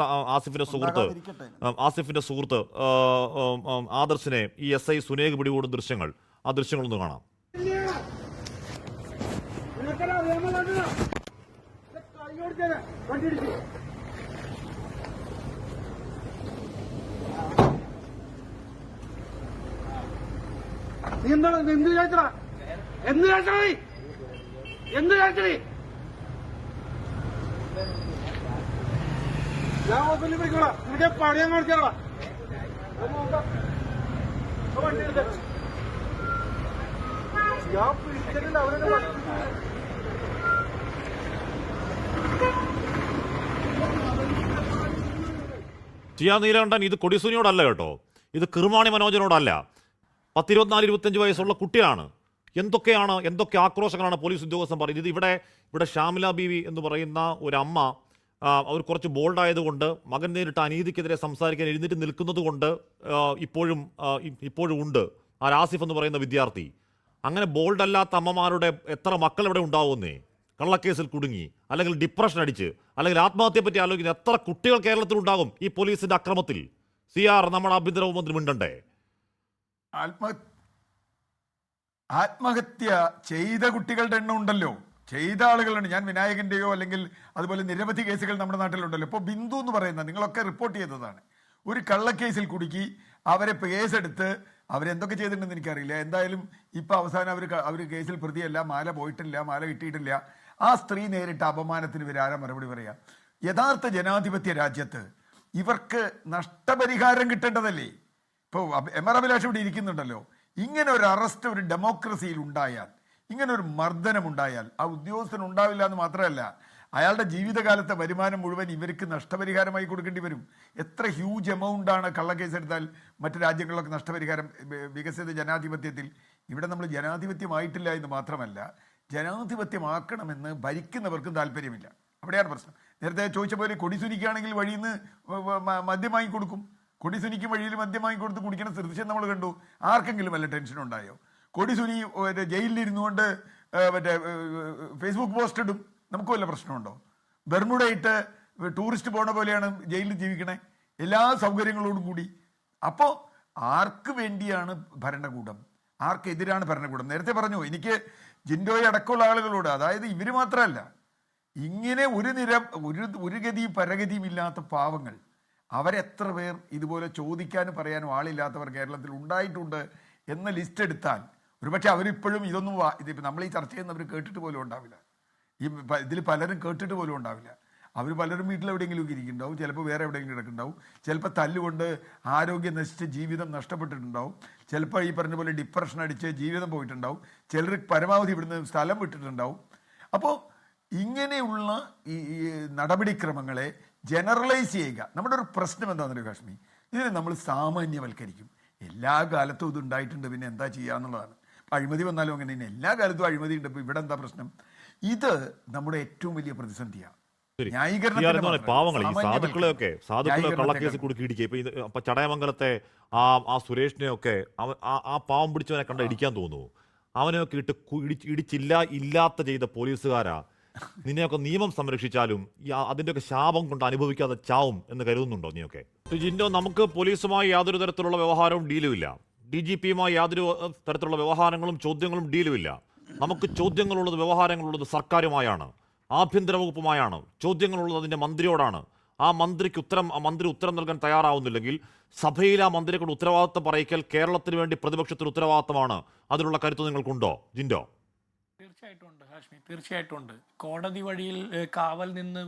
ആസിഫിന്റെ സുഹൃത്ത് ആദർശിനെ ഈ SI സുനേഗ് പിടികൂടുന്ന ദൃശ്യങ്ങൾ, ആ ദൃശ്യങ്ങളൊന്ന് കാണാം. ടിആർ നീലകണ്ഠൻ, ഇത് കൊടിസുനിയോടല്ല കേട്ടോ, ഇത് കിർമാണി മനോജനോടല്ല. 24-25 വയസ്സുള്ള കുട്ടിയാണ്. എന്തൊക്കെ ആക്രോശങ്ങളാണ് പോലീസ് ഉദ്യോഗസ്ഥൻ പറയുന്നത്. ഇവിടെ ഷാമില ബീവി എന്ന് പറയുന്ന ഒരു അമ്മ, അവർ കുറച്ച് ബോൾഡായതുകൊണ്ട്, മകൻ നേരിട്ട അനീതിക്കെതിരെ സംസാരിക്കാൻ എഴുന്നേറ്റ് നിൽക്കുന്നത് കൊണ്ട് ഇപ്പോഴും ഉണ്ട് ആ ആസിഫ് എന്ന് പറയുന്ന വിദ്യാർത്ഥി. അങ്ങനെ ബോൾഡല്ലാത്ത അമ്മമാരുടെ എത്ര മക്കൾ ഇവിടെ ഉണ്ടാവുന്നേ? കള്ളക്കേസിൽ കുടുങ്ങി, അല്ലെങ്കിൽ ഡിപ്രഷൻ അടിച്ച്, അല്ലെങ്കിൽ ആത്മഹത്യയെ പറ്റി ആലോചിക്കുന്ന എത്ര കുട്ടികൾ കേരളത്തിൽ ഉണ്ടാകും ഈ പോലീസിന്റെ അക്രമത്തിൽ? CR നമ്മുടെ ആഭ്യന്തര മന്ത്രി മിണ്ടണ്ടേ? ആത്മഹത്യ ചെയ്ത കുട്ടികളുടെ എണ്ണം ഉണ്ടല്ലോ, ചെയ്ത ആളുകളുണ്ട്. ഞാൻ വിനായകന്റെയോ അല്ലെങ്കിൽ അതുപോലെ നിരവധി കേസുകൾ നമ്മുടെ നാട്ടിലുണ്ടല്ലോ. ഇപ്പോൾ ബിന്ദു എന്ന് പറയുന്ന, നിങ്ങളൊക്കെ റിപ്പോർട്ട് ചെയ്തതാണ്, ഒരു കള്ളക്കേസിൽ കുടുക്കി അവരെ കേസെടുത്ത് അവരെന്തൊക്കെ ചെയ്തിട്ടുണ്ടെന്ന് എനിക്കറിയില്ല. എന്തായാലും ഇപ്പം അവസാനം അവർ കേസിൽ പ്രതിയല്ല, മാല പോയിട്ടില്ല, മാല കിട്ടിയിട്ടില്ല. ആ സ്ത്രീ നേരിട്ട അപമാനത്തിന് ഇവരാരാ മറുപടി പറയാം? യഥാർത്ഥ ജനാധിപത്യ രാജ്യത്ത് ഇവർക്ക് നഷ്ടപരിഹാരം കിട്ടേണ്ടതല്ലേ? ഇപ്പോൾ MR അഭിലാഷ് ഇവിടെ ഇരിക്കുന്നുണ്ടല്ലോ. ഇങ്ങനെ ഒരു അറസ്റ്റ് ഒരു ഡെമോക്രസിയിൽ ഉണ്ടായാൽ, ഇങ്ങനെ ഒരു മർദ്ദനം ഉണ്ടായാൽ ആ ഉദ്യോഗസ്ഥന് ഉണ്ടാവില്ല എന്ന് മാത്രമല്ല, അയാളുടെ ജീവിതകാലത്തെ വരുമാനം മുഴുവൻ ഇവർക്ക് നഷ്ടപരിഹാരമായി കൊടുക്കേണ്ടി വരും. എത്ര ഹ്യൂജ് എമൗണ്ടാണ് കള്ളക്കേസ് എടുത്താൽ മറ്റു രാജ്യങ്ങളിലൊക്കെ നഷ്ടപരിഹാരം വികസിത ജനാധിപത്യത്തിൽ. ഇവിടെ നമ്മൾ ജനാധിപത്യമായിട്ടില്ല എന്ന് മാത്രമല്ല, ജനാധിപത്യമാക്കണമെന്ന് ഭരിക്കുന്നവർക്കും താല്പര്യമില്ല. അവിടെയാണ് പ്രശ്നം. നേരത്തെ ചോദിച്ച പോലെ കൊടിസുനിക്കാണെങ്കിൽ വഴിയിൽ നിന്ന് മദ്യം വാങ്ങിക്കൊടുക്കും. കൊടിസുനിക്ക് വഴിയിൽ മദ്യം വാങ്ങിക്കൊടുത്ത് കുടിക്കുന്ന ദൃശ്യം നമ്മൾ കണ്ടു. ആർക്കെങ്കിലും വല്ല ടെൻഷൻ ഉണ്ടായോ? കൊടിസുനി ജയിലിലിരുന്നുകൊണ്ട് മറ്റേ ഫേസ്ബുക്ക് പോസ്റ്റ് ഇടും, നമുക്ക് വല്ല പ്രശ്നമുണ്ടോ? ബെർമുഡയിട്ട് ടൂറിസ്റ്റ് പോണ പോലെയാണ് ജയിലിൽ ജീവിക്കണേ, എല്ലാ സൗകര്യങ്ങളോടും കൂടി. അപ്പോൾ ആർക്ക് വേണ്ടിയാണ് ഭരണകൂടം? ആർക്കെതിരാണ് ഭരണകൂടം? നേരത്തെ പറഞ്ഞു, എനിക്ക് ജിൻഡോയെ അടക്കമുള്ള ആളുകളോട്, അതായത് ഇവർ മാത്രമല്ല, ഇങ്ങനെ ഒരു ഗതിയും പരഗതിയും ഇല്ലാത്ത പാവങ്ങൾ, അവരെത്ര പേർ ഇതുപോലെ ചോദിക്കാനും പറയാനും ആളില്ലാത്തവർ കേരളത്തിൽ ഉണ്ടായിട്ടുണ്ട് എന്ന ലിസ്റ്റ് എടുത്താൽ ഒരുപക്ഷെ അവരിപ്പോഴും ഇതൊന്നും നമ്മൾ ഈ ചർച്ച ചെയ്യുന്നവർ കേട്ടിട്ട് പോലും ഉണ്ടാവില്ല. ഇതിൽ പലരും കേട്ടിട്ട് പോലും ഉണ്ടാവില്ല. അവർ പലരും വീട്ടിലെവിടെയെങ്കിലും ഇരിക്കുന്നുണ്ടാവും, ചിലപ്പോൾ വേറെ എവിടെയെങ്കിലും കിടക്കുന്നുണ്ടാവും, ചിലപ്പോൾ തല്ലുകൊണ്ട് ആരോഗ്യം നശിച്ച് ജീവിതം നഷ്ടപ്പെട്ടിട്ടുണ്ടാവും, ചിലപ്പോൾ ഈ പറഞ്ഞ പോലെ ഡിപ്രഷൻ അടിച്ച് ജീവിതം പോയിട്ടുണ്ടാവും, ചിലർ പരമാവധി ഇവിടുന്ന് സ്ഥലം വിട്ടിട്ടുണ്ടാവും. അപ്പോൾ ഇങ്ങനെയുള്ള ഈ നടപടിക്രമങ്ങളെ ജനറലൈസ് ചെയ്യുക. നമ്മുടെ ഒരു പ്രശ്നം എന്താണെന്നല്ലോ കാശ്മീർ, ഇതിനെ നമ്മൾ സാമാന്യവൽക്കരിക്കും. എല്ലാ കാലത്തും ഇത് ഉണ്ടായിട്ടുണ്ട്, പിന്നെ എന്താ ചെയ്യുക എന്നുള്ളതാണ്. അഴിമതി വന്നാലും അങ്ങനെ തന്നെ, എല്ലാ കാലത്തും അഴിമതി ഉണ്ട്, ഇപ്പോൾ ഇവിടെ എന്താ പ്രശ്നം? ഇത് നമ്മുടെ ഏറ്റവും വലിയ പ്രതിസന്ധിയാണ്. പാവങ്ങൾ ഈ സാധുക്കളെയൊക്കെ കള്ളക്കേസിൽ കുടുക്കിയിടിക്കുക. ഇപ്പൊ ചടയമംഗലത്തെ ആ സുരേഷിനെയൊക്കെ ആ പാവം പിടിച്ചവനെ കണ്ട ഇടിക്കാൻ തോന്നുന്നു. അവനെയൊക്കെ ഇല്ലാത്ത ചെയ്ത പോലീസുകാരാ. നിന്നെയൊക്കെ നിയമം സംരക്ഷിച്ചാലും അതിൻ്റെയൊക്കെ ശാപം കൊണ്ട് അനുഭവിക്കാതെ ചാവും എന്ന് കരുതുന്നുണ്ടോ നീയൊക്കെ? ജിൻഡോ, നമുക്ക് പോലീസുമായി യാതൊരു തരത്തിലുള്ള വ്യവഹാരവും ഡീലുമില്ല. DGPയുമായി യാതൊരു തരത്തിലുള്ള വ്യവഹാരങ്ങളും ചോദ്യങ്ങളും ഡീലുമില്ല. നമുക്ക് ചോദ്യങ്ങളുള്ളത്, വ്യവഹാരങ്ങളുള്ളത് സർക്കാരുമായാണ്, ആഭ്യന്തര വകുപ്പുമായാണ്. ചോദ്യങ്ങളുള്ളത് അതിൻ്റെ മന്ത്രിയോടാണ്. ആ മന്ത്രി ഉത്തരം നൽകാൻ തയ്യാറാവുന്നില്ലെങ്കിൽ സഭയിൽ ആ മന്ത്രിയെ കൊണ്ട് ഉത്തരവാദിത്തം പറയിക്കൽ കേരളത്തിന് വേണ്ടി പ്രതിപക്ഷത്തിന് ഉത്തരവാദിത്തമാണ്. അതിനുള്ള കരുത്ത് നിങ്ങൾക്കുണ്ടോ ജിൻഡോ? തീർച്ചയായിട്ടും ഉണ്ട് ഹാഷ്മി, തീർച്ചയായിട്ടും ഉണ്ട്. കോടതി വഴിയിൽ കാവൽ നിന്ന്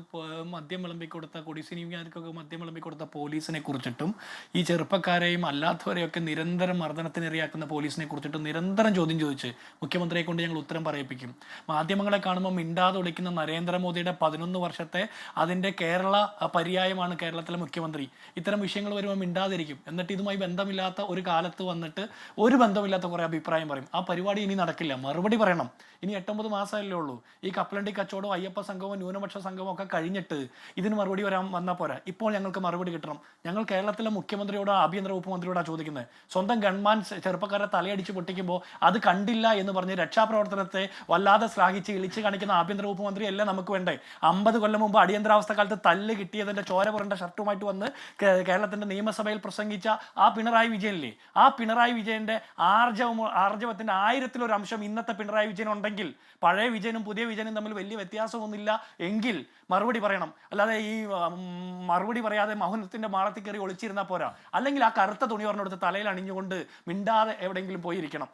മദ്യം വിളമ്പിക്കൊടുത്ത കൊടിസിനിമാർക്കൊക്കെ മദ്യം വിളമ്പിക്കൊടുത്ത പോലീസിനെ കുറിച്ചിട്ടും ഈ ചെറുപ്പക്കാരെയും അല്ലാത്തവരെയൊക്കെ നിരന്തരം മർദ്ദനത്തിനിരയാക്കുന്ന പോലീസിനെ കുറിച്ചിട്ടും നിരന്തരം ചോദ്യം ചോദിച്ച് മുഖ്യമന്ത്രിയെ കൊണ്ട് ഞങ്ങൾ ഉത്തരം പറയിപ്പിക്കും. മാധ്യമങ്ങളെ കാണുമ്പോൾ മിണ്ടാതെ ഒളിക്കുന്ന നരേന്ദ്രമോദിയുടെ 11 വർഷത്തെ അതിൻ്റെ കേരള പര്യായമാണ് കേരളത്തിലെ മുഖ്യമന്ത്രി. ഇത്തരം വിഷയങ്ങൾ വരുമ്പോൾ മിണ്ടാതിരിക്കും. എന്നിട്ട് ഇതുമായി ബന്ധമില്ലാത്ത ഒരു കാലത്ത് വന്നിട്ട് ഒരു ബന്ധമില്ലാത്ത കുറേ അഭിപ്രായം പറയും. ആ പരിപാടി ഇനി നടക്കില്ല. മറുപടി പറയണം. ഇനി 8-9 മാസമല്ലേ ഉള്ളൂ. ഈ കപ്പലണ്ടി കച്ചവടവും അയ്യപ്പ സംഘവും ന്യൂനപക്ഷ സംഘവും ഒക്കെ കഴിഞ്ഞിട്ട് ഇതിന് മറുപടി വന്നാൽ പോരാ. ഇപ്പോൾ ഞങ്ങൾക്ക് മറുപടി കിട്ടണം. ഞങ്ങൾ കേരളത്തിലെ മുഖ്യമന്ത്രിയോട് ആഭ്യന്തര വകുപ്പ് മന്ത്രിയോടാണ് ചോദിക്കുന്നത്. സ്വന്തം ഗൺമാൻ ചെറുപ്പക്കാരെ തലയടിച്ച് പൊട്ടിക്കുമ്പോൾ അത് കണ്ടില്ല എന്ന് പറഞ്ഞ് രക്ഷാപ്രവർത്തനത്തെ വല്ലാതെ ശ്ലാഘിച്ച് ഇളിച്ച് കാണിക്കുന്ന ആഭ്യന്തര വകുപ്പ് മന്ത്രി അല്ല നമുക്ക് വേണ്ടേ. 50 കൊല്ലം മുമ്പ് അടിയന്തരാവസ്ഥ കാലത്ത് തല്ല് കിട്ടിയതിന്റെ ചോര പുരണ്ട ഷർട്ടുമായിട്ട് വന്ന് കേരളത്തിന്റെ നിയമസഭയിൽ പ്രസംഗിച്ച ആ പിണറായി വിജയനില്ലേ, ആ പിണറായി വിജയന്റെ ആർജവത്തിന്റെ 1000-ലൊരു അംശം ഇന്നത്തെ പിണറായി വിജയൻ ഉണ്ടെങ്കിൽ പഴയ വിജയനും പുതിയ വിജയനും തമ്മിൽ വലിയ വ്യത്യാസമൊന്നുമില്ല എങ്കിൽ മറുപടി പറയണം. അല്ലാതെ ഈ മറുപടി പറയാതെ മൗനത്തിന്റെ മാളത്തിൽ കയറി ഒളിച്ചിരുന്നാൽ പോരാ. അല്ലെങ്കിൽ ആ കറുത്ത തുണി പറഞ്ഞെടുത്ത് തലയിൽ അണിഞ്ഞുകൊണ്ട് മിണ്ടാതെ എവിടെയെങ്കിലും പോയിരിക്കണം.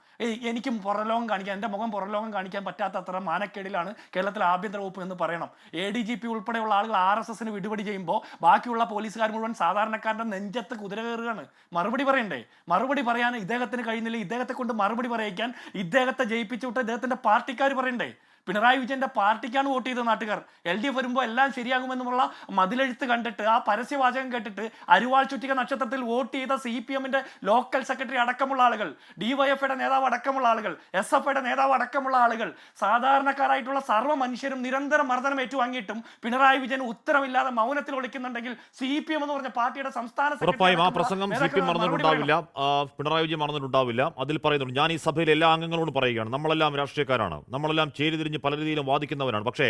എനിക്കും പുറലോകം കാണിക്കാൻ, എൻ്റെ മുഖം പുറലോകം കാണിക്കാൻ പറ്റാത്ത അത്ര മാനക്കേടിലാണ് കേരളത്തിലെ ആഭ്യന്തര വകുപ്പ് എന്ന് പറയണം. ADGP ഉൾപ്പെടെയുള്ള ആളുകൾ RSSന് വിടുപടി ചെയ്യുമ്പോൾ ബാക്കിയുള്ള പോലീസുകാർ മുഴുവൻ സാധാരണക്കാരൻ്റെ നെഞ്ചത്ത് കുതിര കയറുകയാണ്. മറുപടി പറയണ്ടേ? മറുപടി പറയാൻ ഇദ്ദേഹത്തിന് കഴിയുന്നില്ല. ഇദ്ദേഹത്തെ കൊണ്ട് മറുപടി പറയിക്കാൻ ഇദ്ദേഹത്തെ ജയിപ്പിച്ചു വിട്ട് ഇദ്ദേഹത്തിന്റെ പാർട്ടിക്കാർ പറയണ്ടേ? പിണറായി വിജയന്റെ പാർട്ടിക്കാണ് വോട്ട് ചെയ്ത നാട്ടുകാർ. LDF വരുമ്പോൾ എല്ലാം ശരിയാകുമെന്നുള്ള മതിലെഴുത്ത് കണ്ടിട്ട്, ആ പരസ്യവാചകം കേട്ടിട്ട് അരിവാൾ ചുറ്റിക നക്ഷത്രത്തിൽ വോട്ട് ചെയ്ത CPMന്റെ ലോക്കൽ സെക്രട്ടറി അടക്കമുള്ള ആളുകൾ, DYFയുടെ നേതാവ് അടക്കമുള്ള ആളുകൾ, SFയുടെ നേതാവ് അടക്കമുള്ള ആളുകൾ, സാധാരണക്കാരായിട്ടുള്ള സർവ്വ മനുഷ്യരും നിരന്തരം മർദ്ദനം ഏറ്റുവാങ്ങിയിട്ടും പിണറായി വിജയൻ ഉത്തരമില്ലാതെ മൗനത്തിൽ ഒളിക്കുന്നുണ്ടെങ്കിൽ CPM എന്ന് പറഞ്ഞ പാർട്ടിയുടെ സംസ്ഥാന ഉറപ്പായും ആ പ്രസംഗം CPM മറന്നിട്ടുണ്ടാവില്ല, പിണറായി വിജയൻ മറന്നിട്ടുണ്ടാവില്ല. അതിൽ പറയുന്നുണ്ട്, ഞാൻ ഈ സഭയിലെ എല്ലാ അംഗങ്ങളോടും പറയുകയാണ്, നമ്മളെല്ലാം രാഷ്ട്രീയക്കാരാണ്, നമ്മളെല്ലാം ചേരിതിരിഞ്ഞ് പല രീതിയിലും വാദിക്കുന്നവരാണ്. പക്ഷേ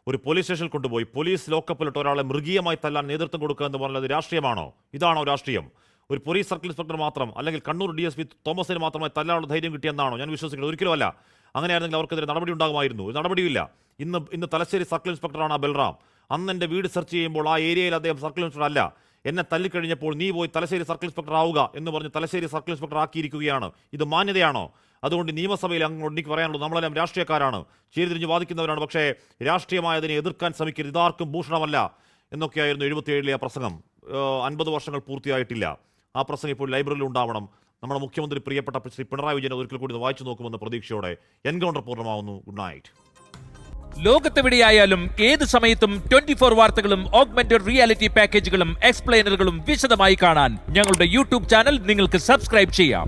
ഒരു പോലീസ് സ്റ്റേഷനിൽ കൊണ്ടുപോയി പോലീസ് ലോക്കപ്പിലിട്ട് ഒരാളെ മൃഗീയമായി തല്ലാൻ നേതൃത്വം കൊടുക്കുക എന്ന് പറഞ്ഞത് രാഷ്ട്രീയമാണോ? ഇതാണോ രാഷ്ട്രീയം? ഒരു പോലീസ് സർക്കിൾ ഇൻസ്പെക്ടർ മാത്രം, അല്ലെങ്കിൽ കണ്ണൂർ DSP തോമസിന് മാത്രമായി തല്ലാനുള്ള ധൈര്യം കിട്ടിയെന്നാണോ ഞാൻ വിശ്വസിക്കുന്നത്? ഒരിക്കലുമല്ല. അങ്ങനെയായിരുന്നെങ്കിൽ അവർക്കെതിരെ നടപടി ഉണ്ടാകുമായിരുന്നു. ഒരു നടപടിയില്ല. ഇന്ന് തലശ്ശേരി സർക്കിൾ ഇൻസ്പെക്ടറാണ് ബൽറാം. അന്ന് എൻ്റെ വീട് സെർച്ച് ചെയ്യുമ്പോൾ ആ ഏരിയയിൽ അദ്ദേഹം സർക്കിൾ ഇൻസ്പെക്ടർ അല്ല. എന്നെ തല്ലിക്കഴിഞ്ഞപ്പോൾ നീ പോയി തലശ്ശേരി സർക്കിൾ ഇൻസ്പെക്ടർ ആവുക എന്ന് പറഞ്ഞ് തലശ്ശേരി സർക്കിൾ ഇൻസ്പെക്ടർ ആക്കിയിരിക്കുകയാണ്. ഇത് മാന്യതയാണോ? അതുകൊണ്ട് നിയമസഭയിൽ അങ്ങോട്ട് എനിക്ക് പറയാനുള്ളത്, നമ്മളെല്ലാം രാഷ്ട്രീയക്കാരാണ്, ചേരിതിരിഞ്ഞ് വാദിക്കുന്നവരാണ്, പക്ഷേ രാഷ്ട്രീയമായതിനെ എതിർക്കാൻ ശ്രമിക്കരുത്, ഇതാർക്കും ഭൂഷണമല്ല എന്നൊക്കെയായിരുന്നു 77-ലെ ആ പ്രസംഗം. 50 വർഷങ്ങൾ പൂർത്തിയായിട്ടില്ല. ആ പ്രസംഗം ഇപ്പോൾ ലൈബ്രറിയിൽ ഉണ്ടാവണം. നമ്മുടെ മുഖ്യമന്ത്രി പ്രിയപ്പെട്ട ശ്രീ പിണറായി വിജയൻ ഒരിക്കൽ കൂടി വായിച്ചു നോക്കുമെന്ന പ്രതീക്ഷയോടെ എൻകൗണ്ടർ പൂർണ്ണമാവുന്നു. Good night. ലോകത്തെവിടെയായാലും ഏത് സമയത്തും 24 വാർത്തകളും ഓഗ്മെന്റഡ് റിയാലിറ്റി പാക്കേജുകളും എക്സ്പ്ലെയിനറുകളും വിശദമായി കാണാൻ ഞങ്ങളുടെ YouTube ചാനൽ നിങ്ങൾക്ക് സബ്സ്ക്രൈബ് ചെയ്യാം.